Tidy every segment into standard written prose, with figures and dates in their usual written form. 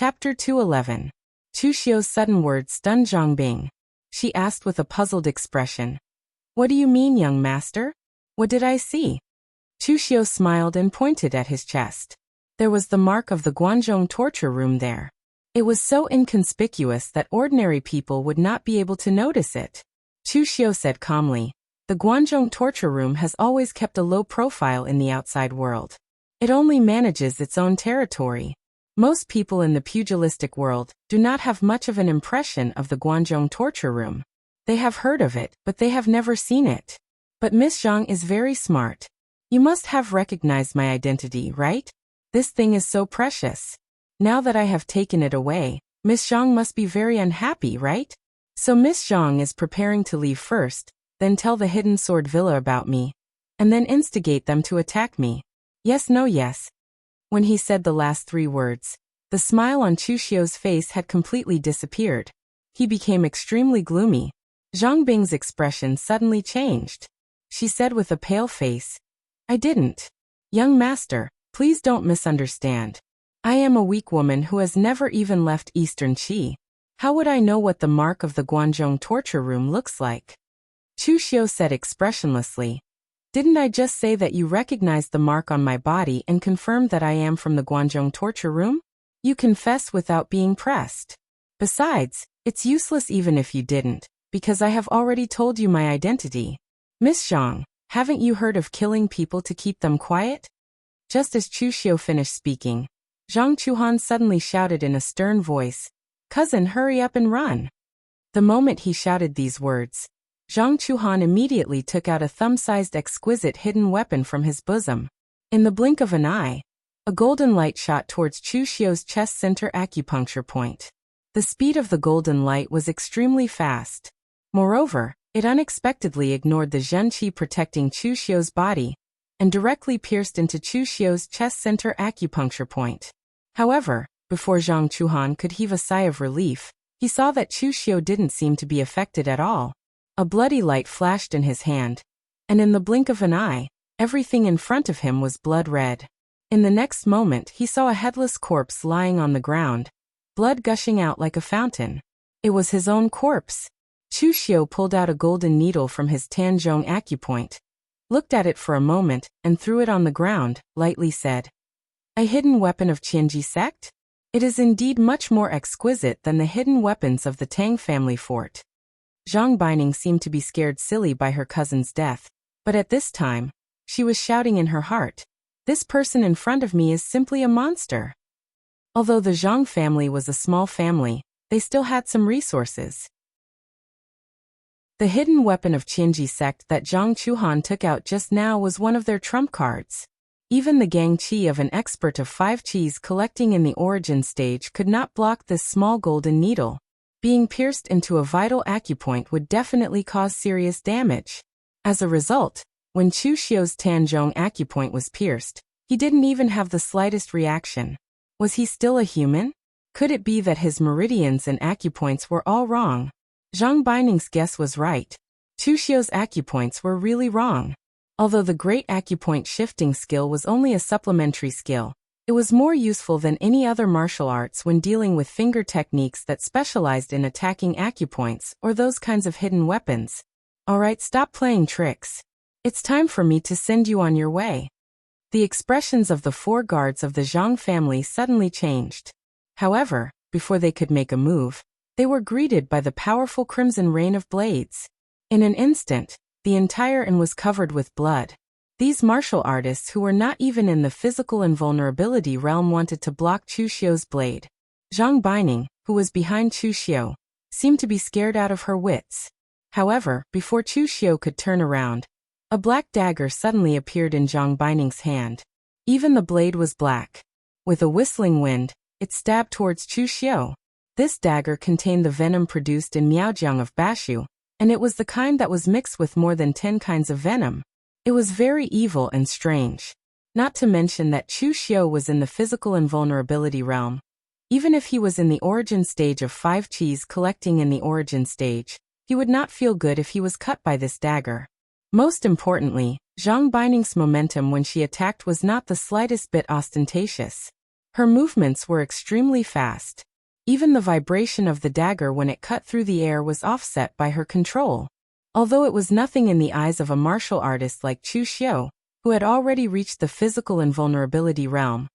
Chapter 211. Chu Xiu's sudden words stunned Zhang Bing. She asked with a puzzled expression. What do you mean, young master? What did I see? Chu Xiu smiled and pointed at his chest. There was the mark of the Guanzhong torture room there. It was so inconspicuous that ordinary people would not be able to notice it. Chu Xiu said calmly, the Guanzhong torture room has always kept a low profile in the outside world. It only manages its own territory. Most people in the pugilistic world do not have much of an impression of the Guanzhong torture room. They have heard of it, but they have never seen it. But Miss Zhang is very smart. You must have recognized my identity, right? This thing is so precious. Now that I have taken it away, Miss Zhang must be very unhappy, right? So Miss Zhang is preparing to leave first, then tell the Hidden Sword Villa about me, and then instigate them to attack me. Yes, no, yes. When he said the last three words, the smile on Chu Xiu's face had completely disappeared. He became extremely gloomy. Zhang Bing's expression suddenly changed. She said with a pale face, I didn't. Young master, please don't misunderstand. I am a weak woman who has never even left Eastern Qi. How would I know what the mark of the Guanzhong torture room looks like? Chu Xiu said expressionlessly. Didn't I just say that you recognized the mark on my body and confirmed that I am from the Guanzhong torture room? You confess without being pressed. Besides, it's useless even if you didn't, because I have already told you my identity. Miss Zhang, haven't you heard of killing people to keep them quiet? Just as Chu Xiu finished speaking, Zhang Chuhan suddenly shouted in a stern voice, Cousin, hurry up and run. The moment he shouted these words, Zhang Chuhan immediately took out a thumb-sized exquisite hidden weapon from his bosom. In the blink of an eye, a golden light shot towards Chu Xiu's chest center acupuncture point. The speed of the golden light was extremely fast. Moreover, it unexpectedly ignored the Zhenqi protecting Chu Xiu's body and directly pierced into Chu Xiu's chest center acupuncture point. However, before Zhang Chuhan could heave a sigh of relief, he saw that Chu Xiu didn't seem to be affected at all. A bloody light flashed in his hand, and in the blink of an eye, everything in front of him was blood red. In the next moment he saw a headless corpse lying on the ground, blood gushing out like a fountain. It was his own corpse. Chu Xiu pulled out a golden needle from his Tanzhong acupoint, looked at it for a moment, and threw it on the ground, lightly said, A hidden weapon of Qianji sect? It is indeed much more exquisite than the hidden weapons of the Tang family fort. Zhang Baining seemed to be scared silly by her cousin's death, but at this time, she was shouting in her heart, This person in front of me is simply a monster. Although the Zhang family was a small family, they still had some resources. The hidden weapon of Qianji sect that Zhang Chuhan took out just now was one of their trump cards. Even the gang qi of an expert of 5 qis collecting in the origin stage could not block this small golden needle. Being pierced into a vital acupoint would definitely cause serious damage. As a result, when Chu Xiu's Tanzhong acupoint was pierced, he didn't even have the slightest reaction. Was he still a human? Could it be that his meridians and acupoints were all wrong? Zhang Baining's guess was right. Chu Xiu's acupoints were really wrong. Although the great acupoint shifting skill was only a supplementary skill, it was more useful than any other martial arts when dealing with finger techniques that specialized in attacking acupoints or those kinds of hidden weapons. Alright, stop playing tricks. It's time for me to send you on your way. The expressions of the 4 guards of the Zhang family suddenly changed. However, before they could make a move, they were greeted by the powerful crimson rain of blades. In an instant, the entire inn was covered with blood. These martial artists who were not even in the physical invulnerability realm wanted to block Chu Xiu's blade. Zhang Baining, who was behind Chu Xiu, seemed to be scared out of her wits. However, before Chu Xiu could turn around, a black dagger suddenly appeared in Zhang Baining's hand. Even the blade was black. With a whistling wind, it stabbed towards Chu Xiu. This dagger contained the venom produced in Miaojiang of Bashu, and it was the kind that was mixed with more than 10 kinds of venom. It was very evil and strange. Not to mention that Chu Xiu was in the physical invulnerability realm. Even if he was in the origin stage of 5 qis collecting in the origin stage, he would not feel good if he was cut by this dagger. Most importantly, Zhang Baining's momentum when she attacked was not the slightest bit ostentatious. Her movements were extremely fast. Even the vibration of the dagger when it cut through the air was offset by her control. Although it was nothing in the eyes of a martial artist like Chu Xiu, who had already reached the physical invulnerability realm,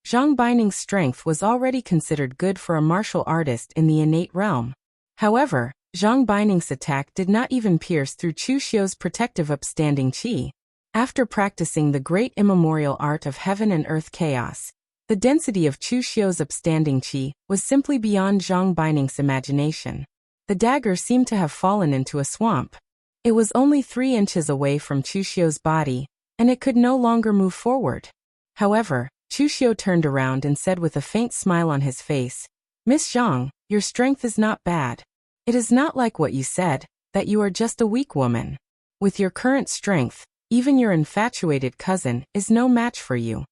Zhang Bining's strength was already considered good for a martial artist in the innate realm. However, Zhang Bining's attack did not even pierce through Chu Xiu's protective upstanding qi. After practicing the great immemorial art of heaven and earth chaos, the density of Chu Xiu's upstanding qi was simply beyond Zhang Bining's imagination. The dagger seemed to have fallen into a swamp. It was only 3 inches away from Chu Xiu's body, and it could no longer move forward. However, Chu Xiu turned around and said with a faint smile on his face, "Miss Zhang, your strength is not bad. It is not like what you said, that you are just a weak woman. With your current strength, even your infatuated cousin is no match for you."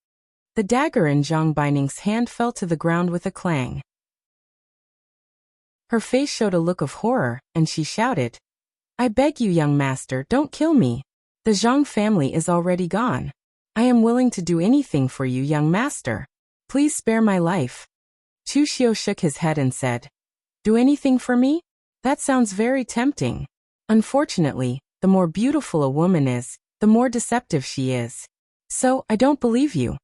The dagger in Zhang Bining's hand fell to the ground with a clang. Her face showed a look of horror, and she shouted, "I beg you, young master, don't kill me. The Zhang family is already gone. I am willing to do anything for you, young master. Please spare my life." Chu Xiu shook his head and said, "Do anything for me? That sounds very tempting. Unfortunately, the more beautiful a woman is, the more deceptive she is. So, I don't believe you."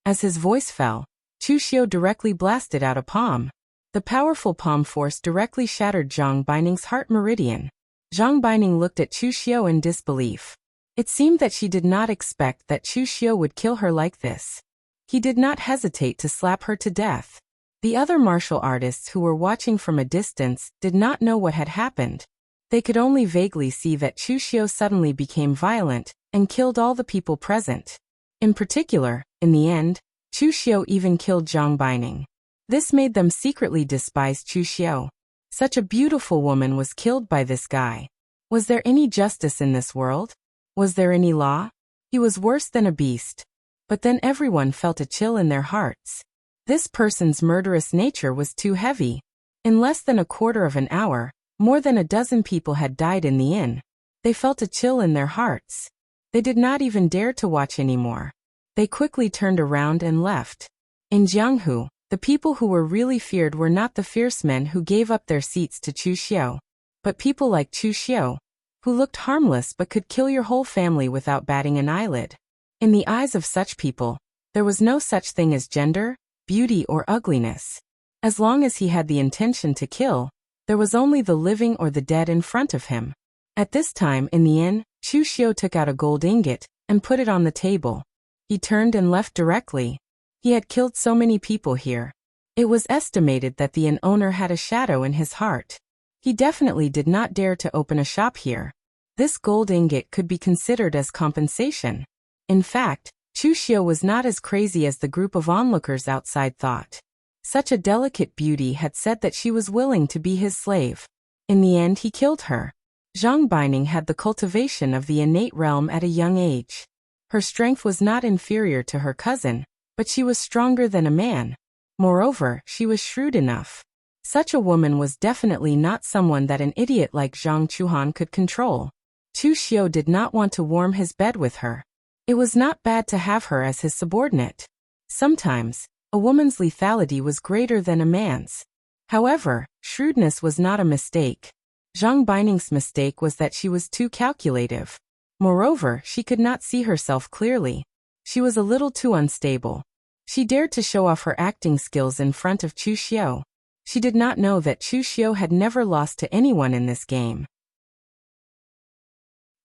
As his voice fell, Chu Xiu directly blasted out a palm. The powerful palm force directly shattered Zhang Bining's heart meridian. Zhang Bining looked at Chu Xiu in disbelief. It seemed that she did not expect that Chu Xiu would kill her like this. He did not hesitate to slap her to death. The other martial artists who were watching from a distance did not know what had happened. They could only vaguely see that Chu Xiu suddenly became violent and killed all the people present. In particular, in the end, Chu Xiu even killed Zhang Bining. This made them secretly despise Chu Xiu. Such a beautiful woman was killed by this guy. Was there any justice in this world? Was there any law? He was worse than a beast. But then everyone felt a chill in their hearts. This person's murderous nature was too heavy. In less than a quarter of an hour, more than a dozen people had died in the inn. They felt a chill in their hearts. They did not even dare to watch anymore. They quickly turned around and left. In Jianghu, the people who were really feared were not the fierce men who gave up their seats to Chu Xiu, but people like Chu Xiu, who looked harmless but could kill your whole family without batting an eyelid. In the eyes of such people, there was no such thing as gender, beauty or ugliness. As long as he had the intention to kill, there was only the living or the dead in front of him. At this time in the inn, Chu Xiu took out a gold ingot and put it on the table. He turned and left directly. He had killed so many people here. It was estimated that the inn owner had a shadow in his heart. He definitely did not dare to open a shop here. This gold ingot could be considered as compensation. In fact, Chu Xiu was not as crazy as the group of onlookers outside thought. Such a delicate beauty had said that she was willing to be his slave. In the end he killed her. Zhang Bining had the cultivation of the innate realm at a young age. Her strength was not inferior to her cousin, but she was stronger than a man. Moreover, she was shrewd enough. Such a woman was definitely not someone that an idiot like Zhang Chuhan could control. Chu Xiu did not want to warm his bed with her. It was not bad to have her as his subordinate. Sometimes, a woman's lethality was greater than a man's. However, shrewdness was not a mistake. Zhang Bining's mistake was that she was too calculative. Moreover, she could not see herself clearly. She was a little too unstable. She dared to show off her acting skills in front of Chu Xiu. She did not know that Chu Xiu had never lost to anyone in this game.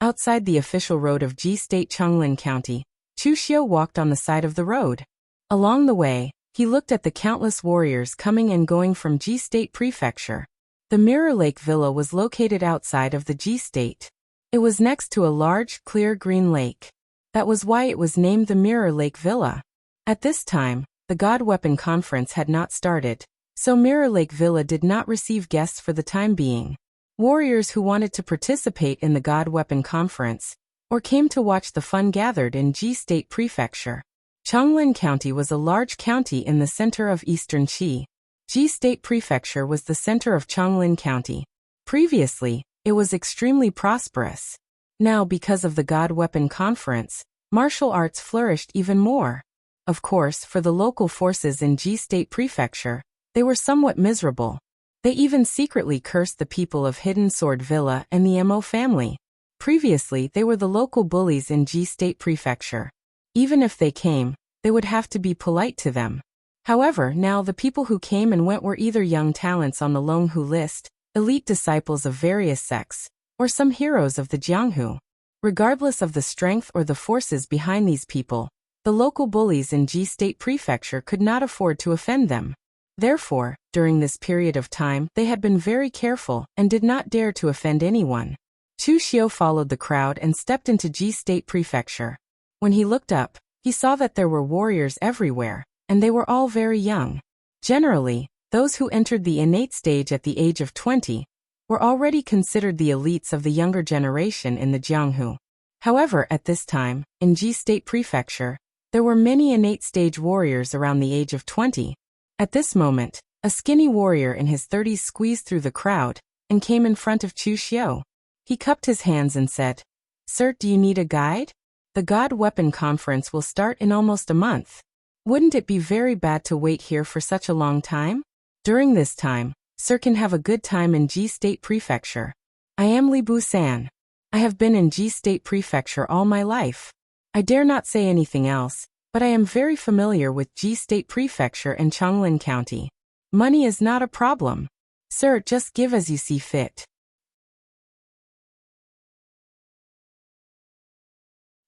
Outside the official road of Ji State Chonglin County, Chu Xiu walked on the side of the road. Along the way, he looked at the countless warriors coming and going from Ji State Prefecture. The Mirror Lake Villa was located outside of the Ji State. It was next to a large, clear green lake. That was why it was named the Mirror Lake Villa. At this time, the God Weapon Conference had not started, so Mirror Lake Villa did not receive guests for the time being. Warriors who wanted to participate in the God Weapon Conference, or came to watch the fun gathered in Ji State Prefecture. Chonglin County was a large county in the center of eastern Qi. Ji State Prefecture was the center of Chonglin County. Previously, it was extremely prosperous. Now, because of the God Weapon Conference, martial arts flourished even more. Of course, for the local forces in Ji State Prefecture, they were somewhat miserable. They even secretly cursed the people of Hidden Sword Villa and the Mo family. Previously, they were the local bullies in Ji State Prefecture. Even if they came, they would have to be polite to them. However, now the people who came and went were either young talents on the Longhu list, elite disciples of various sects, or some heroes of the Jianghu. Regardless of the strength or the forces behind these people, the local bullies in Ji State Prefecture could not afford to offend them. Therefore, during this period of time, they had been very careful and did not dare to offend anyone. Chu Xiu followed the crowd and stepped into Ji State Prefecture. When he looked up, he saw that there were warriors everywhere, and they were all very young. Generally, those who entered the innate stage at the age of 20 were already considered the elites of the younger generation in the Jianghu. However, at this time, in Ji State Prefecture, there were many innate stage warriors around the age of 20. At this moment, a skinny warrior in his 30s squeezed through the crowd and came in front of Chu Xiu. He cupped his hands and said, "Sir, do you need a guide? The God Weapon Conference will start in almost a month. Wouldn't it be very bad to wait here for such a long time? During this time, Sir can have a good time in Ji State Prefecture. I am Li Bu-san. I have been in Ji State Prefecture all my life. I dare not say anything else, but I am very familiar with Ji State Prefecture and Changlin County. Money is not a problem. Sir, just give as you see fit."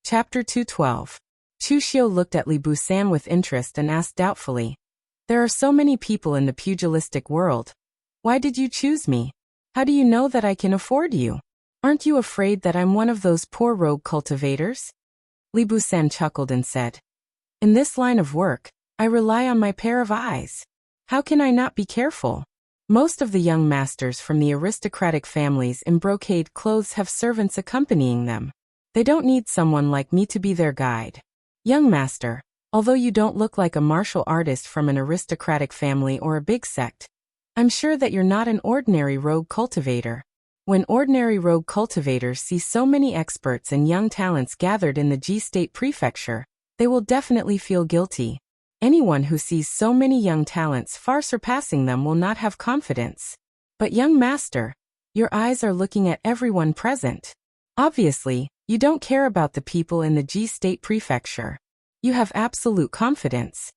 Chapter 212. Chu Xiu looked at Li Bu-san with interest and asked doubtfully, "There are so many people in the pugilistic world. Why did you choose me? How do you know that I can afford you? Aren't you afraid that I'm one of those poor rogue cultivators?" Li Bu-san chuckled and said, "In this line of work, I rely on my pair of eyes. How can I not be careful? Most of the young masters from the aristocratic families in brocade clothes have servants accompanying them. They don't need someone like me to be their guide. Young master, although you don't look like a martial artist from an aristocratic family or a big sect, I'm sure that you're not an ordinary rogue cultivator. When ordinary rogue cultivators see so many experts and young talents gathered in the Ji State Prefecture, they will definitely feel guilty. Anyone who sees so many young talents far surpassing them will not have confidence. But young master, your eyes are looking at everyone present. Obviously, you don't care about the people in the Ji State Prefecture. You have absolute confidence."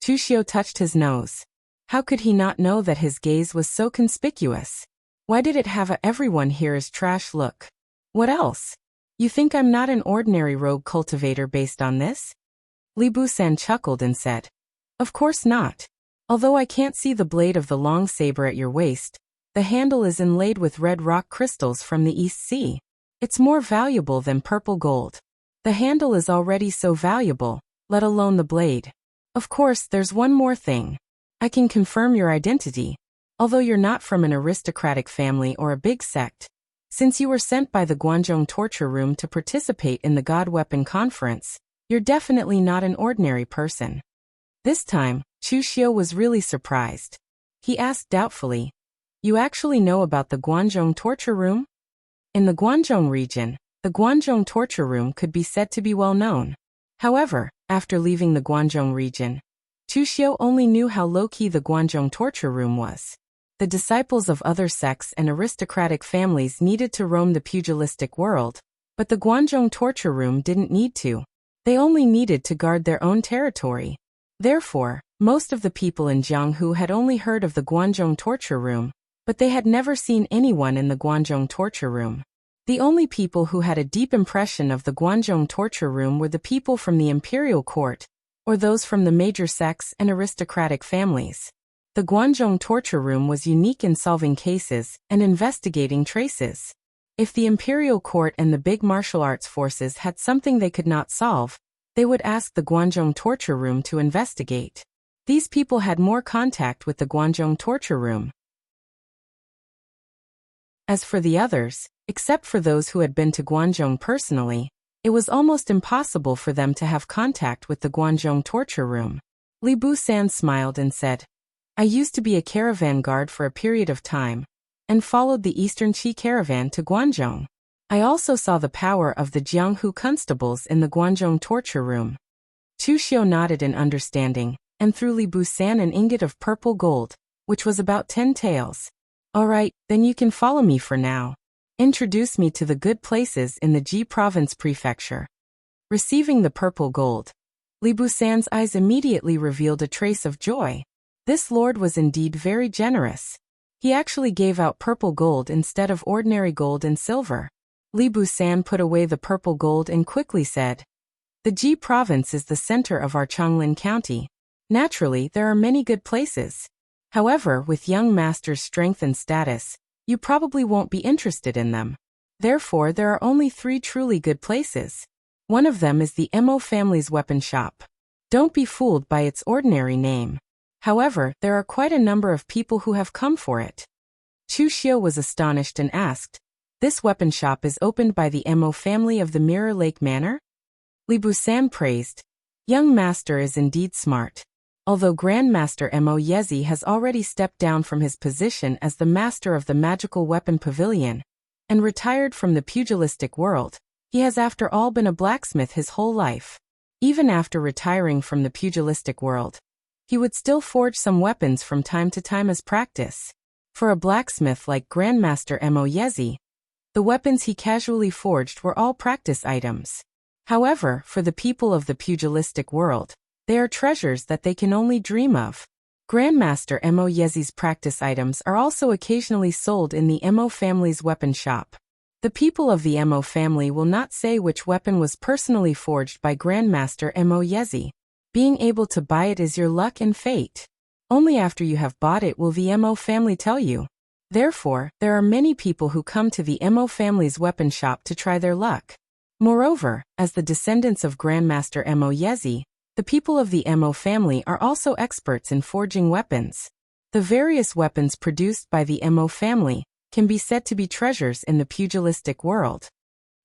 Chu Xiu touched his nose. How could he not know that his gaze was so conspicuous? Why did it have a "everyone here is trash" look? What else? You think I'm not an ordinary rogue cultivator based on this? Li Bu-san chuckled and said, "Of course not. Although I can't see the blade of the long saber at your waist, the handle is inlaid with red rock crystals from the East Sea. It's more valuable than purple gold. The handle is already so valuable, let alone the blade. Of course, there's one more thing. I can confirm your identity. Although you're not from an aristocratic family or a big sect, since you were sent by the Guanzhong torture room to participate in the God Weapon Conference, you're definitely not an ordinary person." This time, Chu Xiu was really surprised. He asked doubtfully, "You actually know about the Guanzhong torture room?" In the Guanzhong region, the Guanzhong torture room could be said to be well known. However, after leaving the Guanzhong region, Chu Xiu only knew how low-key the Guanzhong torture room was. The disciples of other sects and aristocratic families needed to roam the pugilistic world, but the Guanzhong torture room didn't need to. They only needed to guard their own territory. Therefore, most of the people in Jianghu had only heard of the Guanzhong torture room, but they had never seen anyone in the Guanzhong torture room. The only people who had a deep impression of the Guanzhong torture room were the people from the imperial court, or those from the major sects and aristocratic families. The Guanzhong torture room was unique in solving cases and investigating traces. If the imperial court and the big martial arts forces had something they could not solve, they would ask the Guanzhong torture room to investigate. These people had more contact with the Guanzhong torture room. As for the others, except for those who had been to Guanzhong personally, it was almost impossible for them to have contact with the Guanzhong torture room. Li Bu-san smiled and said, "I used to be a caravan guard for a period of time, and followed the Eastern Qi caravan to Guanzhong. I also saw the power of the Jianghu constables in the Guanzhong torture room. Chu Xiu nodded in understanding, and threw Li Busan an ingot of purple gold, which was about 10 taels. All right, then you can follow me for now. Introduce me to the good places in the Ji province prefecture. Receiving the purple gold, Li Busan's eyes immediately revealed a trace of joy. This lord was indeed very generous. He actually gave out purple gold instead of ordinary gold and silver. Li Busan put away the purple gold and quickly said, "The Ji province is the center of our Changlin County. Naturally, there are many good places. However, with young master's strength and status, you probably won't be interested in them. Therefore, there are only 3 truly good places. One of them is the Mo family's weapon shop. Don't be fooled by its ordinary name. However, there are quite a number of people who have come for it." Chu Xiu was astonished and asked, "This weapon shop is opened by the Mo family of the Mirror Lake Manor?" Li Busan praised, "Young master is indeed smart. Although Grandmaster Mo Yezi has already stepped down from his position as the master of the magical weapon pavilion, and retired from the pugilistic world, he has after all been a blacksmith his whole life. Even after retiring from the pugilistic world, he would still forge some weapons from time to time as practice. For a blacksmith like Grandmaster Mo Yezi, the weapons he casually forged were all practice items. However, for the people of the pugilistic world, they are treasures that they can only dream of. Grandmaster Mo Yezi's practice items are also occasionally sold in the Mo family's weapon shop. The people of the Mo family will not say which weapon was personally forged by Grandmaster Mo Yezi. Being able to buy it is your luck and fate. Only after you have bought it will the Mo family tell you. Therefore, there are many people who come to the Mo family's weapon shop to try their luck. Moreover, as the descendants of Grandmaster Mo Yezi, the people of the Mo family are also experts in forging weapons. The various weapons produced by the Mo family can be said to be treasures in the pugilistic world.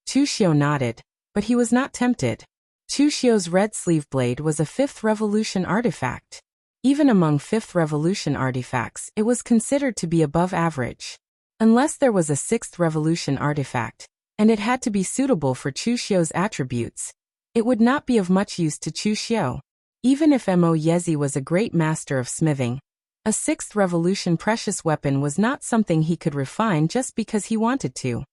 Chu Xiu nodded, but he was not tempted. Chu Xiu's red sleeve blade was a 5th Revolution artifact. Even among 5th Revolution artifacts, it was considered to be above average. Unless there was a 6th Revolution artifact, and it had to be suitable for Chu Xiu's attributes, it would not be of much use to Chu Xiu. Even if Mo Yezi was a great master of smithing, a 6th Revolution precious weapon was not something he could refine just because he wanted to.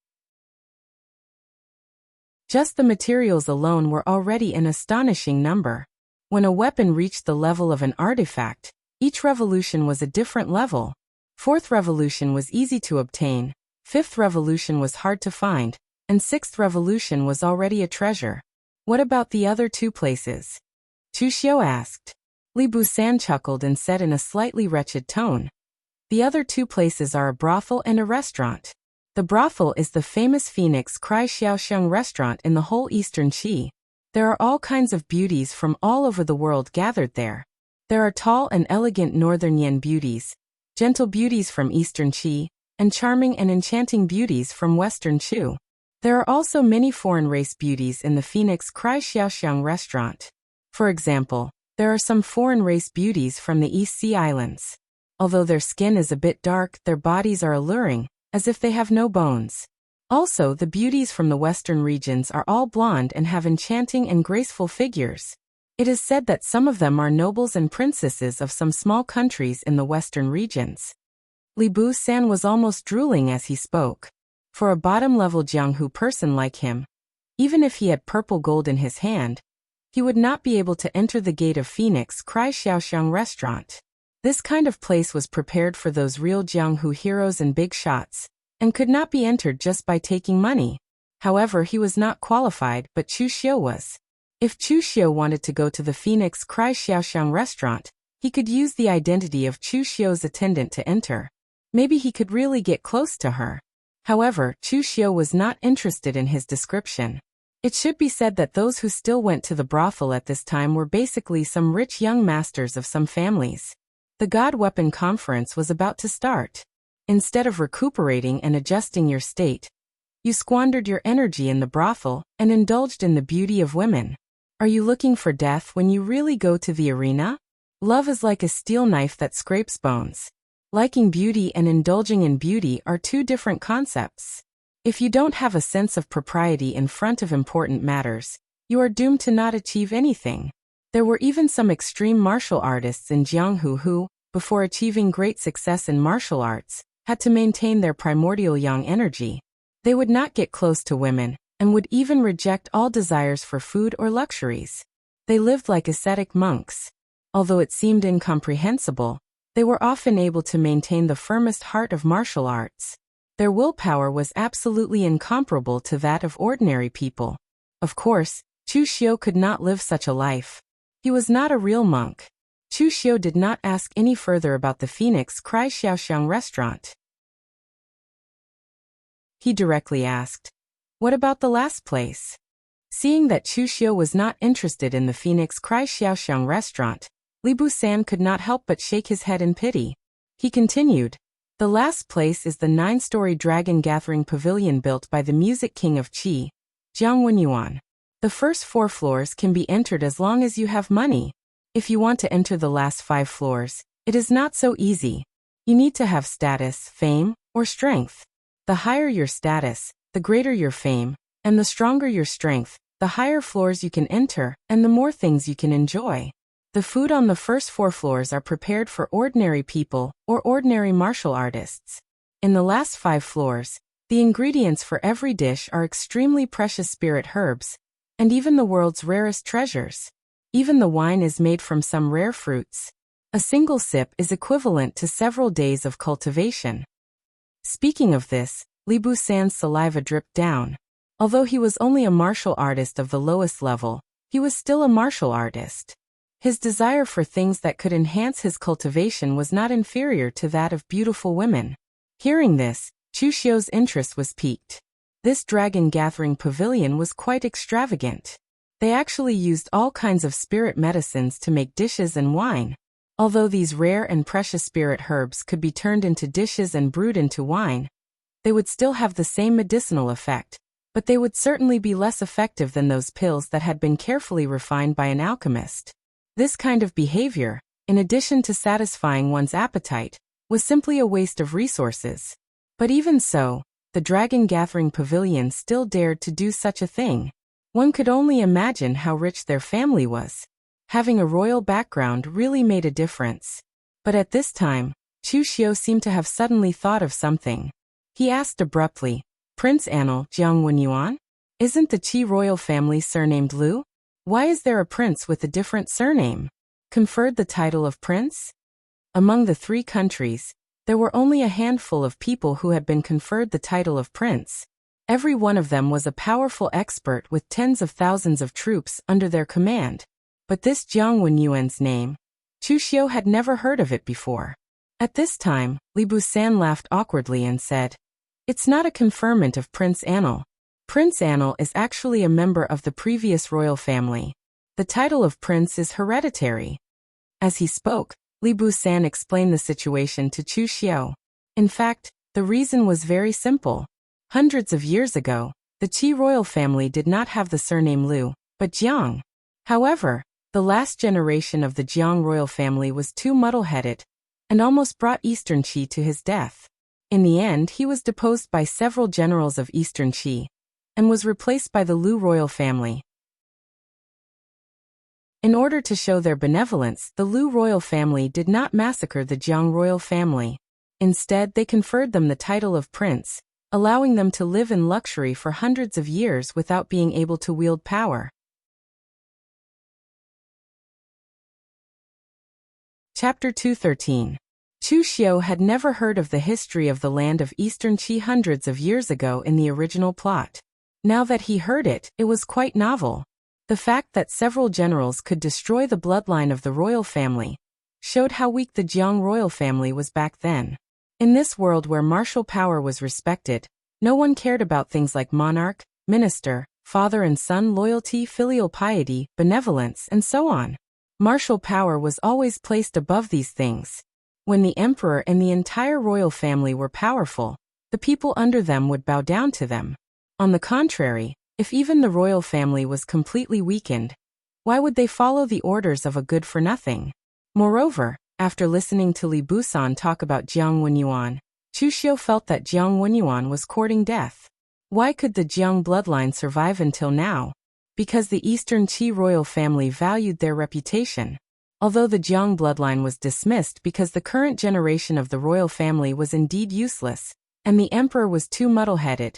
Just the materials alone were already an astonishing number. When a weapon reached the level of an artifact, each revolution was a different level. 4th Revolution was easy to obtain, 5th Revolution was hard to find, and 6th Revolution was already a treasure. What about the other 2 places? Chu Xiu asked. Li Busan chuckled and said in a slightly wretched tone, "The other 2 places are a brothel and a restaurant. The brothel is the famous Phoenix Cry Xiaoxiang restaurant in the whole Eastern Qi. There are all kinds of beauties from all over the world gathered there. There are tall and elegant Northern Yan beauties, gentle beauties from Eastern Qi, and charming and enchanting beauties from Western Chu. There are also many foreign race beauties in the Phoenix Cry Xiaoxiang restaurant. For example, there are some foreign race beauties from the East Sea Islands. Although their skin is a bit dark, their bodies are alluring, as if they have no bones. Also, the beauties from the western regions are all blonde and have enchanting and graceful figures. It is said that some of them are nobles and princesses of some small countries in the western regions." Li Bu-san was almost drooling as he spoke. For a bottom-level Jianghu person like him, even if he had purple gold in his hand, he would not be able to enter the gate of Phoenix Cry Xiaoxiang restaurant. This kind of place was prepared for those real Jianghu heroes and big shots, and could not be entered just by taking money. However, he was not qualified, but Chu Xiu was. If Chu Xiu wanted to go to the Phoenix Cry Xiaoxiang restaurant, he could use the identity of Chu Xiu's attendant to enter. Maybe he could really get close to her. However, Chu Xiu was not interested in his description. It should be said that those who still went to the brothel at this time were basically some rich young masters of some families. The God Weapon Conference was about to start. Instead of recuperating and adjusting your state, you squandered your energy in the brothel and indulged in the beauty of women. Are you looking for death when you really go to the arena? Love is like a steel knife that scrapes bones. Liking beauty and indulging in beauty are 2 different concepts. If you don't have a sense of propriety in front of important matters, you are doomed to not achieve anything. There were even some extreme martial artists in Jianghu who, before achieving great success in martial arts, had to maintain their primordial yang energy. They would not get close to women, and would even reject all desires for food or luxuries. They lived like ascetic monks. Although it seemed incomprehensible, they were often able to maintain the firmest heart of martial arts. Their willpower was absolutely incomparable to that of ordinary people. Of course, Chu Xiu could not live such a life. He was not a real monk. Chu Xiu did not ask any further about the Phoenix Cry Xiaoxiang restaurant. He directly asked, "What about the last place?" Seeing that Chu Xiu was not interested in the Phoenix Cry Xiaoxiang restaurant, Li Busan could not help but shake his head in pity. He continued, "The last place is the 9-story dragon gathering pavilion built by the music king of Qi, Jiang Wenyuan. The first 4 floors can be entered as long as you have money. If you want to enter the last 5 floors, it is not so easy. You need to have status, fame, or strength. The higher your status, the greater your fame, and the stronger your strength, the higher floors you can enter, and the more things you can enjoy. The food on the first 4 floors are prepared for ordinary people or ordinary martial artists. In the last 5 floors, the ingredients for every dish are extremely precious spirit herbs, and even the world's rarest treasures. Even the wine is made from some rare fruits. A single sip is equivalent to several days of cultivation." Speaking of this, Li Busan's saliva dripped down. Although he was only a martial artist of the lowest level, he was still a martial artist. His desire for things that could enhance his cultivation was not inferior to that of beautiful women. Hearing this, Chu Xiu's interest was piqued. This dragon gathering pavilion was quite extravagant. They actually used all kinds of spirit medicines to make dishes and wine. Although these rare and precious spirit herbs could be turned into dishes and brewed into wine, they would still have the same medicinal effect, but they would certainly be less effective than those pills that had been carefully refined by an alchemist. This kind of behavior, in addition to satisfying one's appetite, was simply a waste of resources. But even so, the dragon gathering pavilion still dared to do such a thing. One could only imagine how rich their family was. Having a royal background really made a difference. But at this time, Chu Xiu seemed to have suddenly thought of something. He asked abruptly, "Prince Anil Jiang Wenyuan? Isn't the Qi royal family surnamed Liu? Why is there a prince with a different surname? Conferred the title of prince?" Among the 3 countries, there were only a handful of people who had been conferred the title of prince. Every one of them was a powerful expert with tens of thousands of troops under their command. But this Jiang Wenyuan's name, Chu Xiu had never heard of it before. At this time, Li Busan laughed awkwardly and said, "It's not a conferment of Prince Anil. Prince Anil is actually a member of the previous royal family. The title of prince is hereditary." As he spoke, Li Busan explained the situation to Chu Xiu. In fact, the reason was very simple. Hundreds of years ago, the Qi royal family did not have the surname Liu, but Jiang. However, the last generation of the Jiang royal family was too muddle-headed, and almost brought Eastern Qi to his death. In the end, he was deposed by several generals of Eastern Qi, and was replaced by the Liu royal family. In order to show their benevolence, the Liu royal family did not massacre the Jiang royal family. Instead, they conferred them the title of prince, allowing them to live in luxury for hundreds of years without being able to wield power. Chapter 213. Chu Xiu had never heard of the history of the land of Eastern Qi hundreds of years ago in the original plot. Now that he heard it, it was quite novel. The fact that several generals could destroy the bloodline of the royal family showed how weak the Jiang royal family was back then. In this world where martial power was respected, no one cared about things like monarch, minister, father and son loyalty, filial piety, benevolence, and so on. Martial power was always placed above these things. When the emperor and the entire royal family were powerful, the people under them would bow down to them. On the contrary, if even the royal family was completely weakened, why would they follow the orders of a good-for-nothing? Moreover, after listening to Li Busan talk about Jiang Wenyuan, Chu Xiu felt that Jiang Wenyuan was courting death. Why could the Jiang bloodline survive until now? because the Eastern Qi royal family valued their reputation. Although the Jiang bloodline was dismissed because the current generation of the royal family was indeed useless, and the emperor was too muddle-headed,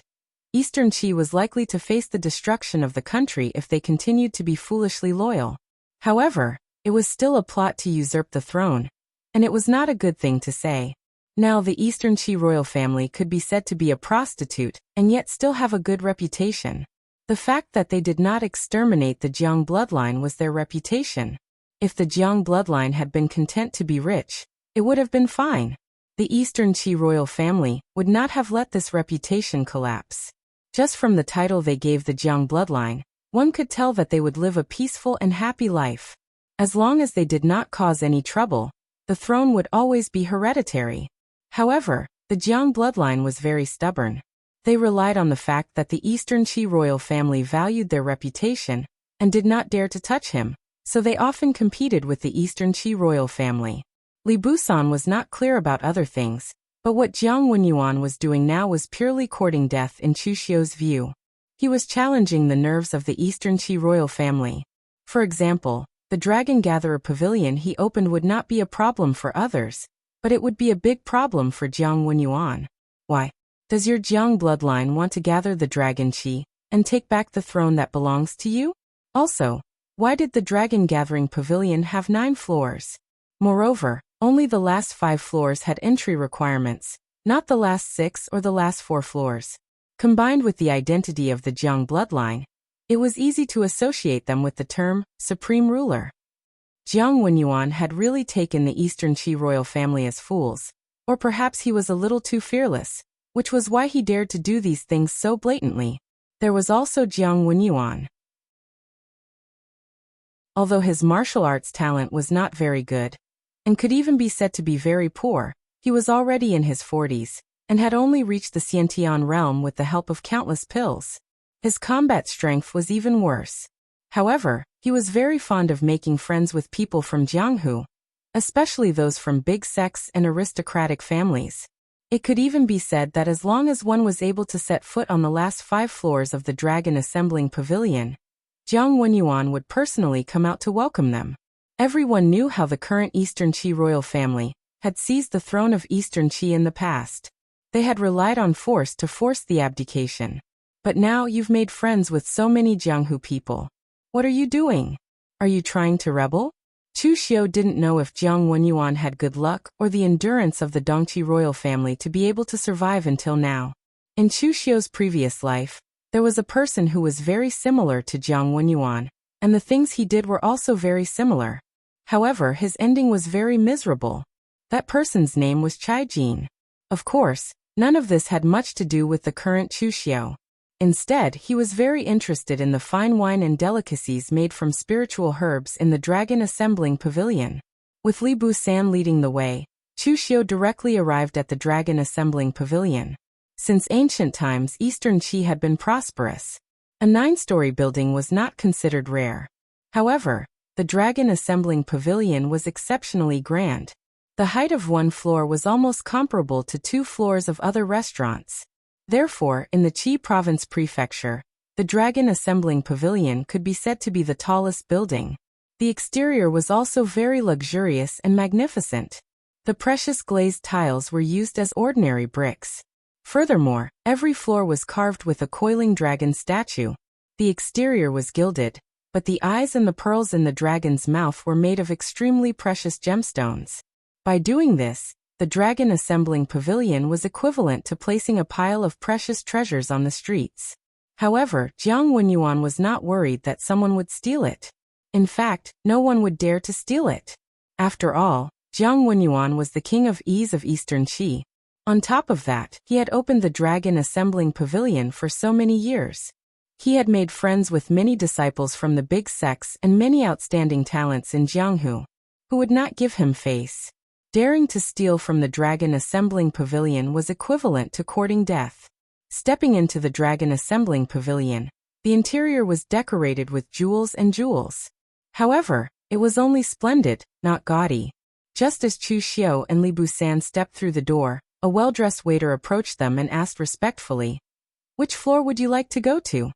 Eastern Qi was likely to face the destruction of the country if they continued to be foolishly loyal. However, it was still a plot to usurp the throne, and it was not a good thing to say. Now the Eastern Qi royal family could be said to be a prostitute and yet still have a good reputation. The fact that they did not exterminate the Jiang bloodline was their reputation. If the Jiang bloodline had been content to be rich, it would have been fine. The Eastern Qi royal family would not have let this reputation collapse. Just from the title they gave the Jiang bloodline, one could tell that they would live a peaceful and happy life. As long as they did not cause any trouble, the throne would always be hereditary. However, the Jiang bloodline was very stubborn. They relied on the fact that the Eastern Qi royal family valued their reputation and did not dare to touch him, so they often competed with the Eastern Qi royal family. Li Busan was not clear about other things, but what Jiang Wenyuan was doing now was purely courting death in Chu Xiu's view. He was challenging the nerves of the Eastern Qi royal family. For example, the Dragon Gatherer Pavilion he opened would not be a problem for others, but it would be a big problem for Jiang Wenyuan. Why? Does your Jiang bloodline want to gather the Dragon Qi and take back the throne that belongs to you? Also, why did the Dragon Gathering Pavilion have 9 floors? Moreover, only the last 5 floors had entry requirements, not the last 6 or the last 4 floors. Combined with the identity of the Jiang bloodline, it was easy to associate them with the term supreme ruler. Jiang Wenyuan had really taken the Eastern Qi royal family as fools, or perhaps he was a little too fearless, which was why he dared to do these things so blatantly. There was also Jiang Wenyuan. Although his martial arts talent was not very good, and could even be said to be very poor, he was already in his 40s, and had only reached the Xiantian realm with the help of countless pills. His combat strength was even worse. However, he was very fond of making friends with people from Jianghu, especially those from big sects and aristocratic families. It could even be said that as long as one was able to set foot on the last 5 floors of the Dragon Assembling Pavilion, Jiang Wenyuan would personally come out to welcome them. Everyone knew how the current Eastern Qi royal family had seized the throne of Eastern Qi in the past. They had relied on force to force the abdication. But now you've made friends with so many Jianghu people. What are you doing? Are you trying to rebel? Chu Xiu didn't know if Jiang Wenyuan had good luck or the endurance of the Dongqi royal family to be able to survive until now. In Chu Xiu's previous life, there was a person who was very similar to Jiang Wenyuan, and the things he did were also very similar. However, his ending was very miserable. That person's name was Chai Jin. Of course, none of this had much to do with the current Chu Xiu. Instead, he was very interested in the fine wine and delicacies made from spiritual herbs in the Dragon Assembling Pavilion. With Li Busan leading the way, Chu Xiu directly arrived at the Dragon Assembling Pavilion. Since ancient times, Eastern Qi had been prosperous. A 9-story building was not considered rare. However, the Dragon Assembling Pavilion was exceptionally grand. The height of one floor was almost comparable to 2 floors of other restaurants. Therefore, in the Qi Province Prefecture, the Dragon Assembling Pavilion could be said to be the tallest building. The exterior was also very luxurious and magnificent. The precious glazed tiles were used as ordinary bricks. Furthermore, every floor was carved with a coiling dragon statue. The exterior was gilded, but the eyes and the pearls in the dragon's mouth were made of extremely precious gemstones. By doing this, the Dragon Assembling Pavilion was equivalent to placing a pile of precious treasures on the streets. However, Jiang Wenyuan was not worried that someone would steal it. In fact, no one would dare to steal it. After all, Jiang Wenyuan was the king of ease of Eastern Qi. On top of that, he had opened the Dragon Assembling Pavilion for so many years. He had made friends with many disciples from the big sects and many outstanding talents in Jianghu, who would not give him face. Daring to steal from the Dragon Assembling Pavilion was equivalent to courting death. Stepping into the Dragon Assembling Pavilion, the interior was decorated with jewels and jewels. However, it was only splendid, not gaudy. Just as Chu Xiu and Li Busan stepped through the door, a well-dressed waiter approached them and asked respectfully, "Which floor would you like to go to?"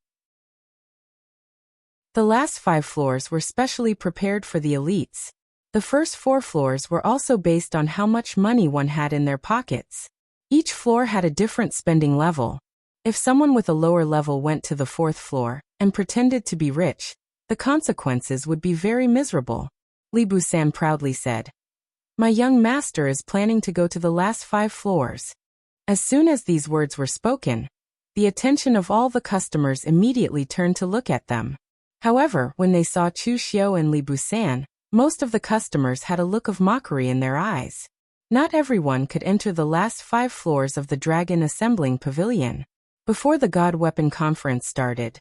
The last 5 floors were specially prepared for the elites. The first 4 floors were also based on how much money one had in their pockets. Each floor had a different spending level. If someone with a lower level went to the 4th floor and pretended to be rich, the consequences would be very miserable. Li Busan proudly said, "My young master is planning to go to the last 5 floors." As soon as these words were spoken, the attention of all the customers immediately turned to look at them. However, when they saw Chu Xiao and Li Busan, most of the customers had a look of mockery in their eyes. Not everyone could enter the last 5 floors of the Dragon Assembling Pavilion. Before the God Weapon Conference started,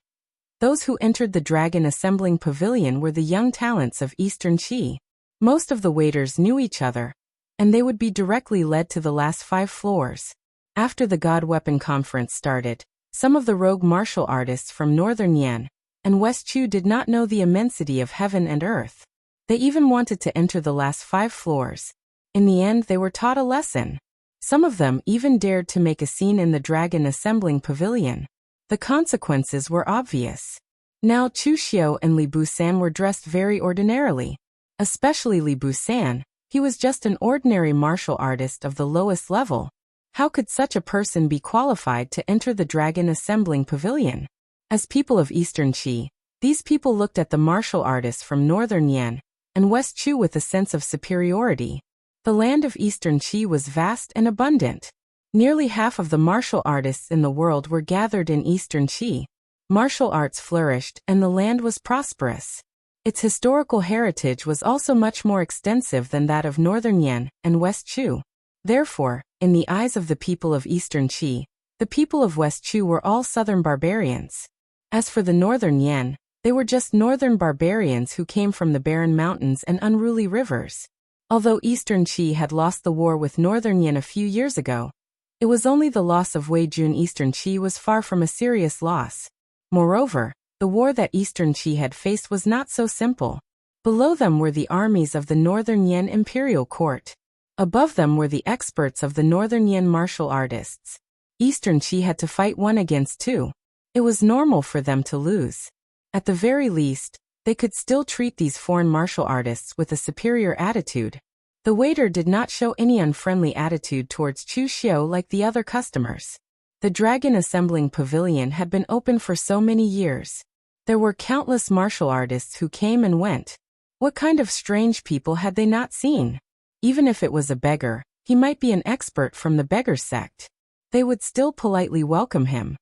those who entered the Dragon Assembling Pavilion were the young talents of Eastern Qi. Most of the waiters knew each other, and they would be directly led to the last 5 floors. After the God Weapon Conference started, some of the rogue martial artists from Northern Yan and West Chu did not know the immensity of heaven and earth. They even wanted to enter the last 5 floors. In the end, they were taught a lesson. Some of them even dared to make a scene in the Dragon Assembling Pavilion. The consequences were obvious. Now Chu Xiao and Li Busan were dressed very ordinarily. Especially Li Busan, he was just an ordinary martial artist of the lowest level. How could such a person be qualified to enter the Dragon Assembling Pavilion? As people of Eastern Qi, these people looked at the martial artists from Northern Yan and West Chu with a sense of superiority. The land of Eastern Qi was vast and abundant. Nearly half of the martial artists in the world were gathered in Eastern Qi. Martial arts flourished and the land was prosperous. Its historical heritage was also much more extensive than that of Northern Yan and West Chu. Therefore, in the eyes of the people of Eastern Qi, the people of West Chu were all southern barbarians. As for the Northern Yan, they were just northern barbarians who came from the barren mountains and unruly rivers. Although Eastern Qi had lost the war with Northern Yan a few years ago, it was only the loss of Wei Jun. Eastern Qi was far from a serious loss. Moreover, the war that Eastern Qi had faced was not so simple. Below them were the armies of the Northern Yan imperial court. Above them were the experts of the Northern Yan martial artists. Eastern Qi had to fight 1 against 2. It was normal for them to lose. At the very least, they could still treat these foreign martial artists with a superior attitude. The waiter did not show any unfriendly attitude towards Chu Xiao like the other customers. The Dragon Assembling Pavilion had been open for so many years. There were countless martial artists who came and went. What kind of strange people had they not seen? Even if it was a beggar, he might be an expert from the beggar sect. They would still politely welcome him.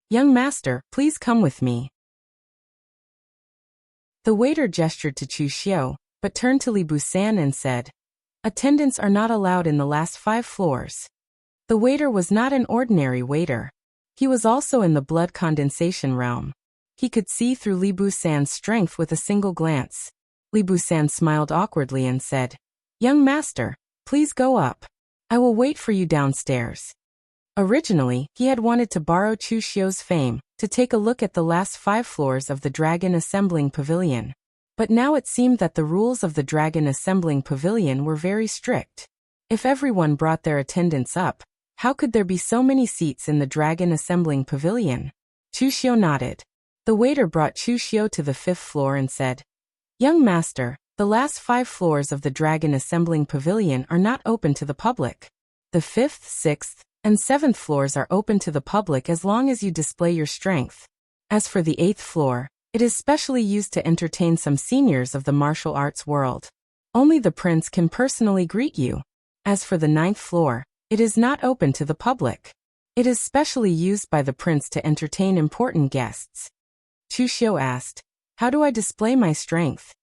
"Young master, please come with me." The waiter gestured to Chu Xiao, but turned to Li Busan and said, "Attendants are not allowed in the last 5 floors." The waiter was not an ordinary waiter. He was also in the blood condensation realm. He could see through Li Busan's strength with a single glance. Li Busan smiled awkwardly and said, "Young master, please go up. I will wait for you downstairs." Originally, he had wanted to borrow Chu Xiao's fame to take a look at the last 5 floors of the Dragon Assembling Pavilion. But now it seemed that the rules of the Dragon Assembling Pavilion were very strict. If everyone brought their attendants up, how could there be so many seats in the Dragon Assembling Pavilion? Chu Xiao nodded. The waiter brought Chu Xiao to the 5th floor and said, "Young master, the last 5 floors of the Dragon Assembling Pavilion are not open to the public. The 5th, 6th, and 7th floors are open to the public as long as you display your strength. As for the 8th floor, it is specially used to entertain some seniors of the martial arts world. Only the prince can personally greet you. As for the 9th floor, it is not open to the public. It is specially used by the prince to entertain important guests." Chu Xiao asked, "How do I display my strength?"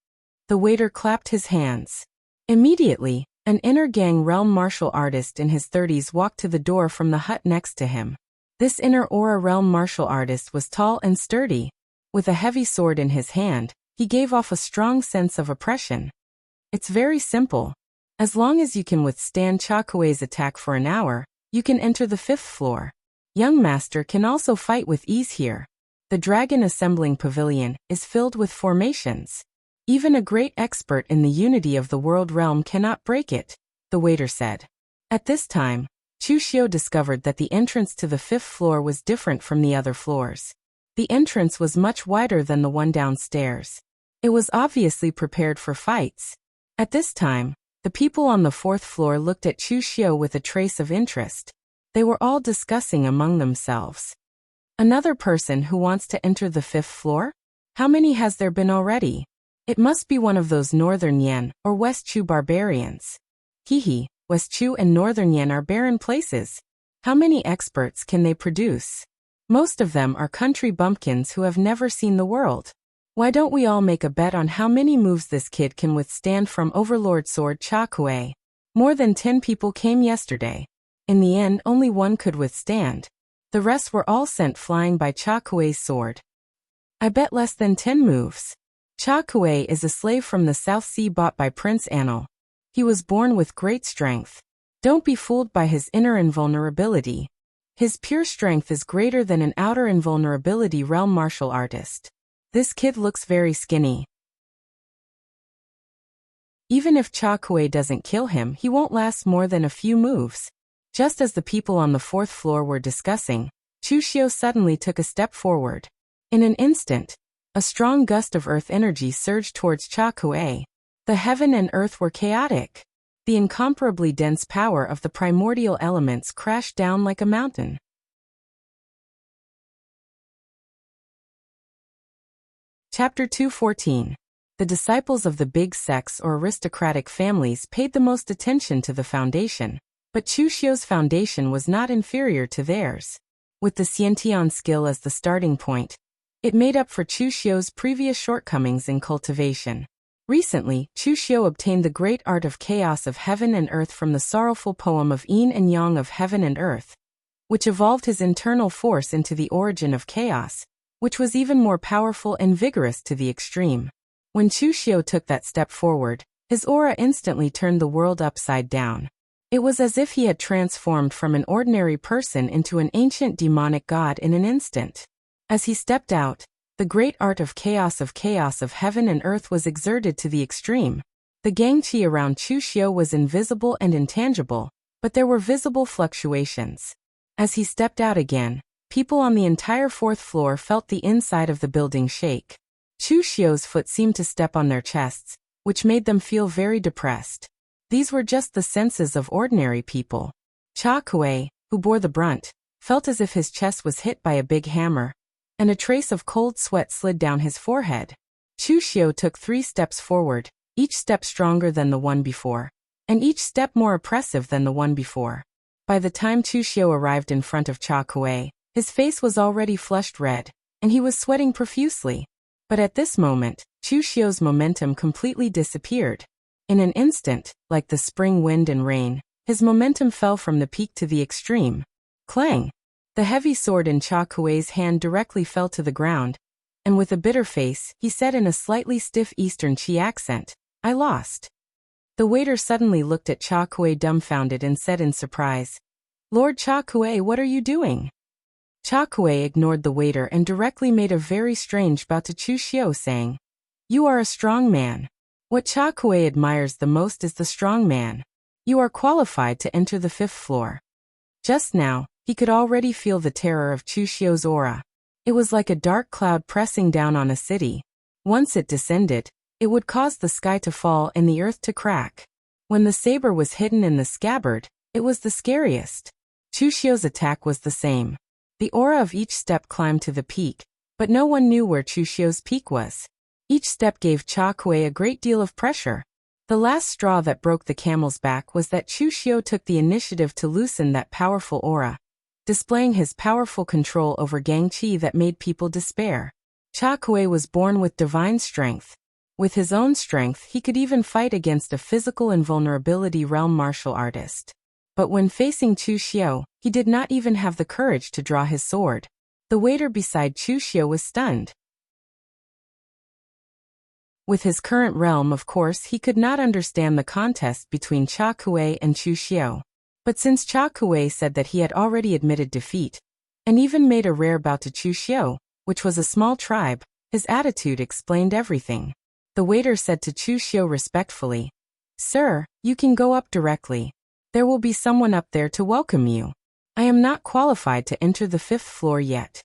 The waiter clapped his hands. Immediately, an inner gang realm martial artist in his 30s walked to the door from the hut next to him. This inner aura realm martial artist was tall and sturdy. With a heavy sword in his hand, he gave off a strong sense of oppression. It's very simple. As long as you can withstand Cha Kuei's attack for an hour, you can enter the 5th floor. Young master can also fight with ease here. The Dragon Assembling Pavilion is filled with formations. Even a great expert in the unity of the world realm cannot break it, the waiter said. At this time, Chu Xiao discovered that the entrance to the 5th floor was different from the other floors. The entrance was much wider than the one downstairs. It was obviously prepared for fights. At this time, the people on the 4th floor looked at Chu Xiu with a trace of interest. They were all discussing among themselves. Another person who wants to enter the 5th floor? How many has there been already? It must be one of those Northern Yan or West Chu barbarians. Hehe, West Chu and Northern Yan are barren places. How many experts can they produce? Most of them are country bumpkins who have never seen the world. Why don't we all make a bet on how many moves this kid can withstand from Overlord Sword Cha Kuei? More than 10 people came yesterday. In the end, only one could withstand. The rest were all sent flying by Cha Kuei's sword. I bet less than 10 moves. Cha Kuei is a slave from the South Sea bought by Prince Anil. He was born with great strength. Don't be fooled by his inner invulnerability. His pure strength is greater than an outer invulnerability realm martial artist. This kid looks very skinny. Even if Cha Kuei doesn't kill him, he won't last more than a few moves. Just as the people on the 4th floor were discussing, Chu Xiu suddenly took a step forward. In an instant, a strong gust of earth energy surged towards Cha Kuei. The heaven and earth were chaotic. The incomparably dense power of the primordial elements crashed down like a mountain. Chapter 214. The disciples of the big sects or aristocratic families paid the most attention to the foundation, but Chu Xiu's foundation was not inferior to theirs. With the Xiantian skill as the starting point, it made up for Chu Xiu's previous shortcomings in cultivation. Recently, Chu Xiu obtained the great art of chaos of heaven and earth from the sorrowful poem of Yin and Yang of heaven and earth, which evolved his internal force into the origin of chaos, which was even more powerful and vigorous to the extreme. When Chu Xiu took that step forward, his aura instantly turned the world upside down. It was as if he had transformed from an ordinary person into an ancient demonic god in an instant. As he stepped out, the great art of chaos of heaven and earth was exerted to the extreme. The gangqi around Chu Xiu was invisible and intangible, but there were visible fluctuations. As he stepped out again, people on the entire 4th floor felt the inside of the building shake. Chu Xiu's foot seemed to step on their chests, which made them feel very depressed. These were just the senses of ordinary people. Cha Kuei, who bore the brunt, felt as if his chest was hit by a big hammer, and a trace of cold sweat slid down his forehead. Chu Xiu took 3 steps forward, each step stronger than the one before, and each step more oppressive than the one before. By the time Chu Xiu arrived in front of Cha Kuei, his face was already flushed red, and he was sweating profusely. But at this moment, Chu Xiu's momentum completely disappeared. In an instant, like the spring wind and rain, his momentum fell from the peak to the extreme. Clang! The heavy sword in Cha Kuei's hand directly fell to the ground, and with a bitter face, he said in a slightly stiff Eastern Qi accent, "I lost." The waiter suddenly looked at Cha Kuei dumbfounded and said in surprise, "Lord Cha Kuei, what are you doing?" Cha Kuei ignored the waiter and directly made a very strange bow to Chu Xiu, saying, "You are a strong man. What Cha Kuei admires the most is the strong man. You are qualified to enter the 5th floor." Just now, he could already feel the terror of Chu Xiu's aura. It was like a dark cloud pressing down on a city. Once it descended, it would cause the sky to fall and the earth to crack. When the saber was hidden in the scabbard, it was the scariest. Chu Xiu's attack was the same. The aura of each step climbed to the peak, but no one knew where Chu Xiu's peak was. Each step gave Cha Kuei a great deal of pressure. The last straw that broke the camel's back was that Chu Xiu took the initiative to loosen that powerful aura, displaying his powerful control over gangqi that made people despair. Cha Kuei was born with divine strength. With his own strength, he could even fight against a physical invulnerability realm martial artist. But when facing Chu Xiu, he did not even have the courage to draw his sword. The waiter beside Chu Xiu was stunned. With his current realm, of course, he could not understand the contest between Cha Kuei and Chu Xiu. But since Cha Kuei said that he had already admitted defeat, and even made a rare bow to Chu Xiu, which was a small tribe, his attitude explained everything. The waiter said to Chu Xiu respectfully, "Sir, you can go up directly. There will be someone up there to welcome you. I am not qualified to enter the 5th floor yet."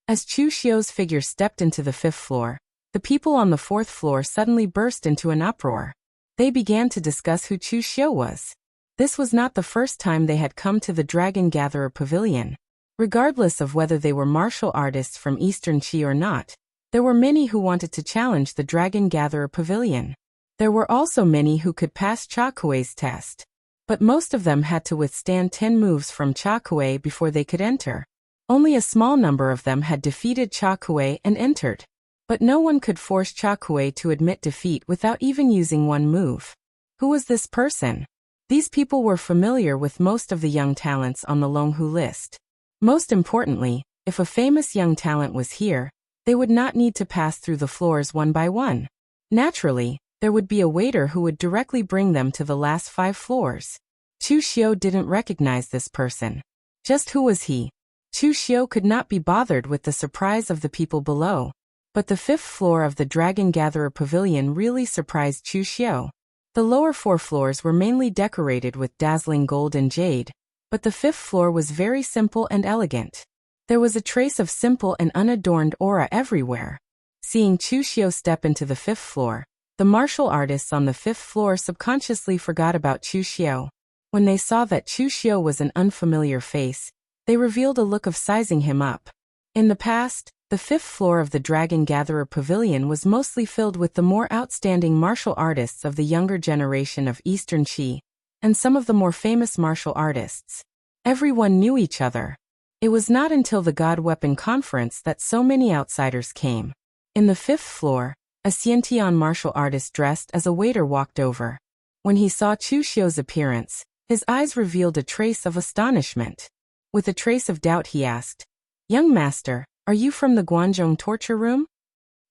As Chu Xiu's figure stepped into the 5th floor, the people on the 4th floor suddenly burst into an uproar. They began to discuss who Chu Xiu was. This was not the first time they had come to the Dragon Gatherer Pavilion. Regardless of whether they were martial artists from Eastern Qi or not, there were many who wanted to challenge the Dragon Gatherer Pavilion. There were also many who could pass Cha Kuei's test. But most of them had to withstand 10 moves from Cha Kuei before they could enter. Only a small number of them had defeated Cha Kuei and entered. But no one could force Cha Kuei to admit defeat without even using one move. Who was this person? These people were familiar with most of the young talents on the Longhu list. Most importantly, if a famous young talent was here, they would not need to pass through the floors one by one. Naturally, there would be a waiter who would directly bring them to the last 5 floors. Chu Xiu didn't recognize this person. Just who was he? Chu Xiu could not be bothered with the surprise of the people below. But the 5th floor of the Dragon Gatherer Pavilion really surprised Chu Xiu. The lower 4 floors were mainly decorated with dazzling gold and jade, but the 5th floor was very simple and elegant. There was a trace of simple and unadorned aura everywhere. Seeing Chu Xiu step into the 5th floor, the martial artists on the 5th floor subconsciously forgot about Chu Xiu. When they saw that Chu Xiu was an unfamiliar face, they revealed a look of sizing him up. In the past, the 5th floor of the Dragon Gatherer Pavilion was mostly filled with the more outstanding martial artists of the younger generation of Eastern Qi, and some of the more famous martial artists. Everyone knew each other. It was not until the God Weapon Conference that so many outsiders came. In the 5th floor, a Xiantian martial artist dressed as a waiter walked over. When he saw Chu Xiu's appearance, his eyes revealed a trace of astonishment. With a trace of doubt he asked, "Young master, are you from the Guanzhong torture room?"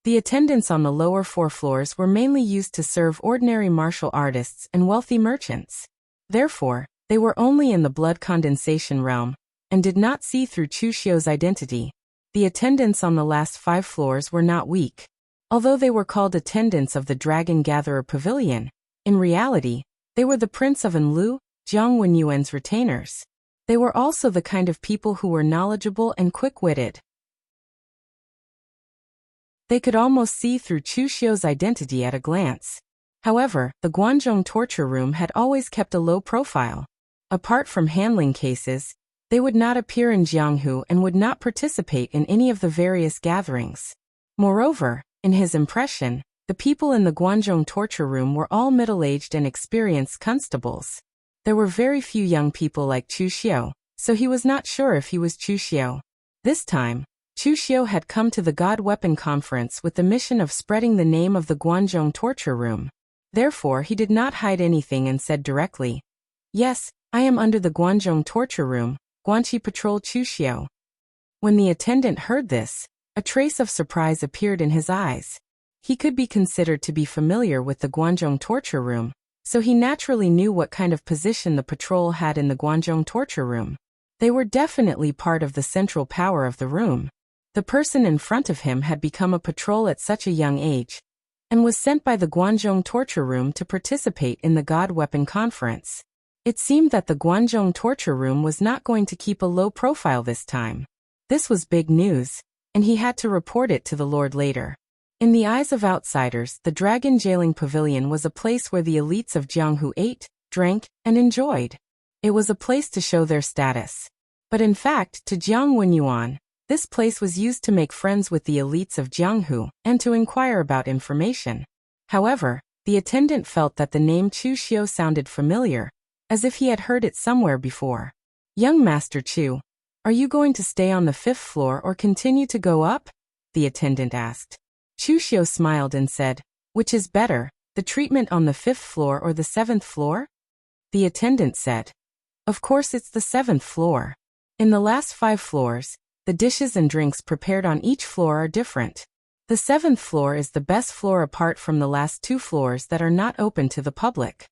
The attendants on the lower 4 floors were mainly used to serve ordinary martial artists and wealthy merchants. Therefore, they were only in the blood condensation realm, and did not see through Chu Xiu's identity. The attendants on the last 5 floors were not weak. Although they were called attendants of the Dragon Gatherer Pavilion, in reality, they were the Prince of Anlu, Jiang Wenyuan's retainers. They were also the kind of people who were knowledgeable and quick-witted. They could almost see through Chu Xiu's identity at a glance. However, the Guanzhong torture room had always kept a low profile. Apart from handling cases, they would not appear in Jianghu and would not participate in any of the various gatherings. Moreover, in his impression, the people in the Guanzhong torture room were all middle-aged and experienced constables. There were very few young people like Chu Xiu, so he was not sure if he was Chu Xiu. This time, Chu Xiu had come to the God Weapon Conference with the mission of spreading the name of the Guanzhong torture room. Therefore, he did not hide anything and said directly, "Yes, I am under the Guanzhong torture room, Guanqi Patrol Chu Xiu." When the attendant heard this, a trace of surprise appeared in his eyes. He could be considered to be familiar with the Guanzhong torture room, so he naturally knew what kind of position the patrol had in the Guanzhong torture room. They were definitely part of the central power of the room. The person in front of him had become a patrol at such a young age, and was sent by the Guanzhong torture room to participate in the God Weapon Conference. It seemed that the Guanzhong torture room was not going to keep a low profile this time. This was big news, and he had to report it to the Lord later. In the eyes of outsiders, the Dragon Jailing Pavilion was a place where the elites of Jianghu ate, drank, and enjoyed. It was a place to show their status. But in fact, to Jiang Wenyuan, this place was used to make friends with the elites of Jianghu and to inquire about information. However, the attendant felt that the name Chu Xiu sounded familiar, as if he had heard it somewhere before. "Young Master Chu, are you going to stay on the 5th floor or continue to go up?" the attendant asked. Chu Xiu smiled and said, "Which is better, the treatment on the 5th floor or the 7th floor?" The attendant said, "Of course it's the 7th floor. In the last 5 floors, the dishes and drinks prepared on each floor are different. The 7th floor is the best floor apart from the last 2 floors that are not open to the public."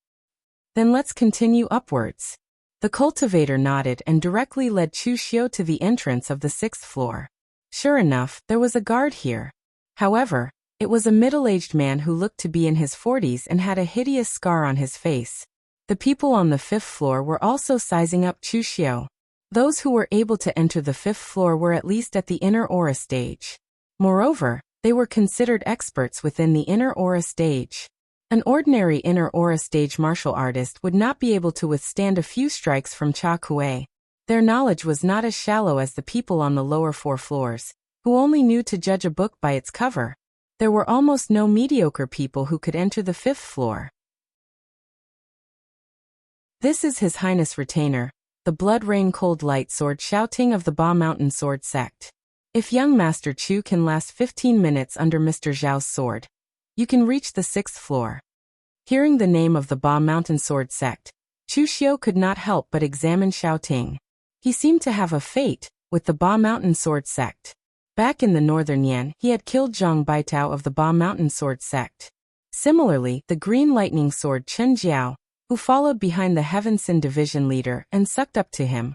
"Then let's continue upwards." The cultivator nodded and directly led Chu Xiu to the entrance of the 6th floor. Sure enough, there was a guard here. However, it was a middle-aged man who looked to be in his 40s and had a hideous scar on his face. The people on the 5th floor were also sizing up Chu Xiu. Those who were able to enter the 5th floor were at least at the inner aura stage. Moreover, they were considered experts within the inner aura stage. An ordinary inner aura stage martial artist would not be able to withstand a few strikes from Cha Kuei. Their knowledge was not as shallow as the people on the lower 4 floors, who only knew to judge a book by its cover. There were almost no mediocre people who could enter the 5th floor. This is His Highness Retainer, the Blood Rain Cold Light Sword Shouting of the Ba Mountain Sword Sect. If young Master Chu can last 15 minutes under Mr. Zhao's sword, you can reach the 6th floor. Hearing the name of the Ba Mountain Sword Sect, Chu Xiu could not help but examine Xiaoting. He seemed to have a fate with the Ba Mountain Sword Sect. Back in the northern Yan, he had killed Zhang Baitao of the Ba Mountain Sword Sect. Similarly, the Green Lightning Sword Chen Jiao, who followed behind the Heavensin division leader and sucked up to him,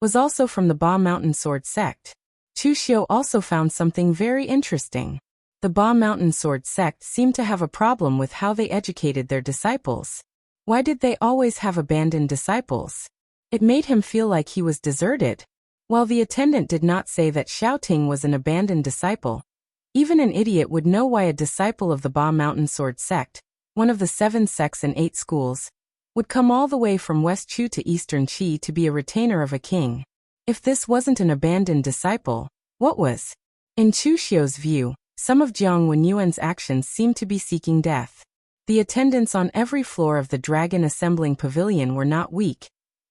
was also from the Ba Mountain Sword Sect. Chu Xiu also found something very interesting. The Ba Mountain Sword Sect seemed to have a problem with how they educated their disciples. Why did they always have abandoned disciples? It made him feel like he was deserted. While the attendant did not say that Xiaoting was an abandoned disciple, even an idiot would know why a disciple of the Ba Mountain Sword Sect, one of the 7 sects and 8 schools, would come all the way from West Chu to Eastern Qi to be a retainer of a king. If this wasn't an abandoned disciple, what was? In Chu Xiu's view, some of Jiang Wenyuan's actions seemed to be seeking death. The attendants on every floor of the Dragon Assembling Pavilion were not weak,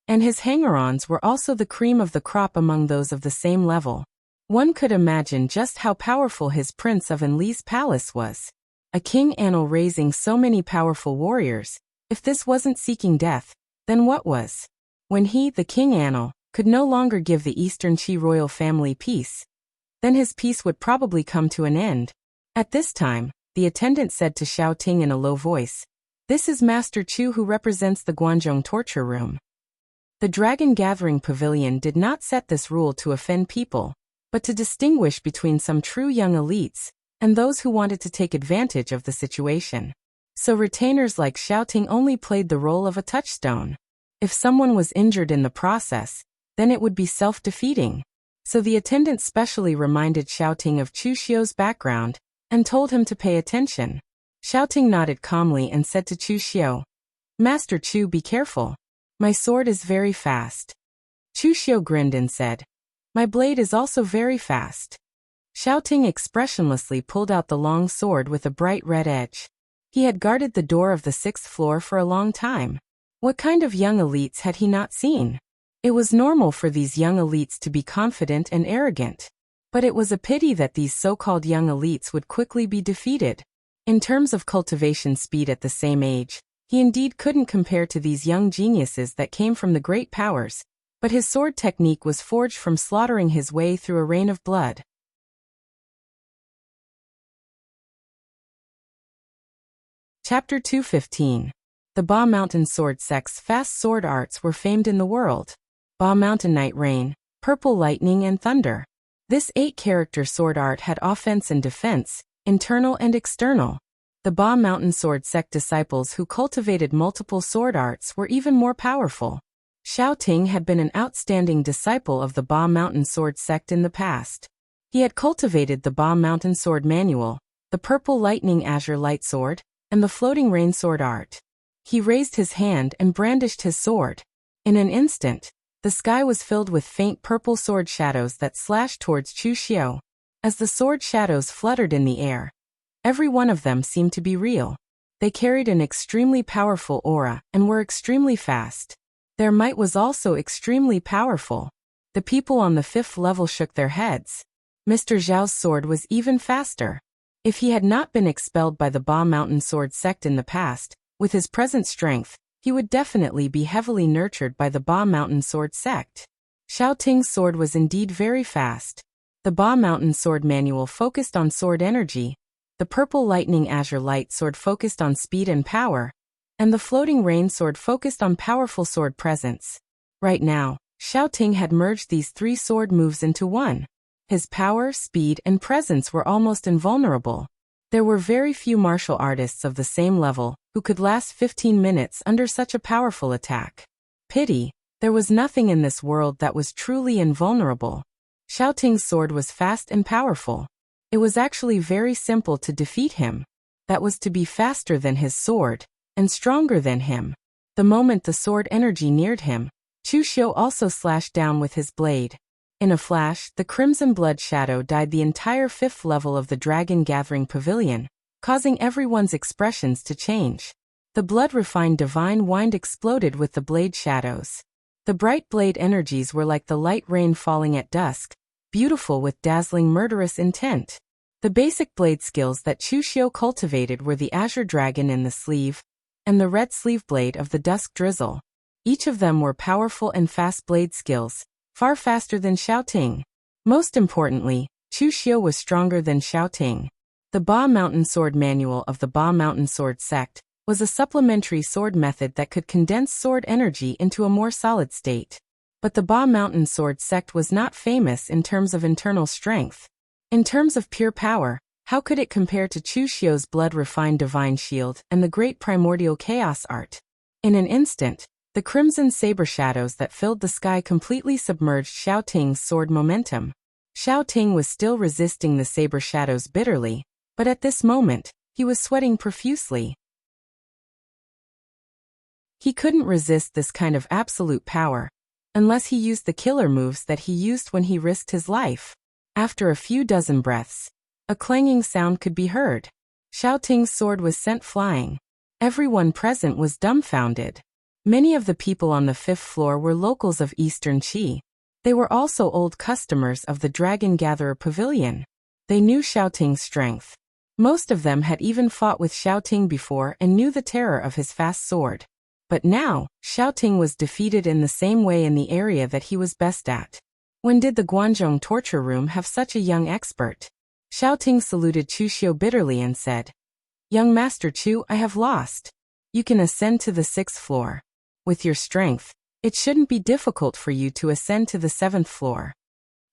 and his hanger-ons were also the cream of the crop among those of the same level. One could imagine just how powerful his Prince of Enli's palace was. A King Anil raising so many powerful warriors. If this wasn't seeking death, then what was? When he, the King Anil, could no longer give the Eastern Qi royal family peace, then his peace would probably come to an end. At this time, the attendant said to Xiaoting in a low voice, "This is Master Chu who represents the Guanzhong torture room." The Dragon Gathering Pavilion did not set this rule to offend people, but to distinguish between some true young elites and those who wanted to take advantage of the situation. So retainers like Xiaoting only played the role of a touchstone. If someone was injured in the process, then it would be self-defeating. So the attendant specially reminded Xiaoting of Chu Xiu's background and told him to pay attention. Xiaoting nodded calmly and said to Chu Xiu, "Master Chu, be careful. My sword is very fast." Chu Xiu grinned and said, "My blade is also very fast." Xiaoting expressionlessly pulled out the long sword with a bright red edge. He had guarded the door of the 6th floor for a long time. What kind of young elites had he not seen? It was normal for these young elites to be confident and arrogant. But it was a pity that these so-called young elites would quickly be defeated. In terms of cultivation speed at the same age, he indeed couldn't compare to these young geniuses that came from the great powers, but his sword technique was forged from slaughtering his way through a rain of blood. Chapter 215. The Ba Mountain Sword Sect's fast sword arts were famed in the world. Ba Mountain Night Rain, Purple Lightning and Thunder. This 8-character sword art had offense and defense, internal and external. The Ba Mountain Sword Sect disciples who cultivated multiple sword arts were even more powerful. Xiaoting had been an outstanding disciple of the Ba Mountain Sword Sect in the past. He had cultivated the Ba Mountain Sword Manual, the Purple Lightning Azure Light Sword, and the Floating Rain Sword art. He raised his hand and brandished his sword. In an instant, the sky was filled with faint purple sword shadows that slashed towards Chu Xiu. As the sword shadows fluttered in the air, every one of them seemed to be real. They carried an extremely powerful aura and were extremely fast. Their might was also extremely powerful. The people on the 5th level shook their heads. Mr. Zhao's sword was even faster. If he had not been expelled by the Ba Mountain Sword Sect in the past, with his present strength, he would definitely be heavily nurtured by the Ba Mountain Sword Sect. Xiaoting's sword was indeed very fast. The Ba Mountain Sword Manual focused on sword energy, the Purple Lightning Azure Light Sword focused on speed and power, and the Floating Rain Sword focused on powerful sword presence. Right now, Xiaoting had merged these 3 sword moves into one. His power, speed, and presence were almost invulnerable. There were very few martial artists of the same level who could last 15 minutes under such a powerful attack. Pity, There was nothing in this world that was truly invulnerable. Xiaoting's sword was fast and powerful. It was actually very simple to defeat him. That was to be faster than his sword, and stronger than him. The moment the sword energy neared him, Chu Xiu also slashed down with his blade. In a flash, the crimson blood shadow dyed the entire 5th level of the Dragon Gathering Pavilion, causing everyone's expressions to change. The blood-refined divine wind exploded with the blade shadows. The bright blade energies were like the light rain falling at dusk, beautiful with dazzling murderous intent. The basic blade skills that Chu Xiu cultivated were the Azure Dragon in the sleeve, and the red sleeve blade of the Dusk Drizzle. Each of them were powerful and fast blade skills, far faster than Xiaoting. Most importantly, Chu Xiu was stronger than Xiaoting. The Ba Mountain Sword Manual of the Ba Mountain Sword Sect was a supplementary sword method that could condense sword energy into a more solid state. But the Ba Mountain Sword Sect was not famous in terms of internal strength. In terms of pure power, how could it compare to Chu Xiu's blood-refined divine shield and the great primordial chaos art? In an instant, the crimson saber shadows that filled the sky completely submerged Xiaoting's sword momentum. Xiaoting was still resisting the saber shadows bitterly, but at this moment, he was sweating profusely. He couldn't resist this kind of absolute power, unless he used the killer moves that he used when he risked his life. After a few dozen breaths, a clanging sound could be heard. Xiaoting's sword was sent flying. Everyone present was dumbfounded. Many of the people on the 5th floor were locals of Eastern Qi. They were also old customers of the Dragon Gatherer Pavilion. They knew Xiaoting's strength. Most of them had even fought with Xiaoting before and knew the terror of his fast sword. But now, Xiaoting was defeated in the same way in the area that he was best at. When did the Guanzhong torture room have such a young expert? Xiaoting saluted Chu Xiu bitterly and said, "Young Master Chu, I have lost. You can ascend to the 6th floor. With your strength, it shouldn't be difficult for you to ascend to the 7th floor."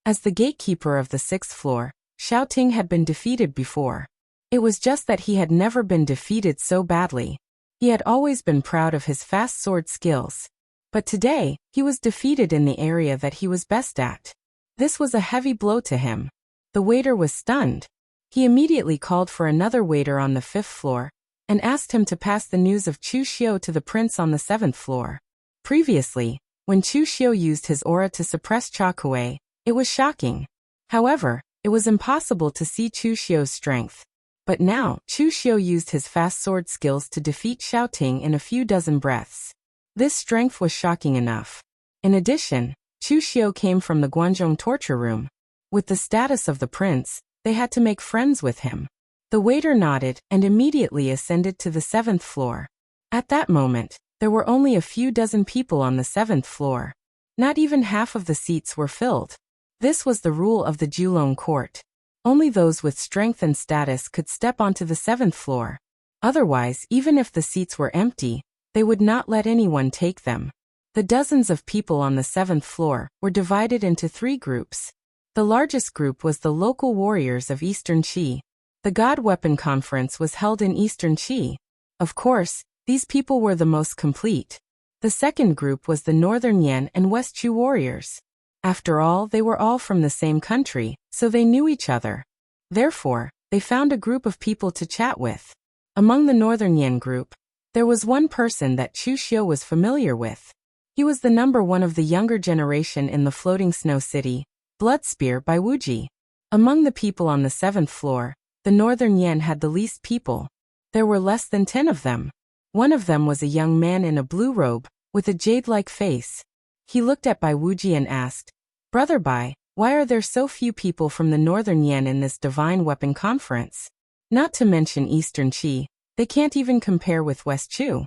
As the gatekeeper of the 6th floor, Xiaoting had been defeated before. It was just that he had never been defeated so badly. He had always been proud of his fast sword skills. But today, he was defeated in the area that he was best at. This was a heavy blow to him. The waiter was stunned. He immediately called for another waiter on the 5th floor, and asked him to pass the news of Chu Xiu to the prince on the 7th floor. Previously, when Chu Xiu used his aura to suppress Chakuei, it was shocking. However, it was impossible to see Chu Xiu's strength. But now, Chu Xiu used his fast sword skills to defeat Xiaoting in a few dozen breaths. This strength was shocking enough. In addition, Chu Xiu came from the Guanzhong torture room. With the status of the prince, they had to make friends with him. The waiter nodded and immediately ascended to the 7th floor. At that moment, there were only a few dozen people on the 7th floor. Not even half of the seats were filled. This was the rule of the Julong court. Only those with strength and status could step onto the 7th floor. Otherwise, even if the seats were empty, they would not let anyone take them. The dozens of people on the 7th floor were divided into 3 groups. The largest group was the local warriors of Eastern Qi. The God Weapon Conference was held in Eastern Qi. Of course, these people were the most complete. The second group was the Northern Yan and West Chu warriors. After all, they were all from the same country, so they knew each other. Therefore, they found a group of people to chat with. Among the Northern Yan group, there was one person that Chu Xiu was familiar with. He was the number 1 of the younger generation in the Floating Snow City, Bloodspear by Wuji. Among the people on the 7th floor, the Northern Yan had the least people. There were less than 10 of them. One of them was a young man in a blue robe, with a jade-like face. He looked at Bai Wuji and asked, "Brother Bai, why are there so few people from the Northern Yan in this Divine Weapon Conference? Not to mention Eastern Qi, they can't even compare with West Chu."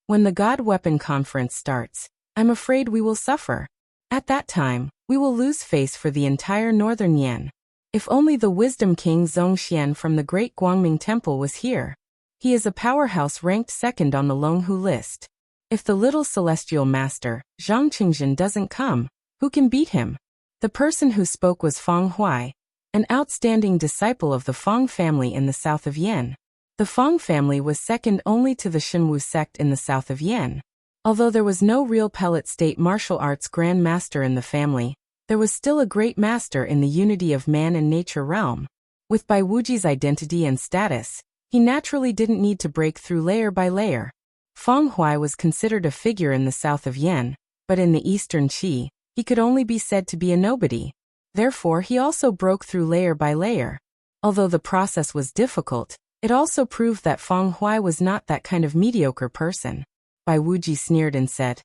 When the God Weapon Conference starts, I'm afraid we will suffer. At that time, we will lose face for the entire Northern Yan. If only the Wisdom King Zhongxian from the Great Guangming Temple was here. He is a powerhouse ranked 2nd on the Longhu list. If the little celestial master, Zhang Qingzhen, doesn't come, who can beat him? The person who spoke was Feng Huai, an outstanding disciple of the Feng family in the south of Yan. The Feng family was second only to the Shenwu sect in the south of Yan. Although there was no real pellet state martial arts grand master in the family, there was still a great master in the unity of man and nature realm. With Bai Wuji's identity and status, he naturally didn't need to break through layer by layer. Feng Huai was considered a figure in the south of Yan, but in the eastern Qi, he could only be said to be a nobody. Therefore he also broke through layer by layer. Although the process was difficult, it also proved that Feng Huai was not that kind of mediocre person. Bai Wuji sneered and said,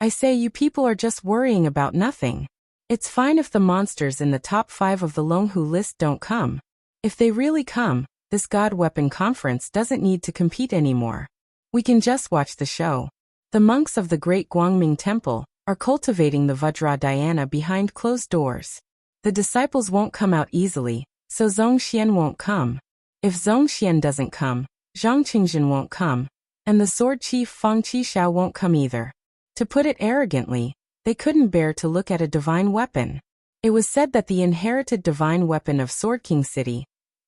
"I say, you people are just worrying about nothing. It's fine if the monsters in the top 5 of the Longhu list don't come. If they really come, this God Weapon Conference doesn't need to compete anymore. We can just watch the show. The monks of the Great Guangming Temple are cultivating the Vajradhyana behind closed doors. The disciples won't come out easily, so Zhongxian won't come. If Zhongxian doesn't come, Zhang Qingjin won't come, and the sword chief Feng Qishao won't come either." To put it arrogantly, they couldn't bear to look at a divine weapon. It was said that the inherited divine weapon of Sword King City,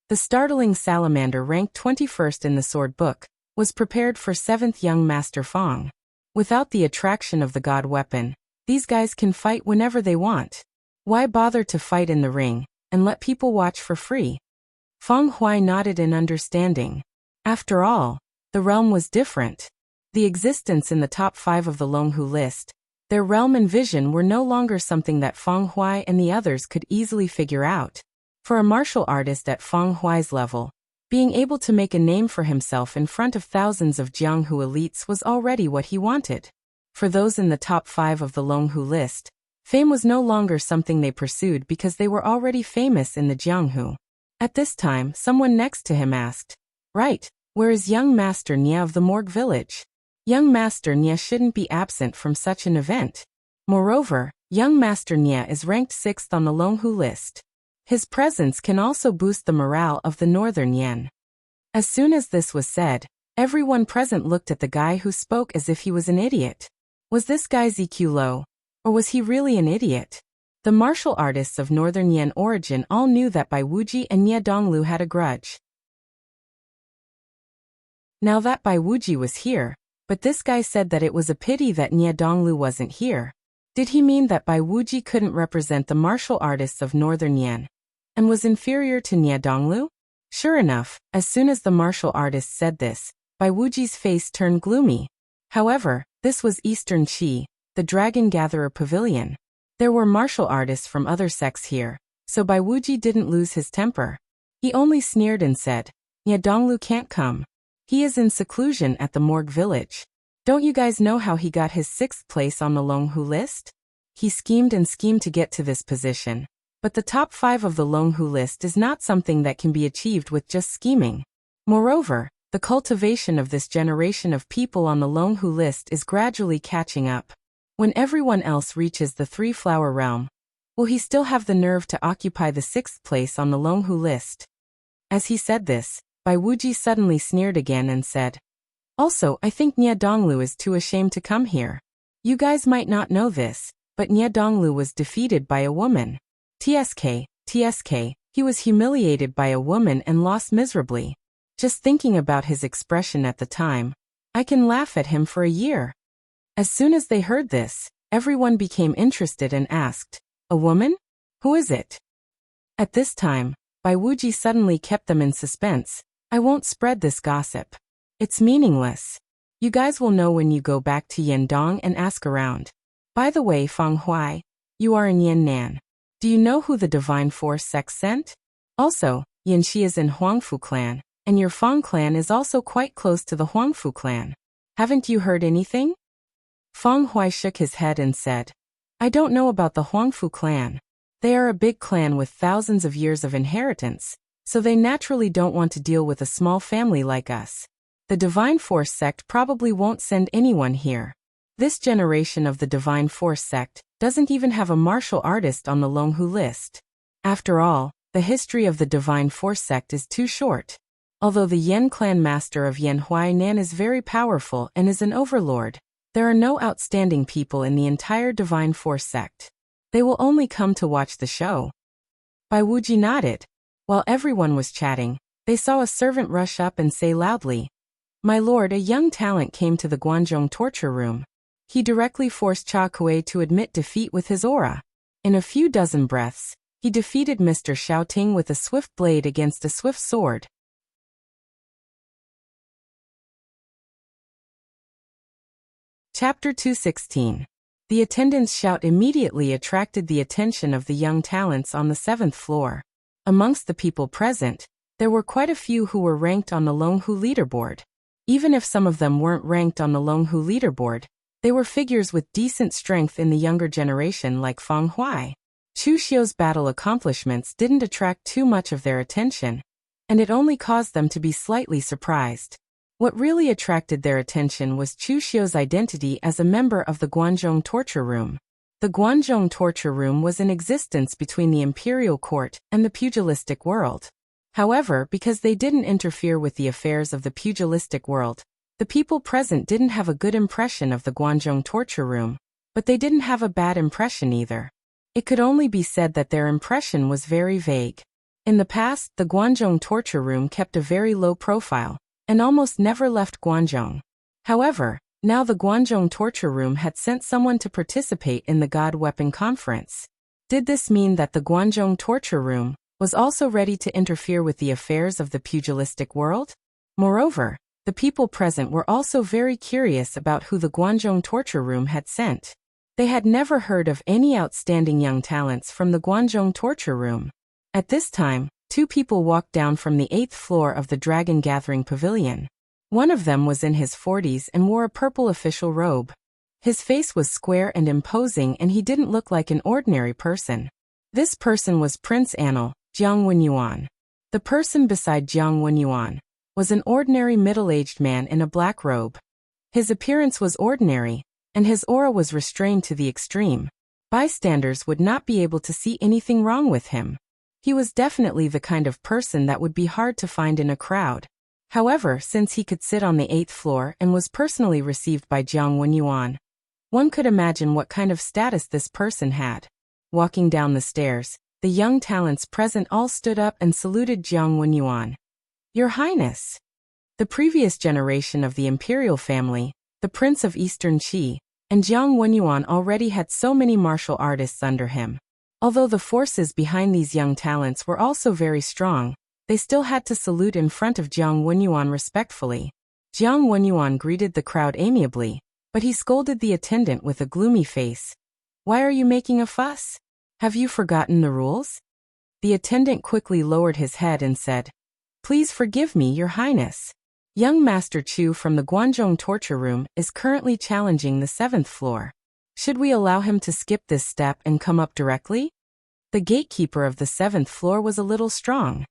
the startling salamander ranked 21st in the sword book, was prepared for 7th young Master Feng. Without the attraction of the god weapon, these guys can fight whenever they want. Why bother to fight in the ring, and let people watch for free? Feng Huai nodded in understanding. After all, the realm was different. The existence in the top 5 of the Longhu list, their realm and vision were no longer something that Feng Huai and the others could easily figure out. For a martial artist at Feng Huai's level, being able to make a name for himself in front of thousands of Jianghu elites was already what he wanted. For those in the top 5 of the Longhu list, fame was no longer something they pursued because they were already famous in the Jianghu. At this time, someone next to him asked, "Right, where is young Master Nia of the Morgue Village? Young Master Nia shouldn't be absent from such an event. Moreover, young Master Nia is ranked 6th on the Longhu list. His presence can also boost the morale of the northern Yan." As soon as this was said, everyone present looked at the guy who spoke as if he was an idiot. Was this guy ZQ low? Or was he really an idiot? The martial artists of northern Yan origin all knew that Bai Wuji and Nye Donglu had a grudge. Now that Bai Wuji was here, but this guy said that it was a pity that Nye Donglu wasn't here. Did he mean that Bai Wuji couldn't represent the martial artists of northern Yan, and was inferior to Nye Donglu? Sure enough, as soon as the martial artist said this, Bai Wuji's face turned gloomy. However, this was Eastern Qi, the Dragon Gatherer Pavilion. There were martial artists from other sects here, so Bai Wuji didn't lose his temper. He only sneered and said, "Nye Donglu can't come. He is in seclusion at the Morgue Village. Don't you guys know how he got his 6th place on the Longhu list? He schemed and schemed to get to this position. But the top 5 of the Longhu list is not something that can be achieved with just scheming. Moreover, the cultivation of this generation of people on the Longhu list is gradually catching up. When everyone else reaches the 3-flower realm, will he still have the nerve to occupy the 6th place on the Longhu list?" As he said this, Bai Wuji suddenly sneered again and said, "Also, I think Nye Donglu is too ashamed to come here. You guys might not know this, but Nye Donglu was defeated by a woman. TSK, he was humiliated by a woman and lost miserably. Just thinking about his expression at the time, I can laugh at him for a year." As soon as they heard this, everyone became interested and asked, "A woman? Who is it?" At this time, Bai Wuji suddenly kept them in suspense. "I won't spread this gossip. It's meaningless. You guys will know when you go back to Yendong and ask around. By the way, Feng Huai, you are in Yannan. Do you know who the Divine Force sect sent? Also, Yanxi is in Huangfu clan, and your Feng clan is also quite close to the Huangfu clan. Haven't you heard anything?" Feng Huai shook his head and said, "I don't know about the Huangfu clan. They are a big clan with thousands of years of inheritance, so they naturally don't want to deal with a small family like us. The Divine Force sect probably won't send anyone here. This generation of the Divine Force sect doesn't even have a martial artist on the Longhu list. After all, the history of the Divine Force sect is too short. Although the Yen clan master of Yen Huainan is very powerful and is an overlord, there are no outstanding people in the entire Divine Force sect. They will only come to watch the show." Bai Wuji nodded. While everyone was chatting, they saw a servant rush up and say loudly, "My lord, a young talent came to the Guanzhong torture room. He directly forced Cha Kuei to admit defeat with his aura. In a few dozen breaths, he defeated Mr. Shouting with a swift blade against a swift sword. Chapter 216. The attendant's shout immediately attracted the attention of the young talents on the 7th floor. Amongst the people present, there were quite a few who were ranked on the Longhu leaderboard. Even if some of them weren't ranked on the Longhu leaderboard, they were figures with decent strength in the younger generation like Feng Huai. Chu Xiu's battle accomplishments didn't attract too much of their attention, and it only caused them to be slightly surprised. What really attracted their attention was Chu Xiu's identity as a member of the Guanzhong torture room. The Guanzhong torture room was in existence between the imperial court and the pugilistic world. However, because they didn't interfere with the affairs of the pugilistic world, the people present didn't have a good impression of the Guanzhong torture room, but they didn't have a bad impression either. It could only be said that their impression was very vague. In the past, the Guanzhong torture room kept a very low profile, and almost never left Guanzhong. However, now the Guanzhong torture room had sent someone to participate in the God Weapon Conference. Did this mean that the Guanzhong torture room was also ready to interfere with the affairs of the pugilistic world? Moreover, the people present were also very curious about who the Guanzhong torture room had sent. They had never heard of any outstanding young talents from the Guanzhong torture room. At this time, 2 people walked down from the 8th floor of the Dragon Gathering Pavilion. One of them was in his 40s and wore a purple official robe. His face was square and imposing, and he didn't look like an ordinary person. This person was Prince Anil, Jiang Wenyuan. The person beside Jiang Wenyuan was an ordinary middle-aged man in a black robe. His appearance was ordinary, and his aura was restrained to the extreme. Bystanders would not be able to see anything wrong with him. He was definitely the kind of person that would be hard to find in a crowd. However, since he could sit on the 8th floor and was personally received by Jiang Wenyuan, one could imagine what kind of status this person had. Walking down the stairs, the young talents present all stood up and saluted Jiang Wenyuan. Your Highness! The previous generation of the imperial family, the Prince of Eastern Qi, and Jiang Wenyuan already had so many martial artists under him. Although the forces behind these young talents were also very strong, they still had to salute in front of Jiang Wenyuan respectfully. Jiang Wenyuan greeted the crowd amiably, but he scolded the attendant with a gloomy face. Why are you making a fuss? Have you forgotten the rules? The attendant quickly lowered his head and said, Please forgive me, Your Highness. Young Master Chu from the Guanzhong torture room is currently challenging the 7th floor. Should we allow him to skip this step and come up directly? The gatekeeper of the 7th floor was a little strong.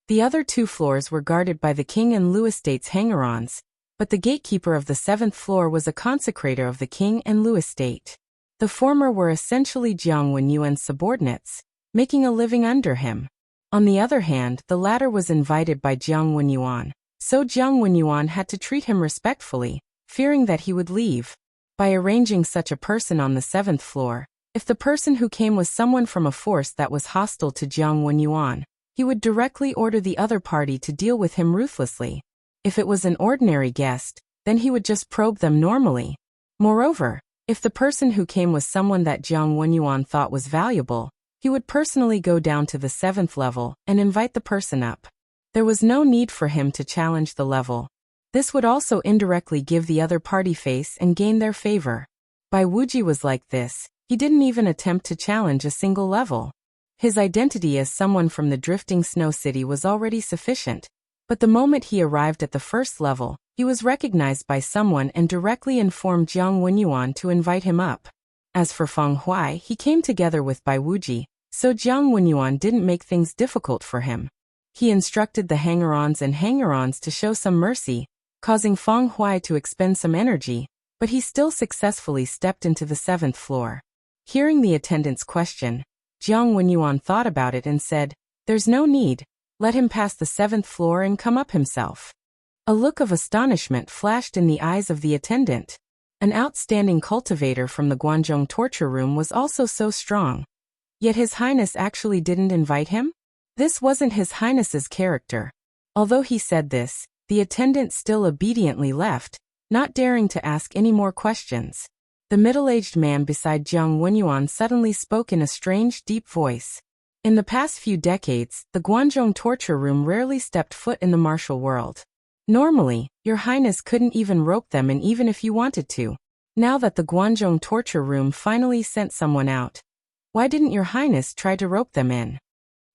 The other 2 floors were guarded by the King and Lu Estate's hangers-ons, but the gatekeeper of the 7th floor was a consecrator of the King and Lu Estate. The former were essentially Jiang Wenyuan's subordinates, making a living under him. On the other hand, the latter was invited by Jiang Wenyuan, so Jiang Wenyuan had to treat him respectfully, fearing that he would leave. By arranging such a person on the 7th floor, if the person who came was someone from a force that was hostile to Jiang Wenyuan, he would directly order the other party to deal with him ruthlessly. If it was an ordinary guest, then he would just probe them normally. Moreover, if the person who came was someone that Jiang Wenyuan thought was valuable, he would personally go down to the 7th level and invite the person up. There was no need for him to challenge the level. This would also indirectly give the other party face and gain their favor. Bai Wuji was like this. He didn't even attempt to challenge a single level. His identity as someone from the drifting snow city was already sufficient, but the moment he arrived at the 1st level, he was recognized by someone and directly informed Jiang Wenyuan to invite him up. As for Feng Huai, he came together with Bai Wuji, so Jiang Wenyuan didn't make things difficult for him. He instructed the hanger-ons and hanger-ons to show some mercy, causing Feng Huai to expend some energy, but he still successfully stepped into the 7th floor. Hearing the attendant's question, Jiang Wenyuan thought about it and said, There's no need, let him pass the 7th floor and come up himself. A look of astonishment flashed in the eyes of the attendant. An outstanding cultivator from the Guanzhong torture room was also so strong. Yet His Highness actually didn't invite him? This wasn't His Highness's character. Although he said this, the attendant still obediently left, not daring to ask any more questions. The middle-aged man beside Jiang Wenyuan suddenly spoke in a strange, deep voice. In the past few decades, the Guanzhong torture room rarely stepped foot in the martial world. Normally, Your Highness couldn't even rope them in even if you wanted to. Now that the Guanzhong torture room finally sent someone out, why didn't Your Highness try to rope them in?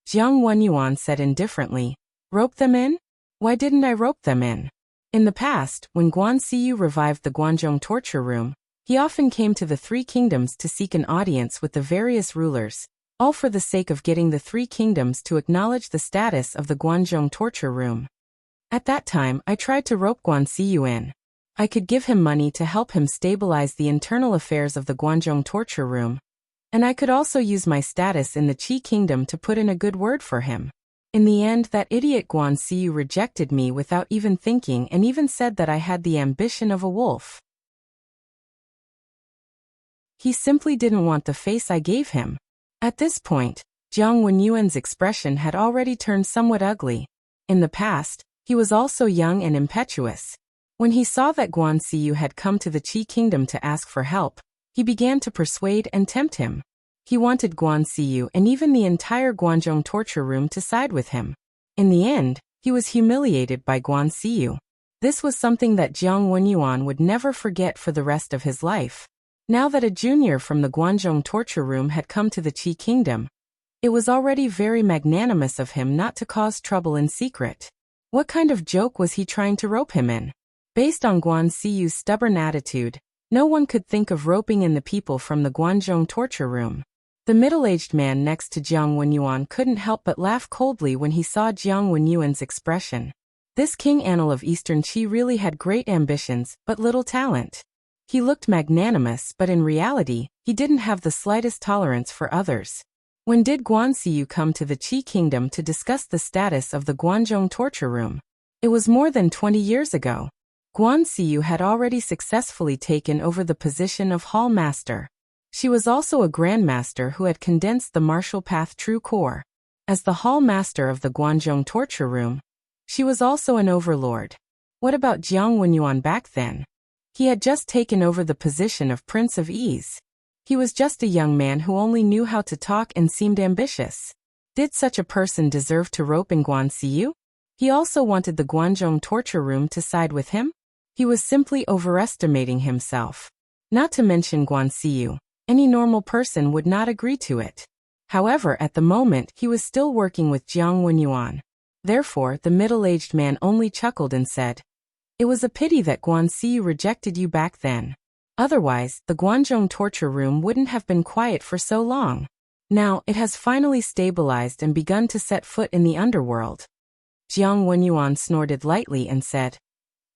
Jiang Wenyuan said indifferently. Rope them in? Why didn't I rope them in? In the past, when Guan Siyu revived the Guanzhong torture room, he often came to the Three Kingdoms to seek an audience with the various rulers, all for the sake of getting the Three Kingdoms to acknowledge the status of the Guanzhong torture room. At that time, I tried to rope Guan Siyu in. I could give him money to help him stabilize the internal affairs of the Guanzhong torture room, and I could also use my status in the Qi Kingdom to put in a good word for him. In the end, that idiot Guan Siyu rejected me without even thinking and even said that I had the ambition of a wolf. He simply didn't want the face I gave him. At this point, Jiang Wenyuan's expression had already turned somewhat ugly. In the past, he was also young and impetuous. When he saw that Guan Siyu had come to the Qi Kingdom to ask for help, he began to persuade and tempt him. He wanted Guan Siyu and even the entire Guanzhong torture room to side with him. In the end, he was humiliated by Guan Siyu. This was something that Jiang Wenyuan would never forget for the rest of his life. Now that a junior from the Guanzhong torture room had come to the Qi Kingdom, it was already very magnanimous of him not to cause trouble in secret. What kind of joke was he trying to rope him in? Based on Guan Siyu's stubborn attitude, no one could think of roping in the people from the Guanzhong torture room. The middle-aged man next to Jiang Wenyuan couldn't help but laugh coldly when he saw Jiang Wenyuan's expression. This King Anil of Eastern Qi really had great ambitions, but little talent. He looked magnanimous, but in reality, he didn't have the slightest tolerance for others. When did Guan Siyu come to the Qi Kingdom to discuss the status of the Guanzhong torture room? It was more than 20 years ago. Guan Siyu had already successfully taken over the position of Hall Master. She was also a Grandmaster who had condensed the martial path true core. As the Hall Master of the Guanzhong torture room, she was also an overlord. What about Jiang Wenyuan back then? He had just taken over the position of Prince of Ease. He was just a young man who only knew how to talk and seemed ambitious. Did such a person deserve to rope in Guan Siyu? He also wanted the Guanzhong torture room to side with him? He was simply overestimating himself. Not to mention Guan Siyu, any normal person would not agree to it. However, at the moment, he was still working with Jiang Wenyuan. Therefore, the middle-aged man only chuckled and said, "It was a pity that Guan Siyu rejected you back then. Otherwise, the Guanzhong torture room wouldn't have been quiet for so long. Now, it has finally stabilized and begun to set foot in the underworld." Jiang Wenyuan snorted lightly and said,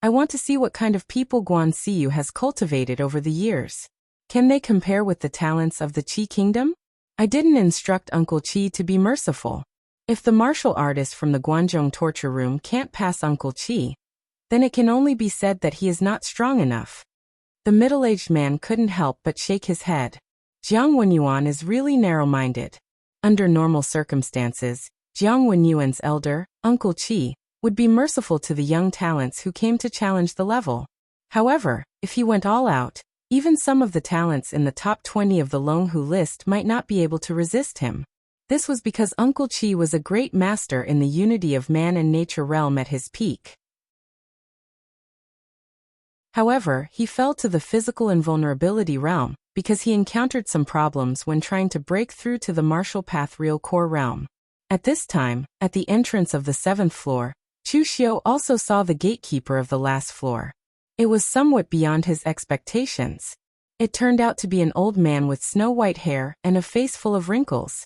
"I want to see what kind of people Guan Siyu has cultivated over the years. Can they compare with the talents of the Qi Kingdom? I didn't instruct Uncle Qi to be merciful. If the martial artist from the Guanzhong torture room can't pass Uncle Qi, then it can only be said that he is not strong enough." The middle-aged man couldn't help but shake his head. Jiang Wenyuan is really narrow-minded. Under normal circumstances, Jiang Wenyuan's elder, Uncle Qi, would be merciful to the young talents who came to challenge the level. However, if he went all out, even some of the talents in the top 20 of the Longhu list might not be able to resist him. This was because Uncle Qi was a great master in the unity of man and nature realm at his peak. However, he fell to the physical invulnerability realm because he encountered some problems when trying to break through to the martial path real core realm. At this time, at the entrance of the 7th floor, Chu Xiu also saw the gatekeeper of the last floor. It was somewhat beyond his expectations. It turned out to be an old man with snow-white hair and a face full of wrinkles.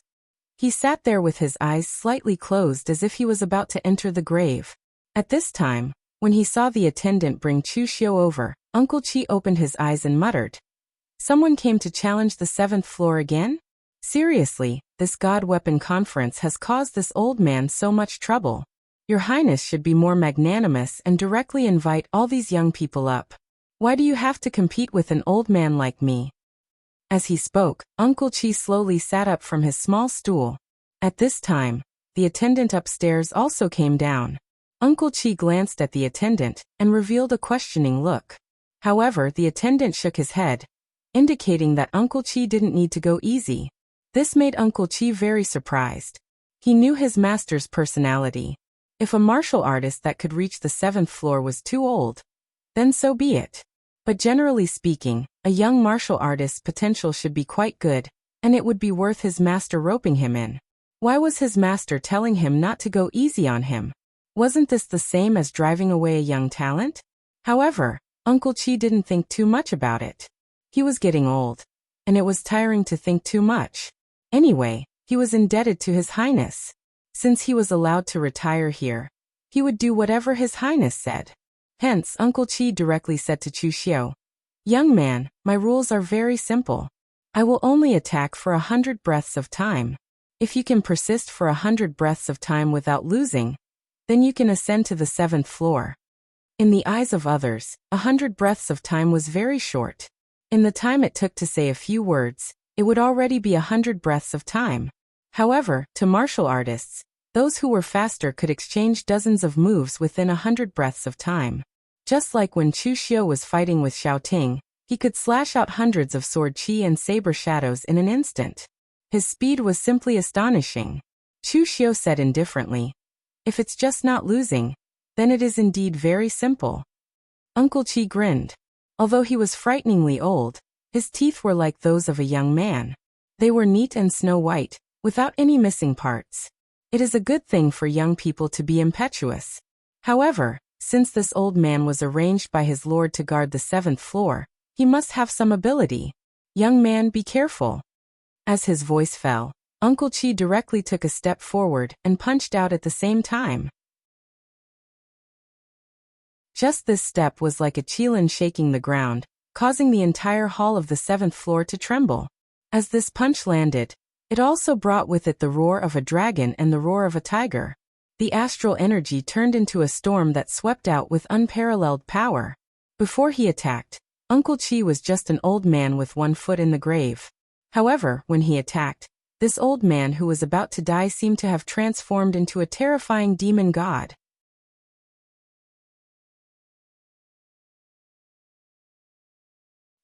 He sat there with his eyes slightly closed as if he was about to enter the grave. At this time, when he saw the attendant bring Chu Xiu over, Uncle Qi opened his eyes and muttered, "Someone came to challenge the 7th floor again? Seriously, this god weapon conference has caused this old man so much trouble. Your Highness should be more magnanimous and directly invite all these young people up. Why do you have to compete with an old man like me?" As he spoke, Uncle Qi slowly sat up from his small stool. At this time, the attendant upstairs also came down. Uncle Qi glanced at the attendant and revealed a questioning look. However, the attendant shook his head, indicating that Uncle Chi didn't need to go easy. This made Uncle Chi very surprised. He knew his master's personality. If a martial artist that could reach the 7th floor was too old, then so be it. But generally speaking, a young martial artist's potential should be quite good, and it would be worth his master roping him in. Why was his master telling him not to go easy on him? Wasn't this the same as driving away a young talent? However, Uncle Chi didn't think too much about it. He was getting old, and it was tiring to think too much. Anyway, he was indebted to His Highness. Since he was allowed to retire here, he would do whatever His Highness said. Hence, Uncle Chi directly said to Chu Xiu, "Young man, my rules are very simple. I will only attack for 100 breaths of time. If you can persist for 100 breaths of time without losing, then you can ascend to the 7th floor." In the eyes of others, 100 breaths of time was very short. In the time it took to say a few words, it would already be 100 breaths of time. However, to martial artists, those who were faster could exchange dozens of moves within 100 breaths of time. Just like when Chu Xiu was fighting with Xiao Ting, he could slash out hundreds of sword chi and saber shadows in an instant. His speed was simply astonishing. Chu Xiu said indifferently, "If it's just not losing, then it is indeed very simple." Uncle Chi grinned. Although he was frighteningly old, his teeth were like those of a young man. They were neat and snow-white, without any missing parts. It is a good thing for young people to be impetuous. However, since this old man was arranged by his lord to guard the 7th floor, he must have some ability. "Young man, be careful." As his voice fell, Uncle Chi directly took a step forward and punched out at the same time. Just this step was like a qilin shaking the ground, causing the entire hall of the 7th floor to tremble. As this punch landed, it also brought with it the roar of a dragon and the roar of a tiger. The astral energy turned into a storm that swept out with unparalleled power. Before he attacked, Uncle Chi was just an old man with one foot in the grave. However, when he attacked, this old man who was about to die seemed to have transformed into a terrifying demon god.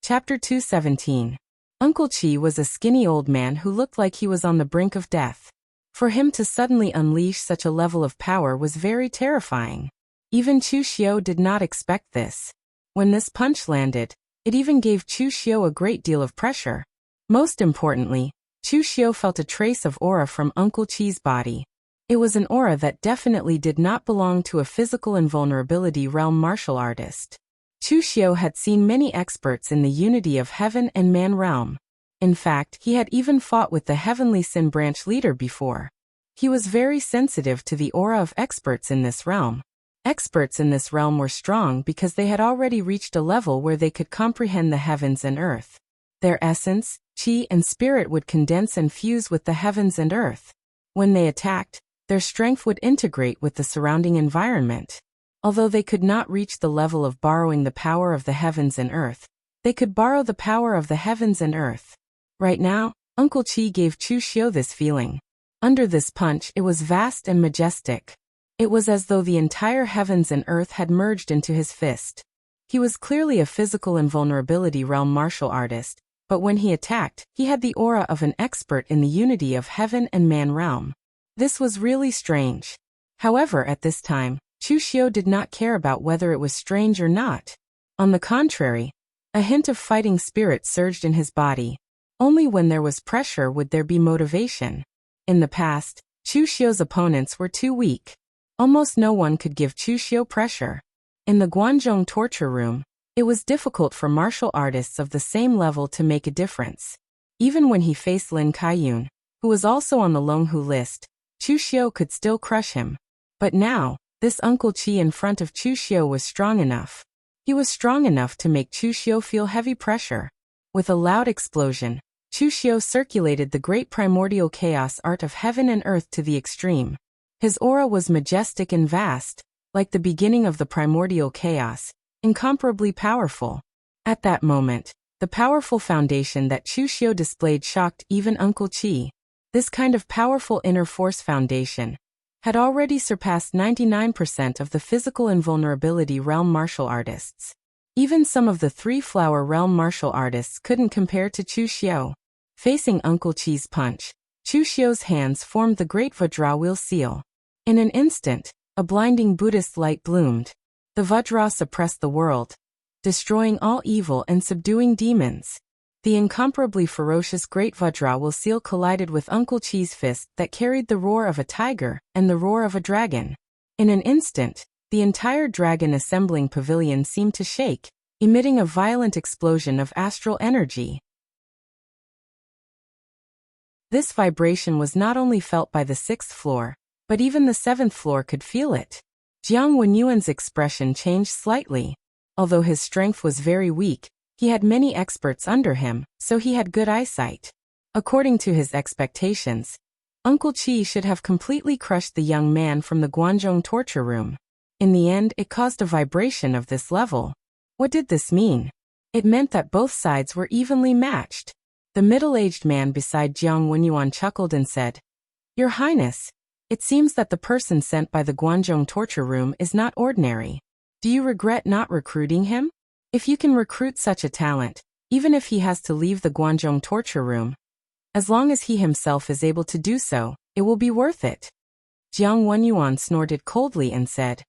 Chapter 217. Uncle Chi was a skinny old man who looked like he was on the brink of death. For him to suddenly unleash such a level of power was very terrifying. Even Chu Xiu did not expect this. When this punch landed, it even gave Chu Xiu a great deal of pressure. Most importantly, Chu Xiu felt a trace of aura from Uncle Chi's body. It was an aura that definitely did not belong to a physical invulnerability realm martial artist. Chu Xiu had seen many experts in the unity of heaven and man realm. In fact, he had even fought with the heavenly Sin branch leader before. He was very sensitive to the aura of experts in this realm. Experts in this realm were strong because they had already reached a level where they could comprehend the heavens and earth. Their essence, chi and spirit would condense and fuse with the heavens and earth. When they attacked, their strength would integrate with the surrounding environment. Although they could not reach the level of borrowing the power of the heavens and earth, they could borrow the power of the heavens and earth. Right now, Uncle Chi gave Chu Xiu this feeling. Under this punch, it was vast and majestic. It was as though the entire heavens and earth had merged into his fist. He was clearly a physical invulnerability realm martial artist, but when he attacked, he had the aura of an expert in the unity of heaven and man realm. This was really strange. However, at this time, Chu Xiu did not care about whether it was strange or not. On the contrary, a hint of fighting spirit surged in his body. Only when there was pressure would there be motivation. In the past, Chu Xiu's opponents were too weak. Almost no one could give Chu Xiu pressure. In the Guanzhong torture room, it was difficult for martial artists of the same level to make a difference. Even when he faced Lin Kaiyun, who was also on the Longhu list, Chu Xiu could still crush him. But now, this Uncle Chi in front of Chu Xiu was strong enough. He was strong enough to make Chu Xiu feel heavy pressure. With a loud explosion, Chu Xiu circulated the great primordial chaos art of heaven and earth to the extreme. His aura was majestic and vast, like the beginning of the primordial chaos, incomparably powerful. At that moment, the powerful foundation that Chu Xiu displayed shocked even Uncle Chi. This kind of powerful inner force foundation had already surpassed 99% of the physical invulnerability realm martial artists. Even some of the three-flower realm martial artists couldn't compare to Chu Xiao. Facing Uncle Chi's punch, Chu Xiao's hands formed the great Vajra wheel seal. In an instant, a blinding Buddhist light bloomed. The Vajra suppressed the world, destroying all evil and subduing demons. The incomparably ferocious great Vajra wheel seal collided with Uncle Chi's fist that carried the roar of a tiger and the roar of a dragon. In an instant, the entire dragon assembling pavilion seemed to shake, emitting a violent explosion of astral energy. This vibration was not only felt by the 6th floor, but even the 7th floor could feel it. Jiang Wenyuan's expression changed slightly. Although his strength was very weak, he had many experts under him, so he had good eyesight. According to his expectations, Uncle Chi should have completely crushed the young man from the Guanzhong torture room. In the end, it caused a vibration of this level. What did this mean? It meant that both sides were evenly matched. The middle-aged man beside Jiang Wenyuan chuckled and said, "Your Highness, it seems that the person sent by the Guanzhong torture room is not ordinary. Do you regret not recruiting him? If you can recruit such a talent, even if he has to leave the Guanzhong torture room, as long as he himself is able to do so, it will be worth it." Jiang Wenyuan snorted coldly and said,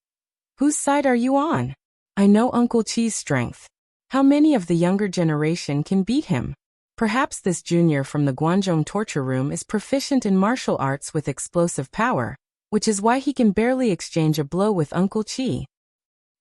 "Whose side are you on? I know Uncle Chi's strength. How many of the younger generation can beat him? Perhaps this junior from the Guanzhong torture room is proficient in martial arts with explosive power, which is why he can barely exchange a blow with Uncle Chi."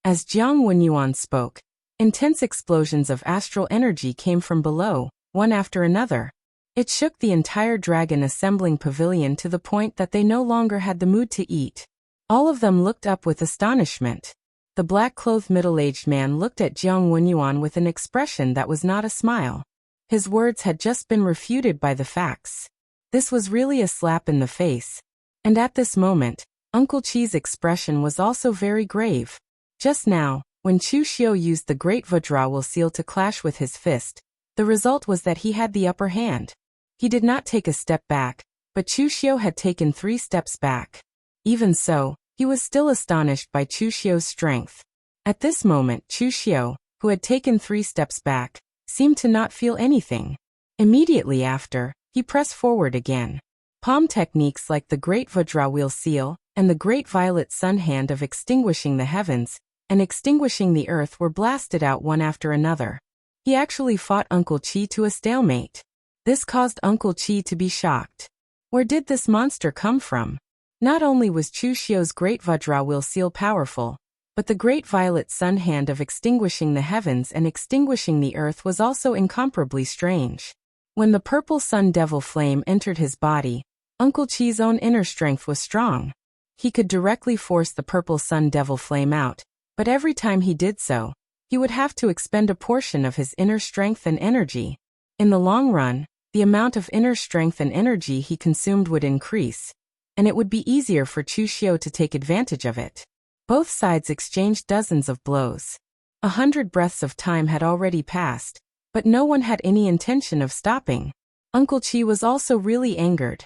As Jiang Wenyuan spoke, intense explosions of astral energy came from below, one after another. It shook the entire dragon assembling pavilion to the point that they no longer had the mood to eat. All of them looked up with astonishment. The black-clothed middle-aged man looked at Jiang Wenyuan with an expression that was not a smile. His words had just been refuted by the facts. This was really a slap in the face. And at this moment, Uncle Chi's expression was also very grave. Just now, when Chu Xiao used the great Vajra wheel seal to clash with his fist, the result was that he had the upper hand. He did not take a step back, but Chu Xiao had taken 3 steps back. Even so, he was still astonished by Chu Xiao's strength. At this moment, Chu Xiao, who had taken 3 steps back, seemed to not feel anything. Immediately after, he pressed forward again. Palm techniques like the Great Vajra Wheel Seal and the Great Violet Sun Hand of extinguishing the heavens and extinguishing the earth were blasted out one after another. He actually fought Uncle Chi to a stalemate. This caused Uncle Chi to be shocked. Where did this monster come from? Not only was Chu Xiao's Great Vajra Wheel Seal powerful, but the Great Violet Sun Hand of extinguishing the heavens and extinguishing the earth was also incomparably strange. When the purple sun devil flame entered his body, Uncle Chi's own inner strength was strong. He could directly force the purple sun devil flame out, but every time he did so, he would have to expend a portion of his inner strength and energy. In the long run, the amount of inner strength and energy he consumed would increase, and it would be easier for Chu Xiao to take advantage of it. Both sides exchanged dozens of blows. 100 breaths of time had already passed, but no one had any intention of stopping. Uncle Chi was also really angered.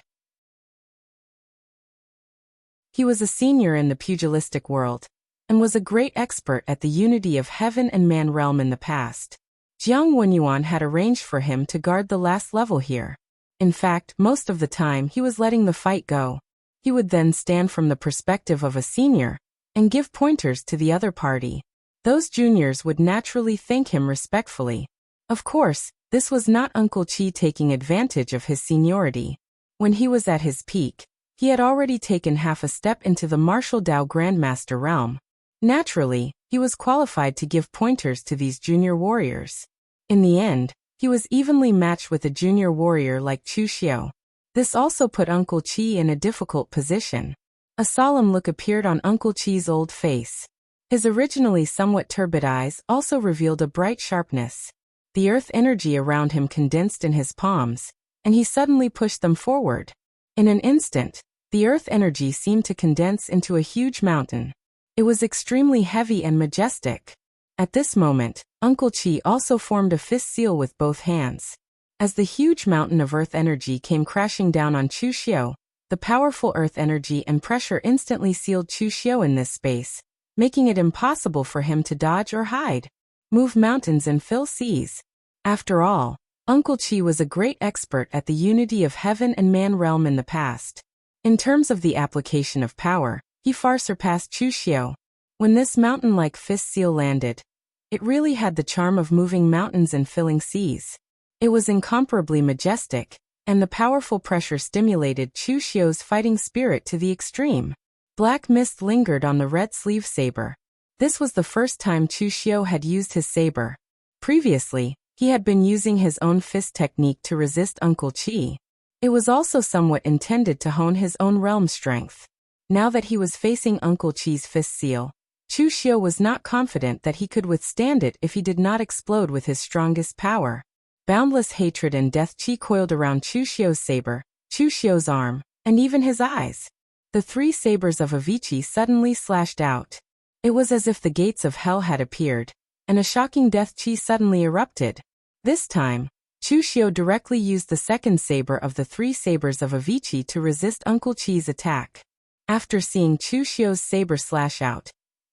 He was a senior in the pugilistic world, and was a great expert at the unity of heaven and man realm in the past. Jiang Wenyuan had arranged for him to guard the last level here. In fact, most of the time he was letting the fight go. He would then stand from the perspective of a senior and give pointers to the other party. Those juniors would naturally thank him respectfully. Of course, this was not Uncle Chi taking advantage of his seniority. When he was at his peak, he had already taken half a step into the martial Dao Grandmaster realm. Naturally, he was qualified to give pointers to these junior warriors. In the end, he was evenly matched with a junior warrior like Chu Xiao. This also put Uncle Chi in a difficult position. A solemn look appeared on Uncle Chi's old face. His originally somewhat turbid eyes also revealed a bright sharpness. The earth energy around him condensed in his palms, and he suddenly pushed them forward. In an instant, the earth energy seemed to condense into a huge mountain. It was extremely heavy and majestic. At this moment, Uncle Chi also formed a fist seal with both hands. As the huge mountain of earth energy came crashing down on Chu Xiao, the powerful earth energy and pressure instantly sealed Chu Xiao in this space, making it impossible for him to dodge or hide. move mountains and fill seas. After all, Uncle Chi was a great expert at the unity of heaven and man realm in the past. In terms of the application of power, he far surpassed Chu Xiu. When this mountain-like fist seal landed, it really had the charm of moving mountains and filling seas. It was incomparably majestic, and the powerful pressure stimulated Chu Xiu's fighting spirit to the extreme. Black mist lingered on the red sleeve saber. This was the first time Chu Xiu had used his saber. Previously, he had been using his own fist technique to resist Uncle Chi. It was also somewhat intended to hone his own realm strength. Now that he was facing Uncle Chi's fist seal, Chu Xiu was not confident that he could withstand it if he did not explode with his strongest power. Boundless hatred and death chi coiled around Chu Xiu's saber, Chu Xiu's arm, and even his eyes. The three sabers of Avicii suddenly slashed out. It was as if the gates of hell had appeared, and a shocking death chi suddenly erupted. This time, Chu Xiu directly used the second saber of the three sabers of Avicii to resist Uncle Chi's attack. After seeing Chu Xiu's saber slash out,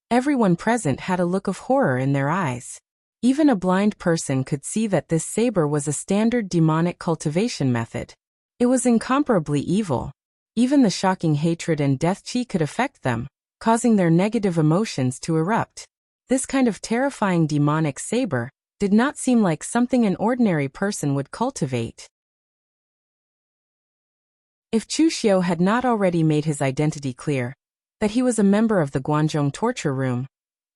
everyone present had a look of horror in their eyes. Even a blind person could see that this saber was a standard demonic cultivation method. It was incomparably evil. Even the shocking hatred and death chi could affect them, causing their negative emotions to erupt. This kind of terrifying demonic saber did not seem like something an ordinary person would cultivate. If Chu Xiu had not already made his identity clear, that he was a member of the Guanzhong torture room,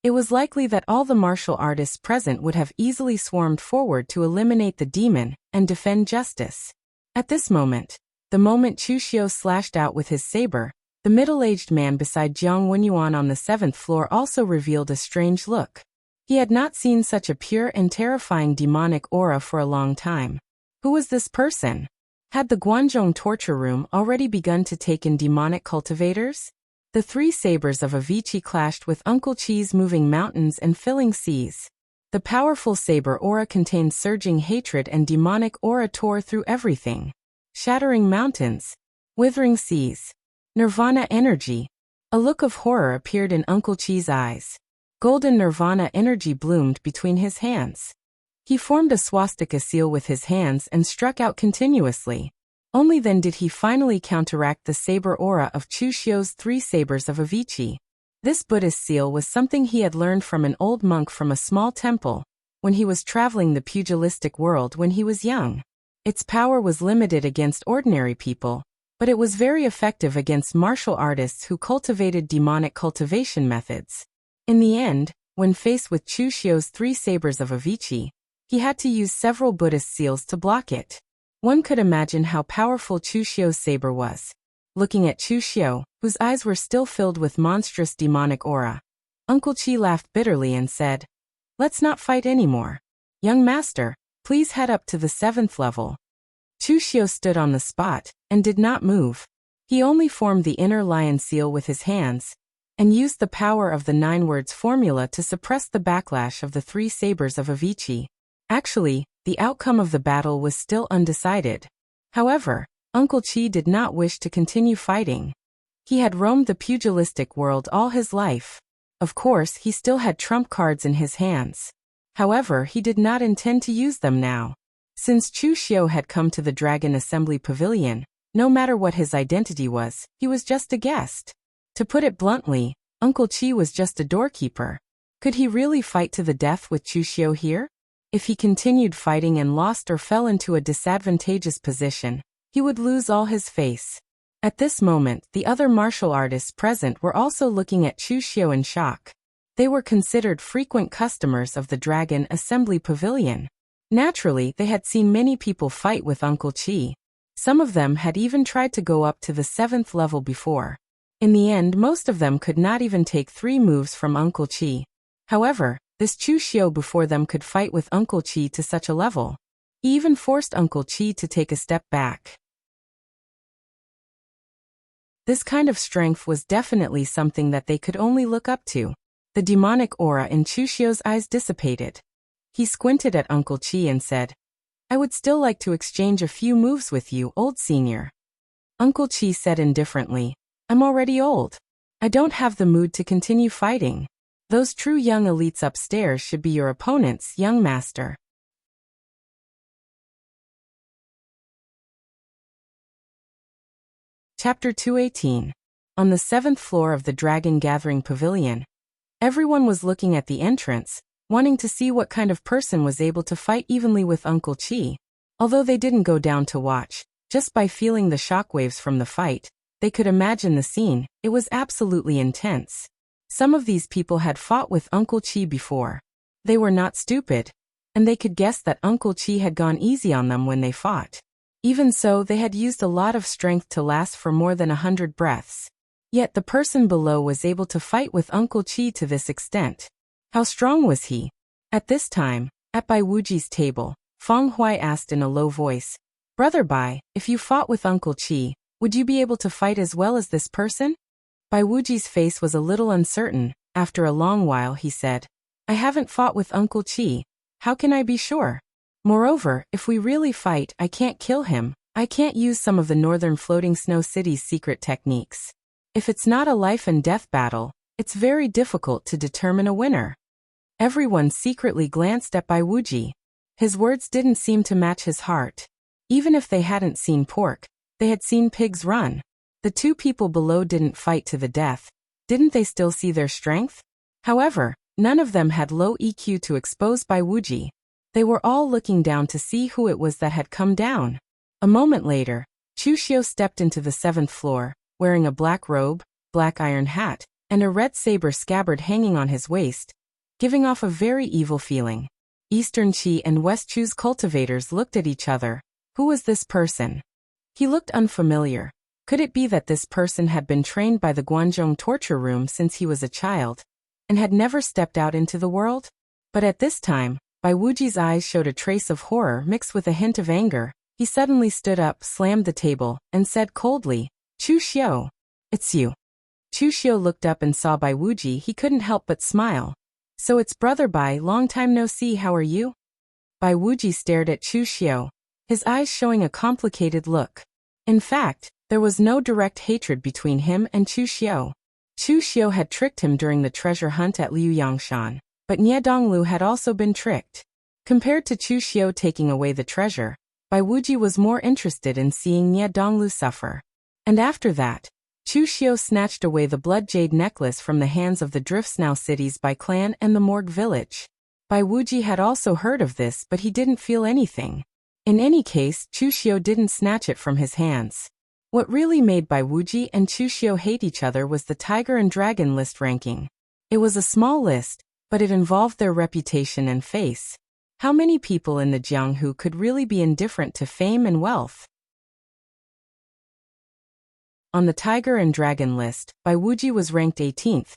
it was likely that all the martial artists present would have easily swarmed forward to eliminate the demon and defend justice. At this moment, the moment Chu Xiu slashed out with his saber, the middle-aged man beside Jiang Wenyuan on the 7th floor also revealed a strange look. He had not seen such a pure and terrifying demonic aura for a long time. Who was this person? Had the Guanzhong torture room already begun to take in demonic cultivators? The three sabers of Avicii clashed with Uncle Chi's moving mountains and filling seas. The powerful saber aura contained surging hatred, and demonic aura tore through everything. Shattering mountains, withering seas, nirvana energy. A look of horror appeared in Uncle Chi's eyes. Golden nirvana energy bloomed between his hands. He formed a swastika seal with his hands and struck out continuously. Only then did he finally counteract the saber aura of Chu Xiu's three sabers of Avicii. This Buddhist seal was something he had learned from an old monk from a small temple, when he was traveling the pugilistic world when he was young. Its power was limited against ordinary people, but it was very effective against martial artists who cultivated demonic cultivation methods. In the end, when faced with Chu Xiu's three sabers of Avicii, he had to use several Buddhist seals to block it. One could imagine how powerful Chu Xiu's saber was. Looking at Chu Xiu, whose eyes were still filled with monstrous demonic aura, Uncle Chi laughed bitterly and said, "Let's not fight anymore. Young master, please head up to the 7th level." Chu Xiu stood on the spot and did not move. He only formed the inner lion seal with his hands, and used the power of the 9 words formula to suppress the backlash of the three sabers of Avicii. Actually, the outcome of the battle was still undecided. However, Uncle Chi did not wish to continue fighting. He had roamed the pugilistic world all his life. Of course, he still had trump cards in his hands. However, he did not intend to use them now. Since Chu Xiu had come to the Dragon Assembly Pavilion, no matter what his identity was, he was just a guest. To put it bluntly, Uncle Chi was just a doorkeeper. Could he really fight to the death with Chu Xiu here? If he continued fighting and lost or fell into a disadvantageous position, he would lose all his face. At this moment, the other martial artists present were also looking at Chu Xiu in shock. They were considered frequent customers of the Dragon Assembly Pavilion. Naturally, they had seen many people fight with Uncle Chi. Some of them had even tried to go up to the 7th level before. In the end, most of them could not even take 3 moves from Uncle Chi. However, this Chu Xiu before them could fight with Uncle Chi to such a level. He even forced Uncle Chi to take a step back. This kind of strength was definitely something that they could only look up to. The demonic aura in Chu Xiu's eyes dissipated. He squinted at Uncle Chi and said, "I would still like to exchange a few moves with you, old senior." Uncle Chi said indifferently, "I'm already old. I don't have the mood to continue fighting." Those true young elites upstairs should be your opponents, young master. Chapter 218. On the 7th floor of the Dragon Gathering Pavilion, everyone was looking at the entrance, wanting to see what kind of person was able to fight evenly with Uncle Chi. Although they didn't go down to watch, just by feeling the shockwaves from the fight, they could imagine the scene. It was absolutely intense. Some of these people had fought with Uncle Chi before. They were not stupid, and they could guess that Uncle Chi had gone easy on them when they fought. Even so, they had used a lot of strength to last for more than 100 breaths. Yet the person below was able to fight with Uncle Chi to this extent. How strong was he? At this time, at Bai Wuji's table, Feng Hui asked in a low voice, "Brother Bai, if you fought with Uncle Chi, would you be able to fight as well as this person?" Bai Wuji's face was a little uncertain. After a long while he said, "I haven't fought with Uncle Chi. How can I be sure? Moreover, if we really fight, I can't kill him. I can't use some of the northern floating snow city's secret techniques. If it's not a life and death battle, it's very difficult to determine a winner." Everyone secretly glanced at Bai Wuji. His words didn't seem to match his heart. Even if they hadn't seen pork, they had seen pigs run. The two people below didn't fight to the death. Didn't they still see their strength? However, none of them had low EQ to expose Bai Wuji. They were all looking down to see who it was that had come down. A moment later, Chu Xiu stepped into the 7th floor, wearing a black robe, black iron hat, and a red saber scabbard hanging on his waist, giving off a very evil feeling. Eastern Qi and West Chu's cultivators looked at each other. Who was this person? He looked unfamiliar. Could it be that this person had been trained by the Guanzhong torture room since he was a child, and had never stepped out into the world? But at this time, Bai Wuji's eyes showed a trace of horror mixed with a hint of anger. He suddenly stood up, slammed the table, and said coldly, "Chu Xiu, it's you." Chu Xiu looked up and saw Bai Wuji. He couldn't help but smile. "So it's Brother Bai, long time no see, how are you?" Bai Wuji stared at Chu Xiu, his eyes showing a complicated look. In fact, there was no direct hatred between him and Chu Xiu. Chu Xiu had tricked him during the treasure hunt at Liu Yangshan. But Nie Donglu had also been tricked. Compared to Chu Xiu taking away the treasure, Bai Wuji was more interested in seeing Nie Donglu suffer. And after that, Chu Xiu snatched away the blood jade necklace from the hands of the Driftsnow cities Bai clan and the Morgue village. Bai Wuji had also heard of this, but he didn't feel anything. In any case, Chu Xiu didn't snatch it from his hands. What really made Bai Wuji and Chu Xiu hate each other was the Tiger and Dragon list ranking. It was a small list, but it involved their reputation and face. How many people in the Jianghu could really be indifferent to fame and wealth? On the Tiger and Dragon list, Bai Wuji was ranked 18th.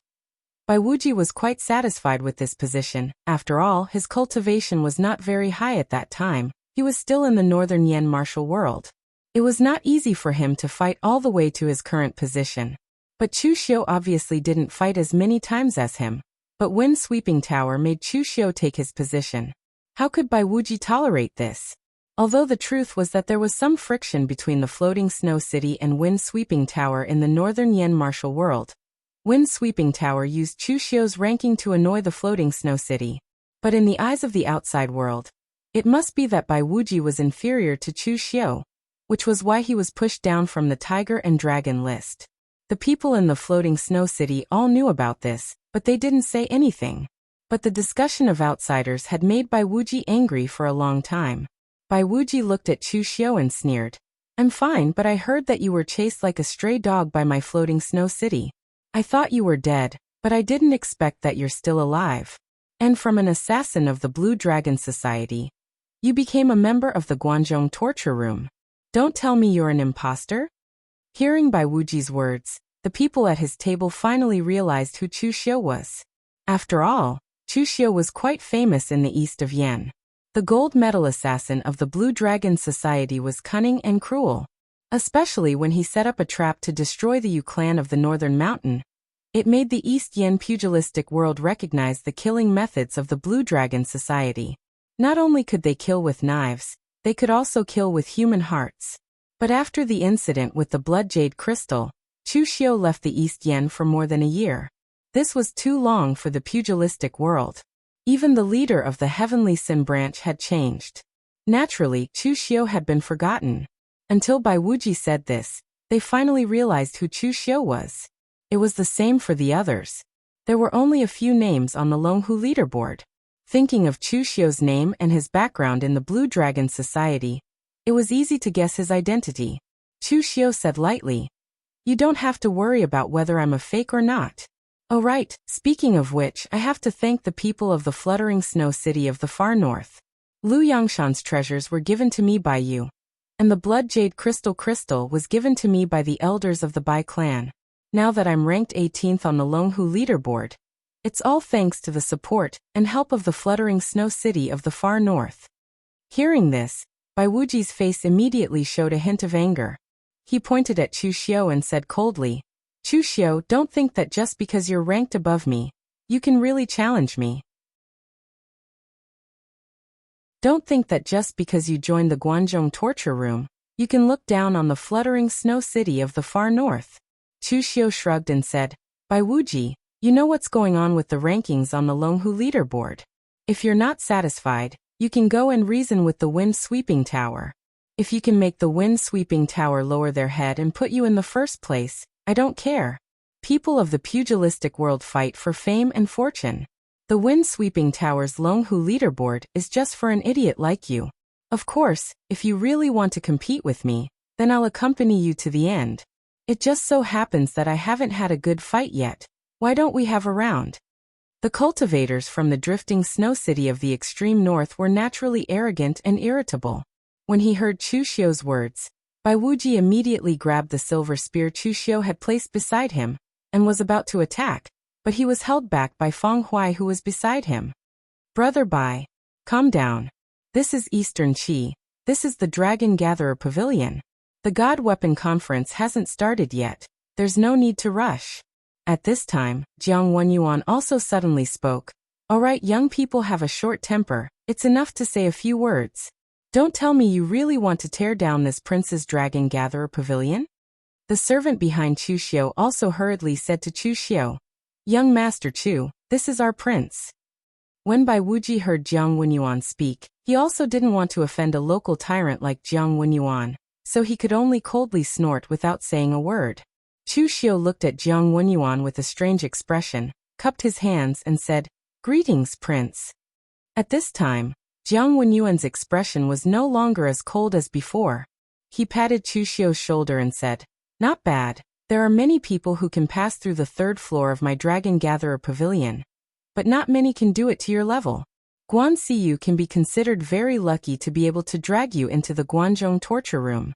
Bai Wuji was quite satisfied with this position. After all, his cultivation was not very high at that time. He was still in the northern Yan martial world. It was not easy for him to fight all the way to his current position. But Chu Xiu obviously didn't fight as many times as him. But Wind Sweeping Tower made Chu Xiu take his position. How could Bai Wuji tolerate this? Although the truth was that there was some friction between the Floating Snow City and Wind Sweeping Tower in the northern Yan martial world. Wind Sweeping Tower used Chu Xiu's ranking to annoy the Floating Snow City. But in the eyes of the outside world, it must be that Bai Wuji was inferior to Chu Xiu, which was why he was pushed down from the Tiger and Dragon list. The people in the Floating Snow City all knew about this, but they didn't say anything. But the discussion of outsiders had made Bai Wuji angry for a long time. Bai Wuji looked at Chu Xiu and sneered. "I'm fine, but I heard that you were chased like a stray dog by my Floating Snow City. I thought you were dead, but I didn't expect that you're still alive. And from an assassin of the Blue Dragon Society, you became a member of the Guanzhong torture room. Don't tell me you're an imposter?" Hearing Bai Wuji's words, the people at his table finally realized who Chu Xiu was. After all, Chu Xiu was quite famous in the east of Yan. The gold medal assassin of the Blue Dragon Society was cunning and cruel, especially when he set up a trap to destroy the Yu clan of the Northern Mountain. It made the East Yan pugilistic world recognize the killing methods of the Blue Dragon Society. Not only could they kill with knives, they could also kill with human hearts. But after the incident with the blood jade crystal, Chu Xiu left the East Yan for more than a year. This was too long for the pugilistic world. Even the leader of the Heavenly Sin branch had changed. Naturally, Chu Xiu had been forgotten. Until Bai Wuji said this, they finally realized who Chu Xiu was. It was the same for the others. There were only a few names on the Longhu leaderboard. Thinking of Chu Xiu's name and his background in the Blue Dragon Society, it was easy to guess his identity. Chu Xiu said lightly, "You don't have to worry about whether I'm a fake or not. Oh right, speaking of which, I have to thank the people of the fluttering snow city of the far north. Lu Yangshan's treasures were given to me by you. And the blood jade crystal was given to me by the elders of the Bai clan. Now that I'm ranked 18th on the Longhu leaderboard, it's all thanks to the support and help of the fluttering snow city of the far north." Hearing this, Bai Wuji's face immediately showed a hint of anger. He pointed at Chu Xiu and said coldly, "Chu Xiu, don't think that just because you're ranked above me, you can really challenge me. Don't think that just because you joined the Guanzhong torture room, you can look down on the fluttering snow city of the far north." Chu Xiu shrugged and said, "Bai Wuji, you know what's going on with the rankings on the Longhu leaderboard. If you're not satisfied, you can go and reason with the wind-sweeping tower. If you can make the wind-sweeping tower lower their head and put you in the first place, I don't care. People of the pugilistic world fight for fame and fortune. The wind-sweeping tower's Longhu leaderboard is just for an idiot like you. Of course, if you really want to compete with me, then I'll accompany you to the end. It just so happens that I haven't had a good fight yet. Why don't we have a round?" The cultivators from the drifting snow city of the extreme north were naturally arrogant and irritable. When he heard Chu Xiu's words, Bai Wuji immediately grabbed the silver spear Chu Xiu had placed beside him, and was about to attack, but he was held back by Feng Huai who was beside him. "Brother Bai, calm down. This is Eastern Qi. This is the Dragon Gatherer Pavilion. The God Weapon Conference hasn't started yet. There's no need to rush." At this time, Jiang Wenyuan also suddenly spoke. "All right, young people have a short temper. It's enough to say a few words. Don't tell me you really want to tear down this Prince's Dragon Gatherer Pavilion?" The servant behind Chu Xiu also hurriedly said to Chu Xiu, "Young Master Chu, this is our prince." When Bai Wuji heard Jiang Wenyuan speak, he also didn't want to offend a local tyrant like Jiang Wenyuan, so he could only coldly snort without saying a word. Chu Xiu looked at Jiang Wenyuan with a strange expression, cupped his hands and said, "Greetings, Prince." At this time, Jiang Wenyuan's expression was no longer as cold as before. He patted Chu Xiu's shoulder and said, "Not bad. There are many people who can pass through the third floor of my Dragon Gatherer Pavilion, but not many can do it to your level. Guan Siyu can be considered very lucky to be able to drag you into the Guanzhong torture room."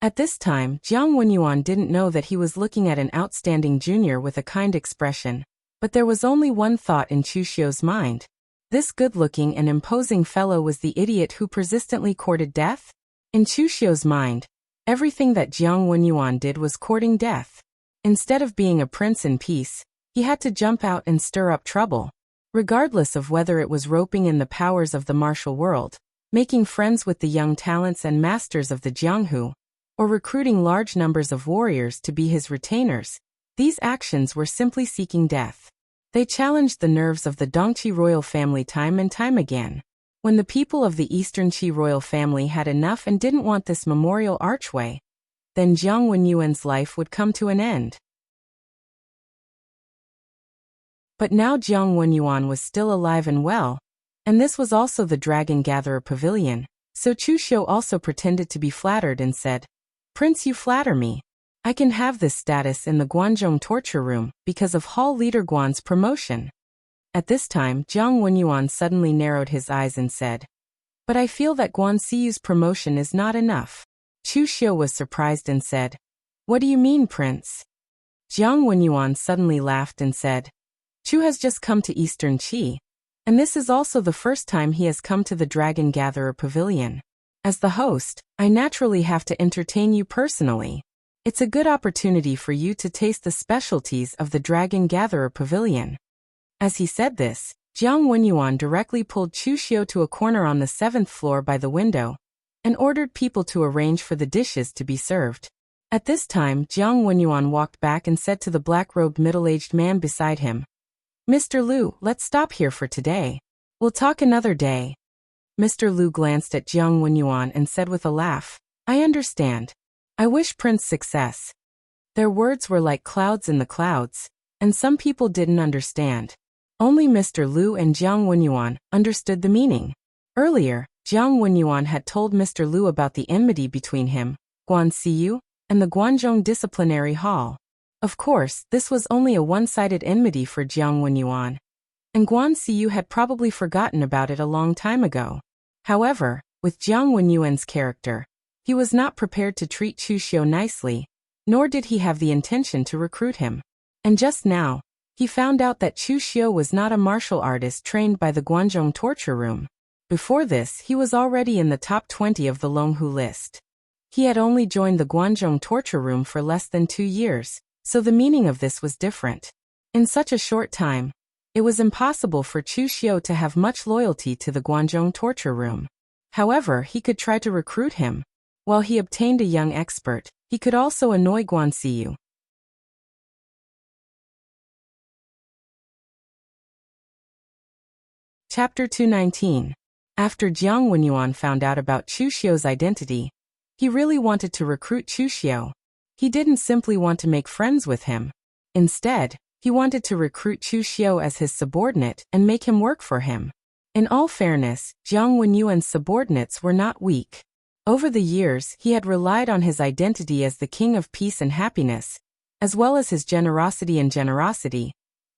At this time, Jiang Wenyuan didn't know that he was looking at an outstanding junior with a kind expression, but there was only one thought in Chu Xiu's mind. This good-looking and imposing fellow was the idiot who persistently courted death? In Chu Xiu's mind, everything that Jiang Wenyuan did was courting death. Instead of being a prince in peace, he had to jump out and stir up trouble. Regardless of whether it was roping in the powers of the martial world, making friends with the young talents and masters of the Jianghu, or recruiting large numbers of warriors to be his retainers, these actions were simply seeking death. They challenged the nerves of the Dongqi royal family time and time again. When the people of the Eastern Qi royal family had enough and didn't want this memorial archway, then Jiang Wenyuan's life would come to an end. But now Jiang Wenyuan was still alive and well, and this was also the Dragon Gatherer Pavilion, so Chu Xiu also pretended to be flattered and said, "Prince, you flatter me. I can have this status in the Guanzhong torture room because of Hall Leader Guan's promotion." At this time, Jiang Wenyuan suddenly narrowed his eyes and said, "But I feel that Guan Siyu's promotion is not enough." Chu Xiu was surprised and said, "What do you mean, Prince?" Jiang Wenyuan suddenly laughed and said, "Chu has just come to Eastern Qi, and this is also the first time he has come to the Dragon Gatherer Pavilion. As the host, I naturally have to entertain you personally. It's a good opportunity for you to taste the specialties of the Dragon Gatherer Pavilion." As he said this, Jiang Wenyuan directly pulled Chu Xiu to a corner on the 7th floor by the window, and ordered people to arrange for the dishes to be served. At this time, Jiang Wenyuan walked back and said to the black-robed middle-aged man beside him, "Mr. Liu, let's stop here for today. We'll talk another day." Mr. Liu glanced at Jiang Wenyuan and said with a laugh, "I understand. I wish Prince success." Their words were like clouds in the clouds, and some people didn't understand. Only Mr. Liu and Jiang Wenyuan understood the meaning. Earlier, Jiang Wenyuan had told Mr. Liu about the enmity between him, Guan Siyu, and the Guanzhong Disciplinary Hall. Of course, this was only a one-sided enmity for Jiang Wenyuan, and Guan Siyu had probably forgotten about it a long time ago. However, with Jiang Wenyuan's character, he was not prepared to treat Chu Xiu nicely, nor did he have the intention to recruit him. And just now, he found out that Chu Xiu was not a martial artist trained by the Guanzhong torture room. Before this, he was already in the top 20 of the Longhu list. He had only joined the Guanzhong torture room for less than 2 years, so the meaning of this was different. In such a short time, it was impossible for Chu Xiu to have much loyalty to the Guanzhong torture room. However, he could try to recruit him. While he obtained a young expert, he could also annoy Guan Siyu. Chapter 219. After Jiang Wenyuan found out about Chu Xiu's identity, he really wanted to recruit Chu Xiu. He didn't simply want to make friends with him. Instead, he wanted to recruit Chu Xiu as his subordinate and make him work for him. In all fairness, Jiang Wenyuan's subordinates were not weak. Over the years, he had relied on his identity as the king of peace and happiness, as well as his generosity,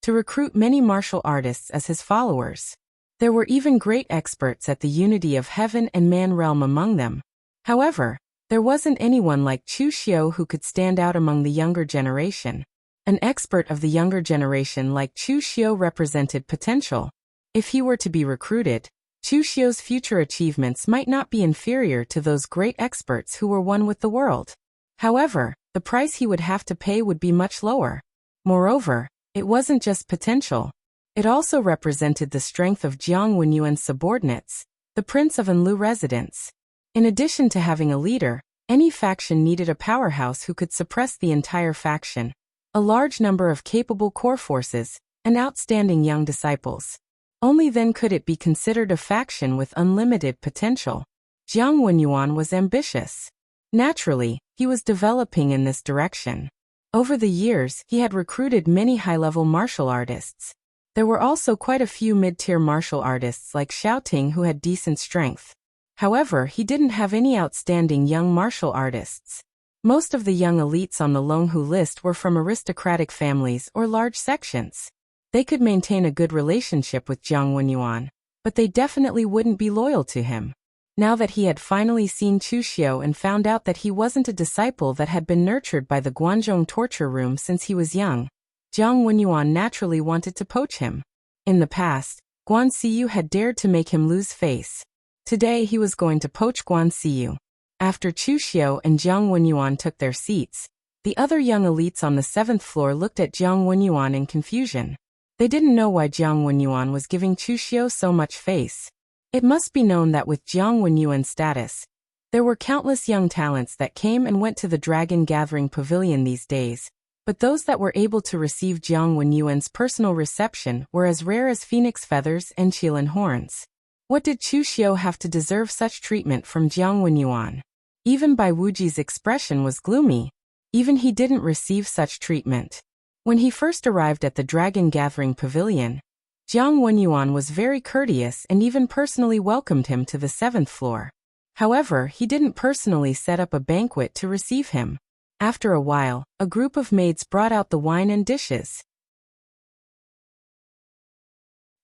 to recruit many martial artists as his followers. There were even great experts at the unity of heaven and man realm among them. However, there wasn't anyone like Chu Xiu who could stand out among the younger generation. An expert of the younger generation like Chu Xiu represented potential. If he were to be recruited, Chu Xiu's future achievements might not be inferior to those great experts who were one with the world. However, the price he would have to pay would be much lower. Moreover, it wasn't just potential. It also represented the strength of Jiang Wenyuan's subordinates, the Prince of Anlu residents. In addition to having a leader, any faction needed a powerhouse who could suppress the entire faction, a large number of capable core forces, and outstanding young disciples. Only then could it be considered a faction with unlimited potential. Jiang Wenyuan was ambitious. Naturally, he was developing in this direction. Over the years, he had recruited many high-level martial artists. There were also quite a few mid-tier martial artists like Xiaoting who had decent strength. However, he didn't have any outstanding young martial artists. Most of the young elites on the Longhu list were from aristocratic families or large sections. They could maintain a good relationship with Jiang Wenyuan, but they definitely wouldn't be loyal to him. Now that he had finally seen Chu Xiu and found out that he wasn't a disciple that had been nurtured by the Guanzhong torture room since he was young, Jiang Wenyuan naturally wanted to poach him. In the past, Guan Siyu had dared to make him lose face. Today he was going to poach Guan Siyu. After Chu Xiu and Jiang Wenyuan took their seats, the other young elites on the 7th floor looked at Jiang Wenyuan in confusion. They didn't know why Jiang Wenyuan was giving Chu Xiu so much face. It must be known that with Jiang Wenyuan's status, there were countless young talents that came and went to the Dragon Gathering Pavilion these days, but those that were able to receive Jiang Wenyuan's personal reception were as rare as phoenix feathers and qilin horns. What did Chu Xiu have to deserve such treatment from Jiang Wenyuan? Even Bai Wuji's expression was gloomy. Even he didn't receive such treatment. When he first arrived at the Dragon Gathering Pavilion, Jiang Wenyuan was very courteous and even personally welcomed him to the 7th floor. However, he didn't personally set up a banquet to receive him. After a while, a group of maids brought out the wine and dishes.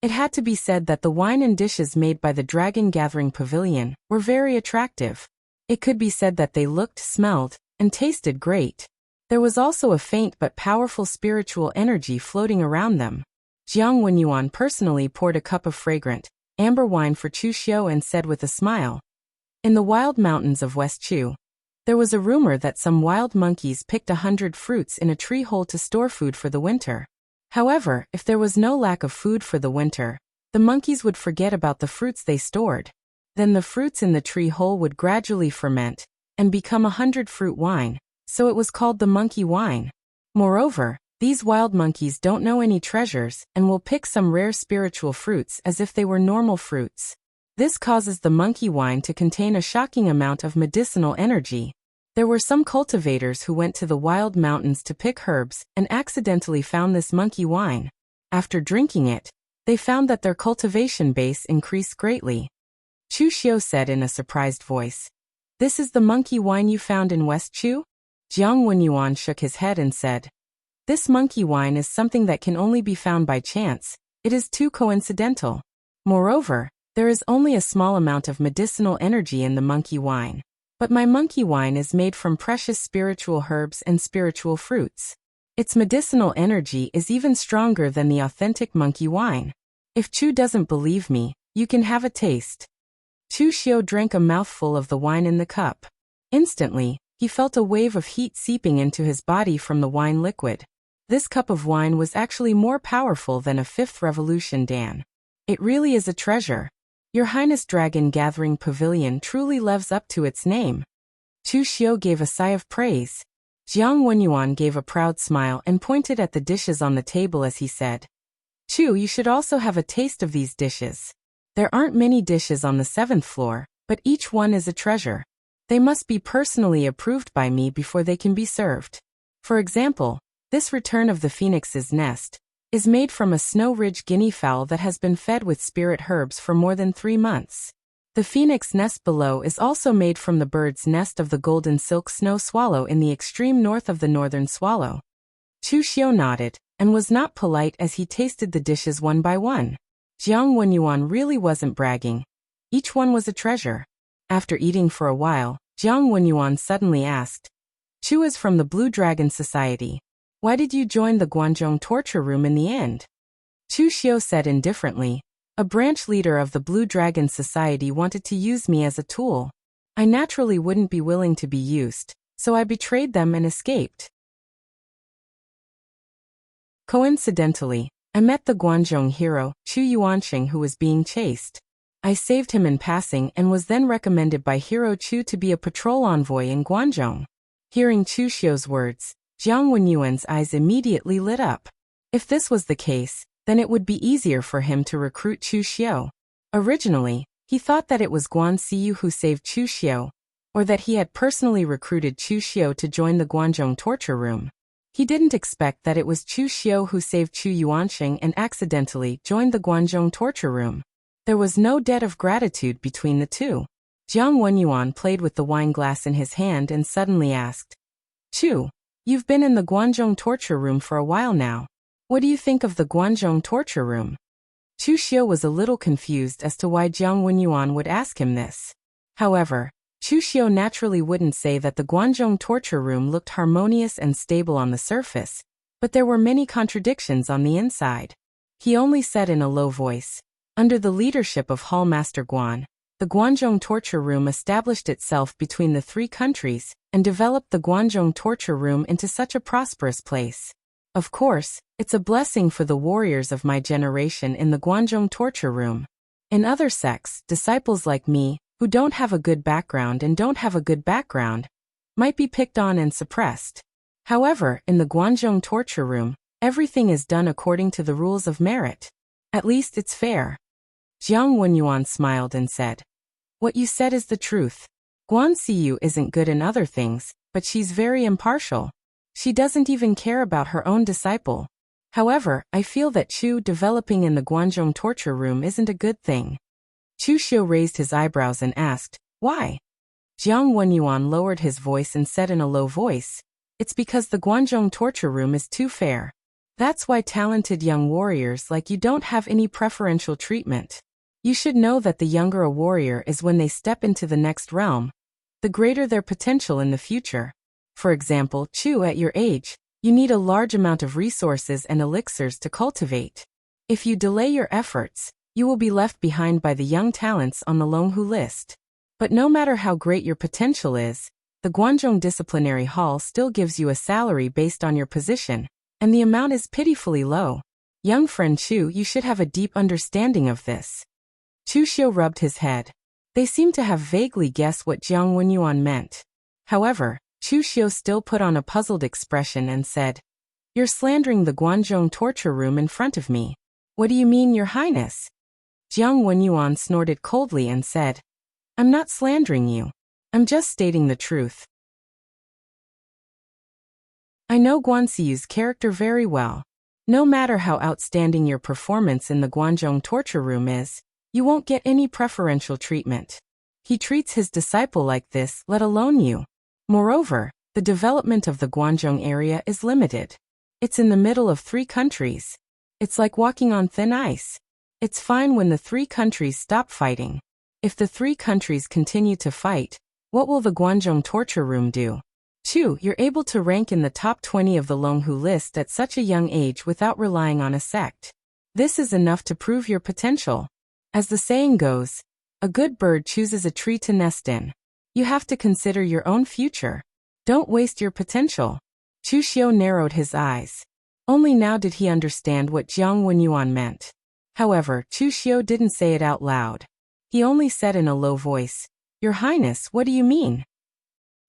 It had to be said that the wine and dishes made by the Dragon Gathering Pavilion were very attractive. It could be said that they looked, smelled, and tasted great. There was also a faint but powerful spiritual energy floating around them. Jiang Wenyuan personally poured a cup of fragrant, amber wine for Chu Xiu and said with a smile, "In the wild mountains of West Chu, there was a rumor that some wild monkeys picked 100 fruits in a tree hole to store food for the winter. However, if there was no lack of food for the winter, the monkeys would forget about the fruits they stored. Then the fruits in the tree hole would gradually ferment and become 100 fruit wine, so it was called the monkey wine. Moreover, these wild monkeys don't know any treasures and will pick some rare spiritual fruits as if they were normal fruits. This causes the monkey wine to contain a shocking amount of medicinal energy. There were some cultivators who went to the wild mountains to pick herbs and accidentally found this monkey wine. After drinking it, they found that their cultivation base increased greatly. Chu Xiu said in a surprised voice, "This is the monkey wine you found in West Chu?" Jiang Wenyuan shook his head and said, "This monkey wine is something that can only be found by chance. It is too coincidental. Moreover, there is only a small amount of medicinal energy in the monkey wine. But my monkey wine is made from precious spiritual herbs and spiritual fruits. Its medicinal energy is even stronger than the authentic monkey wine. If Chu doesn't believe me, you can have a taste." Chu Xiu drank a mouthful of the wine in the cup. Instantly, he felt a wave of heat seeping into his body from the wine liquid. This cup of wine was actually more powerful than a fifth revolution Dan. It really is a treasure. Your Highness Dragon Gathering Pavilion truly lives up to its name. Chu Xiu gave a sigh of praise. Jiang Wenyuan gave a proud smile and pointed at the dishes on the table as he said, "Chu, you should also have a taste of these dishes. There aren't many dishes on the 7th floor, but each one is a treasure. They must be personally approved by me before they can be served. For example, this Return of the Phoenix's Nest is made from a Snow Ridge guinea fowl that has been fed with spirit herbs for more than 3 months. The phoenix nest below is also made from the bird's nest of the golden silk snow swallow in the extreme north of the northern swallow." Chu Xiu nodded, and was not polite as he tasted the dishes one by one. Jiang Wenyuan really wasn't bragging. Each one was a treasure. After eating for a while, Jiang Wenyuan suddenly asked, "Chu is from the Blue Dragon Society. Why did you join the Guanzhong torture room in the end?" Chu Xiu said indifferently, "A branch leader of the Blue Dragon Society wanted to use me as a tool. I naturally wouldn't be willing to be used, so I betrayed them and escaped. Coincidentally, I met the Guanzhong hero, Chu Yuanxing, who was being chased. I saved him in passing and was then recommended by Hero Chu to be a patrol envoy in Guanzhong." Hearing Chu Xiu's words, Jiang Wenyuan's eyes immediately lit up. If this was the case, then it would be easier for him to recruit Chu Xiu. Originally, he thought that it was Guan Siyu who saved Chu Xiu, or that he had personally recruited Chu Xiu to join the Guanzhong torture room. He didn't expect that it was Chu Xiu who saved Chu Yuanxing and accidentally joined the Guanzhong torture room. There was no debt of gratitude between the two. Jiang Wenyuan played with the wine glass in his hand and suddenly asked, "Chu, you've been in the Guanzhong torture room for a while now. What do you think of the Guanzhong torture room?" Chu Xiu was a little confused as to why Jiang Wenyuan would ask him this. However, Chu Xiu naturally wouldn't say that the Guanzhong torture room looked harmonious and stable on the surface, but there were many contradictions on the inside. He only said in a low voice, "Under the leadership of Hall Master Guan, the Guanzhong torture room established itself between the 3 countries and developed the Guanzhong torture room into such a prosperous place. Of course, it's a blessing for the warriors of my generation in the Guanzhong torture room. In other sects, disciples like me, who don't have a good background might be picked on and suppressed. However, in the Guanzhong torture room, everything is done according to the rules of merit. At least it's fair." Jiang Wenyuan smiled and said, "What you said is the truth. Guan Siyu isn't good in other things, but she's very impartial. She doesn't even care about her own disciple. However, I feel that Chu developing in the Guanzhong torture room isn't a good thing." Chu Xiu raised his eyebrows and asked, "Why?" Jiang Wenyuan lowered his voice and said in a low voice, "It's because the Guanzhong torture room is too fair. That's why talented young warriors like you don't have any preferential treatment. You should know that the younger a warrior is when they step into the next realm, the greater their potential in the future. For example, Chu, at your age, you need a large amount of resources and elixirs to cultivate. If you delay your efforts, you will be left behind by the young talents on the Longhu list. But no matter how great your potential is, the Guanzhong Disciplinary Hall still gives you a salary based on your position, and the amount is pitifully low. Young friend Chu, you should have a deep understanding of this." Chu Xiu rubbed his head. They seemed to have vaguely guessed what Jiang Wenyuan meant. However, Chu Xiu still put on a puzzled expression and said, "You're slandering the Guanzhong torture room in front of me. What do you mean, Your Highness?" Jiang Wenyuan snorted coldly and said, "I'm not slandering you. I'm just stating the truth. I know Guanxiyu's character very well. No matter how outstanding your performance in the Guanzhong torture room is, you won't get any preferential treatment. He treats his disciple like this, let alone you. Moreover, the development of the Guanzhong area is limited. It's in the middle of 3 countries. It's like walking on thin ice. It's fine when the 3 countries stop fighting. If the 3 countries continue to fight, what will the Guanzhong torture room do? 2. You're able to rank in the top 20 of the Longhu list at such a young age without relying on a sect. This is enough to prove your potential. As the saying goes, a good bird chooses a tree to nest in. You have to consider your own future. Don't waste your potential." Chu Xiu narrowed his eyes. Only now did he understand what Jiang Wenyuan meant. However, Chu Xiu didn't say it out loud. He only said in a low voice, "Your Highness, what do you mean?"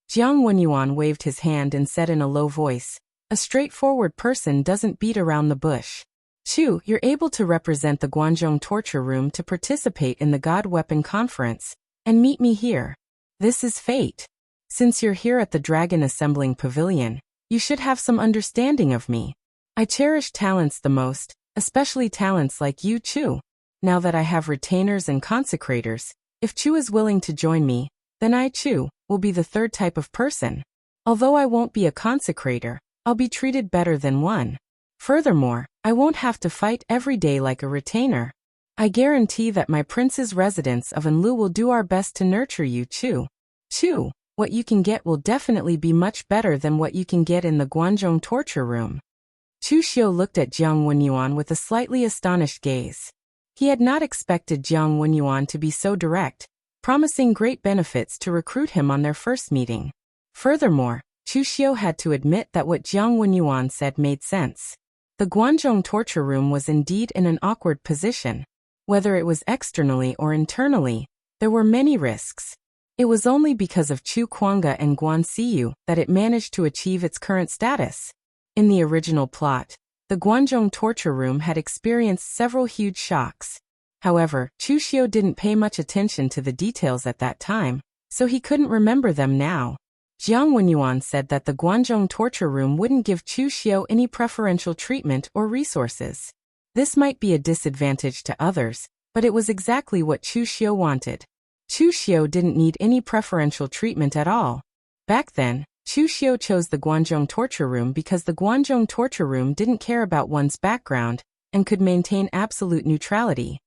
Jiang Wenyuan waved his hand and said in a low voice, "A straightforward person doesn't beat around the bush. 2. You're able to represent the Guanzhong torture room to participate in the God Weapon Conference, and meet me here. This is fate. Since you're here at the Dragon Assembling Pavilion, you should have some understanding of me. I cherish talents the most, especially talents like you, Chu. Now that I have retainers and consecrators, if Chu is willing to join me, then I, Chu, will be the 3rd type of person. Although I won't be a consecrator, I'll be treated better than one. Furthermore, I won't have to fight every day like a retainer. I guarantee that my prince's residents of Anlu will do our best to nurture you, Chu. Chu, what you can get will definitely be much better than what you can get in the Guanzhong torture room." Chu Xiu looked at Jiang Wenyuan with a slightly astonished gaze. He had not expected Jiang Wenyuan to be so direct, promising great benefits to recruit him on their first meeting. Furthermore, Chu Xiu had to admit that what Jiang Wenyuan said made sense. The Guanzhong torture room was indeed in an awkward position. Whether it was externally or internally, there were many risks. It was only because of Chu Kuanga and Guanxiyu that it managed to achieve its current status. In the original plot, the Guanzhong torture room had experienced several huge shocks. However, Chu Xiu didn't pay much attention to the details at that time, so he couldn't remember them now. Jiang Wenyuan said that the Guanzhong torture room wouldn't give Chu Xiu any preferential treatment or resources. This might be a disadvantage to others, but it was exactly what Chu Xiu wanted. Chu Xiu didn't need any preferential treatment at all. Back then, Chu Xiu chose the Guanzhong torture room because the Guanzhong torture room didn't care about one's background and could maintain absolute neutrality.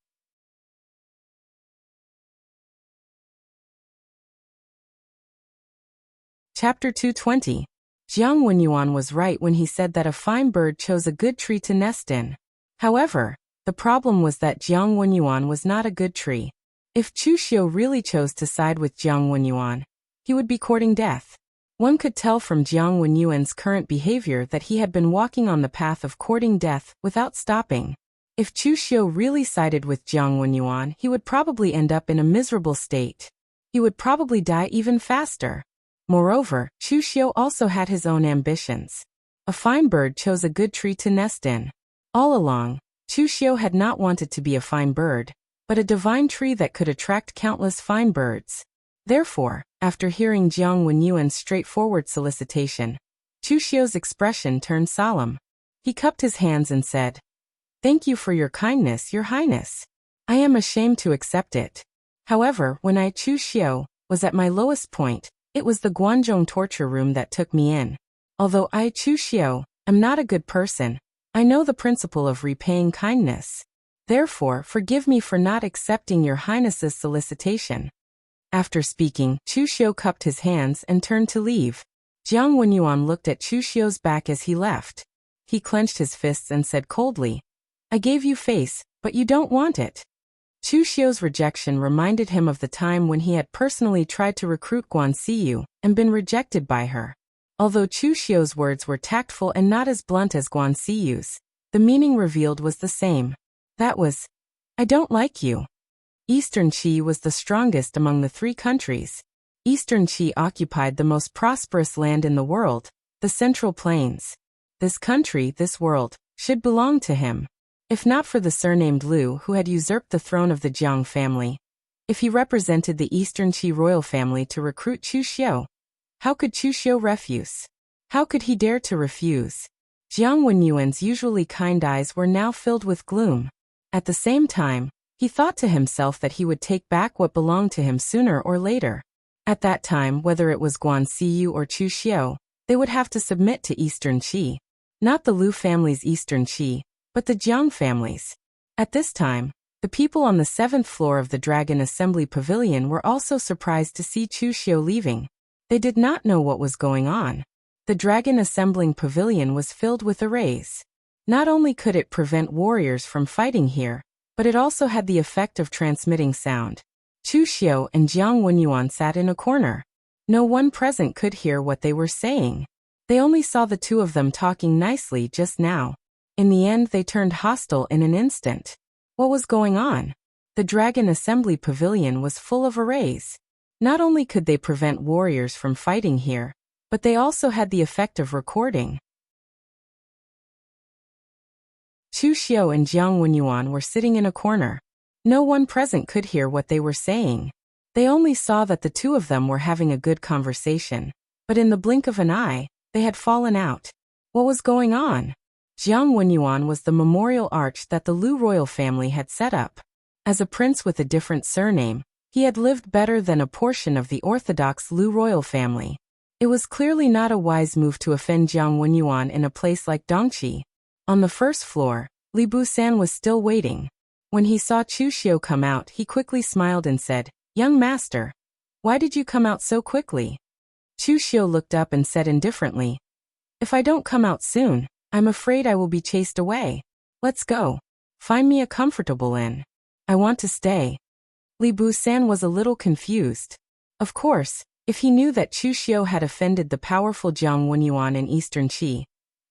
Chapter 220. Jiang Wenyuan was right when he said that a fine bird chose a good tree to nest in. However, the problem was that Jiang Wenyuan was not a good tree. If Chu Xiu really chose to side with Jiang Wenyuan, he would be courting death. One could tell from Jiang Wenyuan's current behavior that he had been walking on the path of courting death without stopping. If Chu Xiu really sided with Jiang Wenyuan, he would probably end up in a miserable state. He would probably die even faster. Moreover, Chu Xiu also had his own ambitions. A fine bird chose a good tree to nest in. All along, Chu Xiu had not wanted to be a fine bird, but a divine tree that could attract countless fine birds. Therefore, after hearing Jiang Wenyuan's straightforward solicitation, Chu Xiu's expression turned solemn. He cupped his hands and said, "Thank you for your kindness, Your Highness. I am ashamed to accept it. However, when I, Chu Xiu, was at my lowest point, it was the Guanzhong torture room that took me in. Although I, Chu Xiu, am not a good person, I know the principle of repaying kindness. Therefore, forgive me for not accepting Your Highness's solicitation." After speaking, Chu Xiu cupped his hands and turned to leave. Jiang Wenyuan looked at Chu Xiu's back as he left. He clenched his fists and said coldly, "I gave you face, but you don't want it." Chu Xiu's rejection reminded him of the time when he had personally tried to recruit Guanxiyu and been rejected by her. Although Chu Xiu's words were tactful and not as blunt as Guanxiyu's, the meaning revealed was the same. That was, "I don't like you." Eastern Qi was the strongest among the 3 countries. Eastern Qi occupied the most prosperous land in the world, the Central Plains. This country, this world, should belong to him. If not for the surnamed Lu who had usurped the throne of the Jiang family. If he represented the Eastern Qi royal family to recruit Chu Xiu. How could Chu Xiu refuse? How could he dare to refuse? Jiang Wenyuan's usually kind eyes were now filled with gloom. At the same time, he thought to himself that he would take back what belonged to him sooner or later. At that time, whether it was Guan Xiyu or Chu Xiu, they would have to submit to Eastern Qi. Not the Lu family's Eastern Qi, but the Jiang family's. At this time, the people on the 7th floor of the Dragon Assembly Pavilion were also surprised to see Chu Xiu leaving. They did not know what was going on. The Dragon Assembling Pavilion was filled with arrays. Not only could it prevent warriors from fighting here, but it also had the effect of transmitting sound. Chu Xiu and Jiang Wenyuan sat in a corner. No one present could hear what they were saying. They only saw the two of them talking nicely just now. In the end, they turned hostile in an instant. What was going on? The Dragon Assembly Pavilion was full of arrays. Not only could they prevent warriors from fighting here, but they also had the effect of recording. Chu Xiu and Jiang Wenyuan were sitting in a corner. No one present could hear what they were saying. They only saw that the two of them were having a good conversation. But in the blink of an eye, they had fallen out. What was going on? Jiang Wenyuan was the memorial arch that the Lu royal family had set up. As a prince with a different surname, he had lived better than a portion of the orthodox Lu royal family. It was clearly not a wise move to offend Jiang Wenyuan in a place like Dongqi. On the first floor, Li Busan was still waiting. When he saw Chu Xiu come out, he quickly smiled and said, "Young master, why did you come out so quickly?" Chu Xiu looked up and said indifferently, "If I don't come out soon, I'm afraid I will be chased away. Let's go. Find me a comfortable inn. I want to stay." Li Busan was a little confused. Of course, if he knew that Chu Xiu had offended the powerful Jiang Wenyuan in Eastern Qi,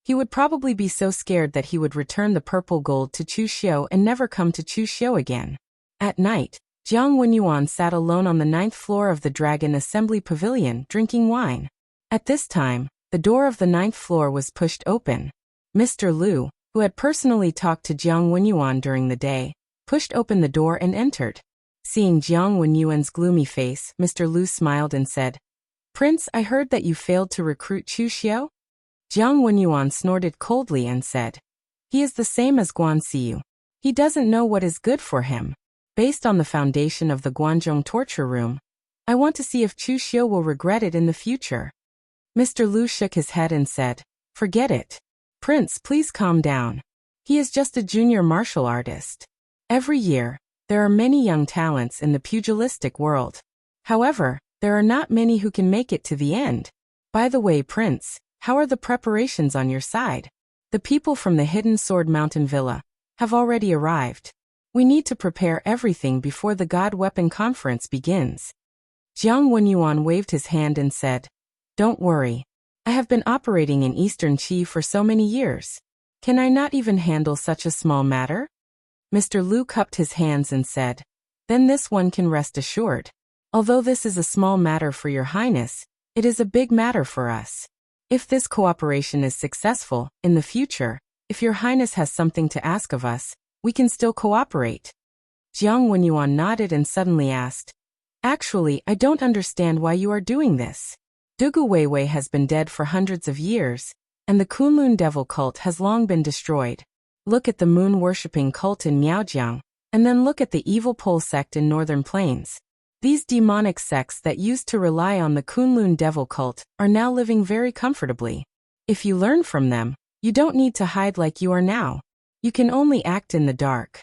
he would probably be so scared that he would return the purple gold to Chu Xiu and never come to Chu Xiu again. At night, Jiang Wenyuan sat alone on the 9th floor of the Dragon Assembly Pavilion, drinking wine. At this time, the door of the 9th floor was pushed open. Mr. Lu, who had personally talked to Jiang Wenyuan during the day, pushed open the door and entered. Seeing Jiang Wenyuan's gloomy face, Mr. Lu smiled and said, "Prince, I heard that you failed to recruit Chu Xiu?" Jiang Wenyuan snorted coldly and said, "He is the same as Guan Xiyu. He doesn't know what is good for him. Based on the foundation of the Guanzhong torture room, I want to see if Chu Xiu will regret it in the future." Mr. Lu shook his head and said, "Forget it. Prince, please calm down. He is just a junior martial artist. Every year, there are many young talents in the pugilistic world. However, there are not many who can make it to the end. By the way, Prince, how are the preparations on your side? The people from the Hidden Sword Mountain Villa have already arrived. We need to prepare everything before the God Weapon Conference begins." Jiang Wenyuan waved his hand and said, "Don't worry. I have been operating in Eastern Qi for so many years. Can I not even handle such a small matter?" Mr. Lu cupped his hands and said, "Then this one can rest assured. Although this is a small matter for your highness, it is a big matter for us. If this cooperation is successful, in the future, if your highness has something to ask of us, we can still cooperate." Jiang Wenyuan nodded and suddenly asked, "Actually, I don't understand why you are doing this. Dugu Weiwei has been dead for hundreds of years, and the Kunlun devil cult has long been destroyed. Look at the moon-worshipping cult in Miaojiang, and then look at the evil pole sect in Northern Plains. These demonic sects that used to rely on the Kunlun devil cult are now living very comfortably. If you learn from them, you don't need to hide like you are now. You can only act in the dark."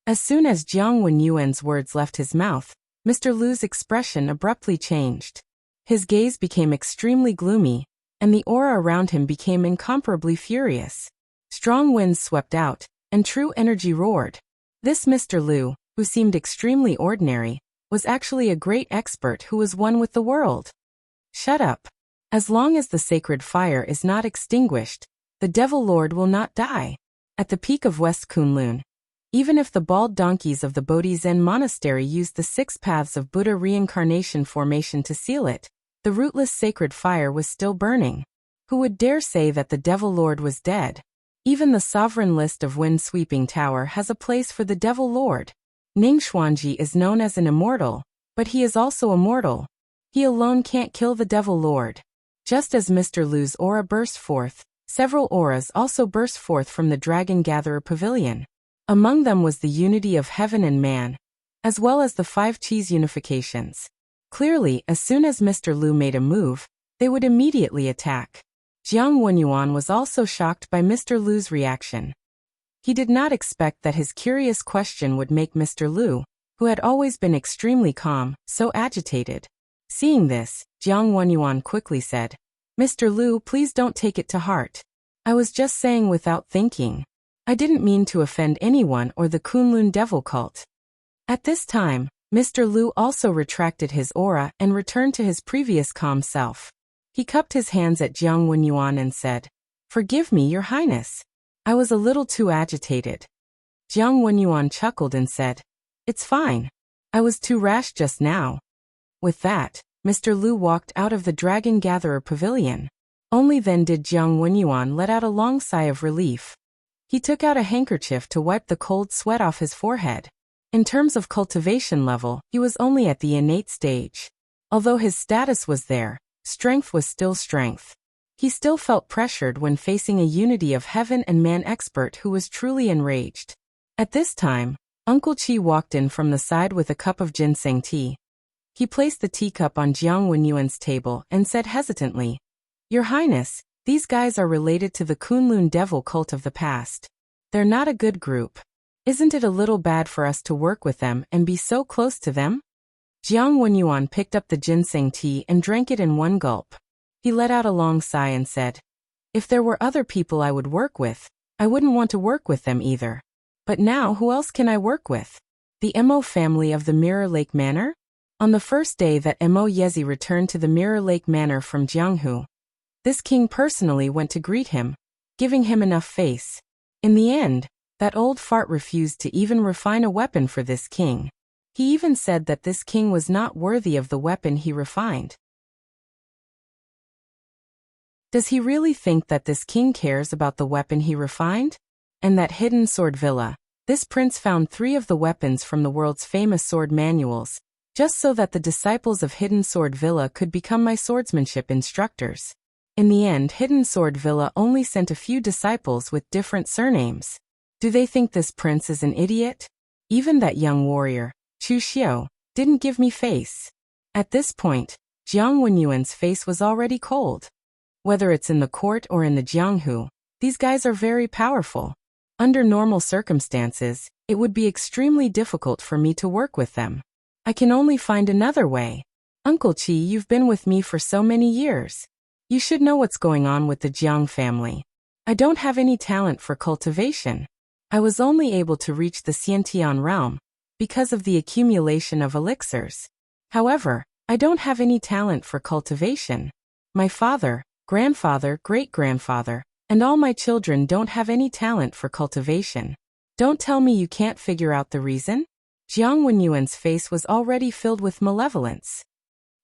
As soon as Jiang Wenyuan's words left his mouth, Mr. Lu's expression abruptly changed. His gaze became extremely gloomy, and the aura around him became incomparably furious. Strong winds swept out, and true energy roared. This Mr. Lu, who seemed extremely ordinary, was actually a great expert who was one with the world. "Shut up. As long as the sacred fire is not extinguished, the Devil Lord will not die." At the peak of West Kunlun, Even if the bald donkeys of the Bodhi Zen monastery used the 6 paths of Buddha reincarnation formation to seal it, the rootless sacred fire was still burning. Who would dare say that the Devil Lord was dead? Even the sovereign list of wind-sweeping tower has a place for the Devil Lord. Ning Xuanji is known as an immortal, but he is also immortal. He alone can't kill the Devil Lord. Just as Mr. Lu's aura burst forth, several auras also burst forth from the Dragon Gatherer Pavilion. Among them was the unity of heaven and man, as well as the 5 Qis unifications. Clearly, as soon as Mr. Lu made a move, they would immediately attack. Jiang Wenyuan was also shocked by Mr. Lu's reaction. He did not expect that his curious question would make Mr. Lu, who had always been extremely calm, so agitated. Seeing this, Jiang Wenyuan quickly said, "Mr. Lu, please don't take it to heart. I was just saying without thinking. I didn't mean to offend anyone or the Kunlun devil cult." At this time, Mr. Lu also retracted his aura and returned to his previous calm self. He cupped his hands at Jiang Wenyuan and said, "Forgive me, Your Highness. I was a little too agitated." Jiang Wenyuan chuckled and said, "It's fine. I was too rash just now." With that, Mr. Lu walked out of the Dragon Gatherer Pavilion. Only then did Jiang Wenyuan let out a long sigh of relief. He took out a handkerchief to wipe the cold sweat off his forehead. In terms of cultivation level, he was only at the innate stage. Although his status was there, strength was still strength. He still felt pressured when facing a unity of heaven and man expert who was truly enraged. At this time, Uncle Chi walked in from the side with a cup of ginseng tea. He placed the teacup on Jiang Wenyuan's table and said hesitantly, "Your Highness, these guys are related to the Kunlun devil cult of the past. They're not a good group. Isn't it a little bad for us to work with them and be so close to them?" Jiang Wenyuan picked up the ginseng tea and drank it in one gulp. He let out a long sigh and said, "If there were other people I would work with, I wouldn't want to work with them either. But now who else can I work with? The Mo family of the Mirror Lake Manor?" On the first day that Mo Yezi returned to the Mirror Lake Manor from Jianghu, this king personally went to greet him, giving him enough face. In the end, that old fart refused to even refine a weapon for this king. He even said that this king was not worthy of the weapon he refined. Does he really think that this king cares about the weapon he refined? And that hidden sword villa, this prince found 3 of the weapons from the world's famous sword manuals, just so that the disciples of Hidden Sword Villa could become my swordsmanship instructors. In the end, Hidden Sword Villa only sent a few disciples with different surnames. Do they think this prince is an idiot? Even that young warrior, Chu Xiao, didn't give me face. At this point, Jiang Wenyuan's face was already cold. Whether it's in the court or in the Jianghu, these guys are very powerful. Under normal circumstances, it would be extremely difficult for me to work with them. I can only find another way. Uncle Chi, you've been with me for so many years. You should know what's going on with the Jiang family. I don't have any talent for cultivation. I was only able to reach the Xiantian realm because of the accumulation of elixirs. However, I don't have any talent for cultivation. My father, grandfather, great-grandfather, and all my children don't have any talent for cultivation. Don't tell me you can't figure out the reason? Jiang Wenyuan's face was already filled with malevolence.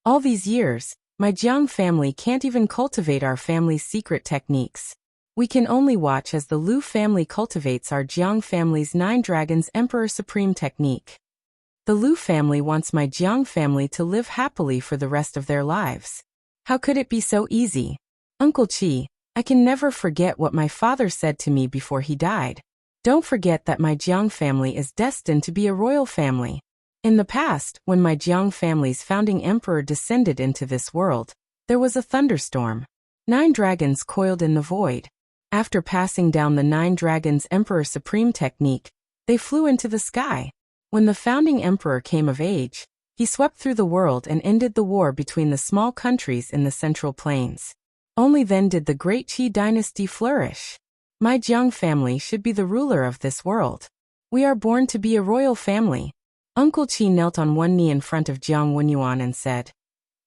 All these years, my Jiang family can't even cultivate our family's secret techniques. We can only watch as the Lu family cultivates our Jiang family's 9 Dragons Emperor Supreme technique. The Lu family wants my Jiang family to live happily for the rest of their lives. How could it be so easy? Uncle Chi, I can never forget what my father said to me before he died. Don't forget that my Jiang family is destined to be a royal family. In the past, when my Jiang family's founding emperor descended into this world, there was a thunderstorm. 9 dragons coiled in the void. After passing down the 9 Dragons Emperor Supreme technique, they flew into the sky. When the founding emperor came of age, he swept through the world and ended the war between the small countries in the Central Plains. Only then did the great Qi dynasty flourish. My Jiang family should be the ruler of this world. We are born to be a royal family. Uncle Qi knelt on one knee in front of Jiang Wenyuan and said,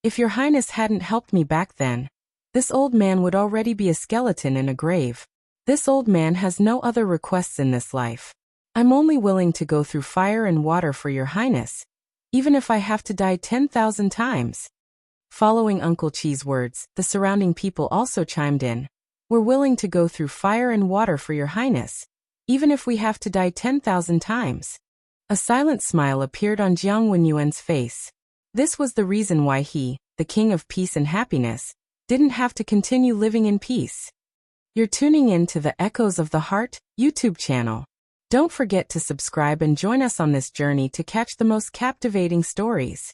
"If your highness hadn't helped me back then, this old man would already be a skeleton in a grave. This old man has no other requests in this life. I'm only willing to go through fire and water for your highness, even if I have to die 10,000 times. Following Uncle Chi's words, the surrounding people also chimed in. We're willing to go through fire and water for your highness, even if we have to die 10,000 times. A silent smile appeared on Jiang Wenyuan's face. This was the reason why he, the king of peace and happiness, didn't have to continue living in peace. You're tuning in to the Echoes of the Heart YouTube channel. Don't forget to subscribe and join us on this journey to catch the most captivating stories.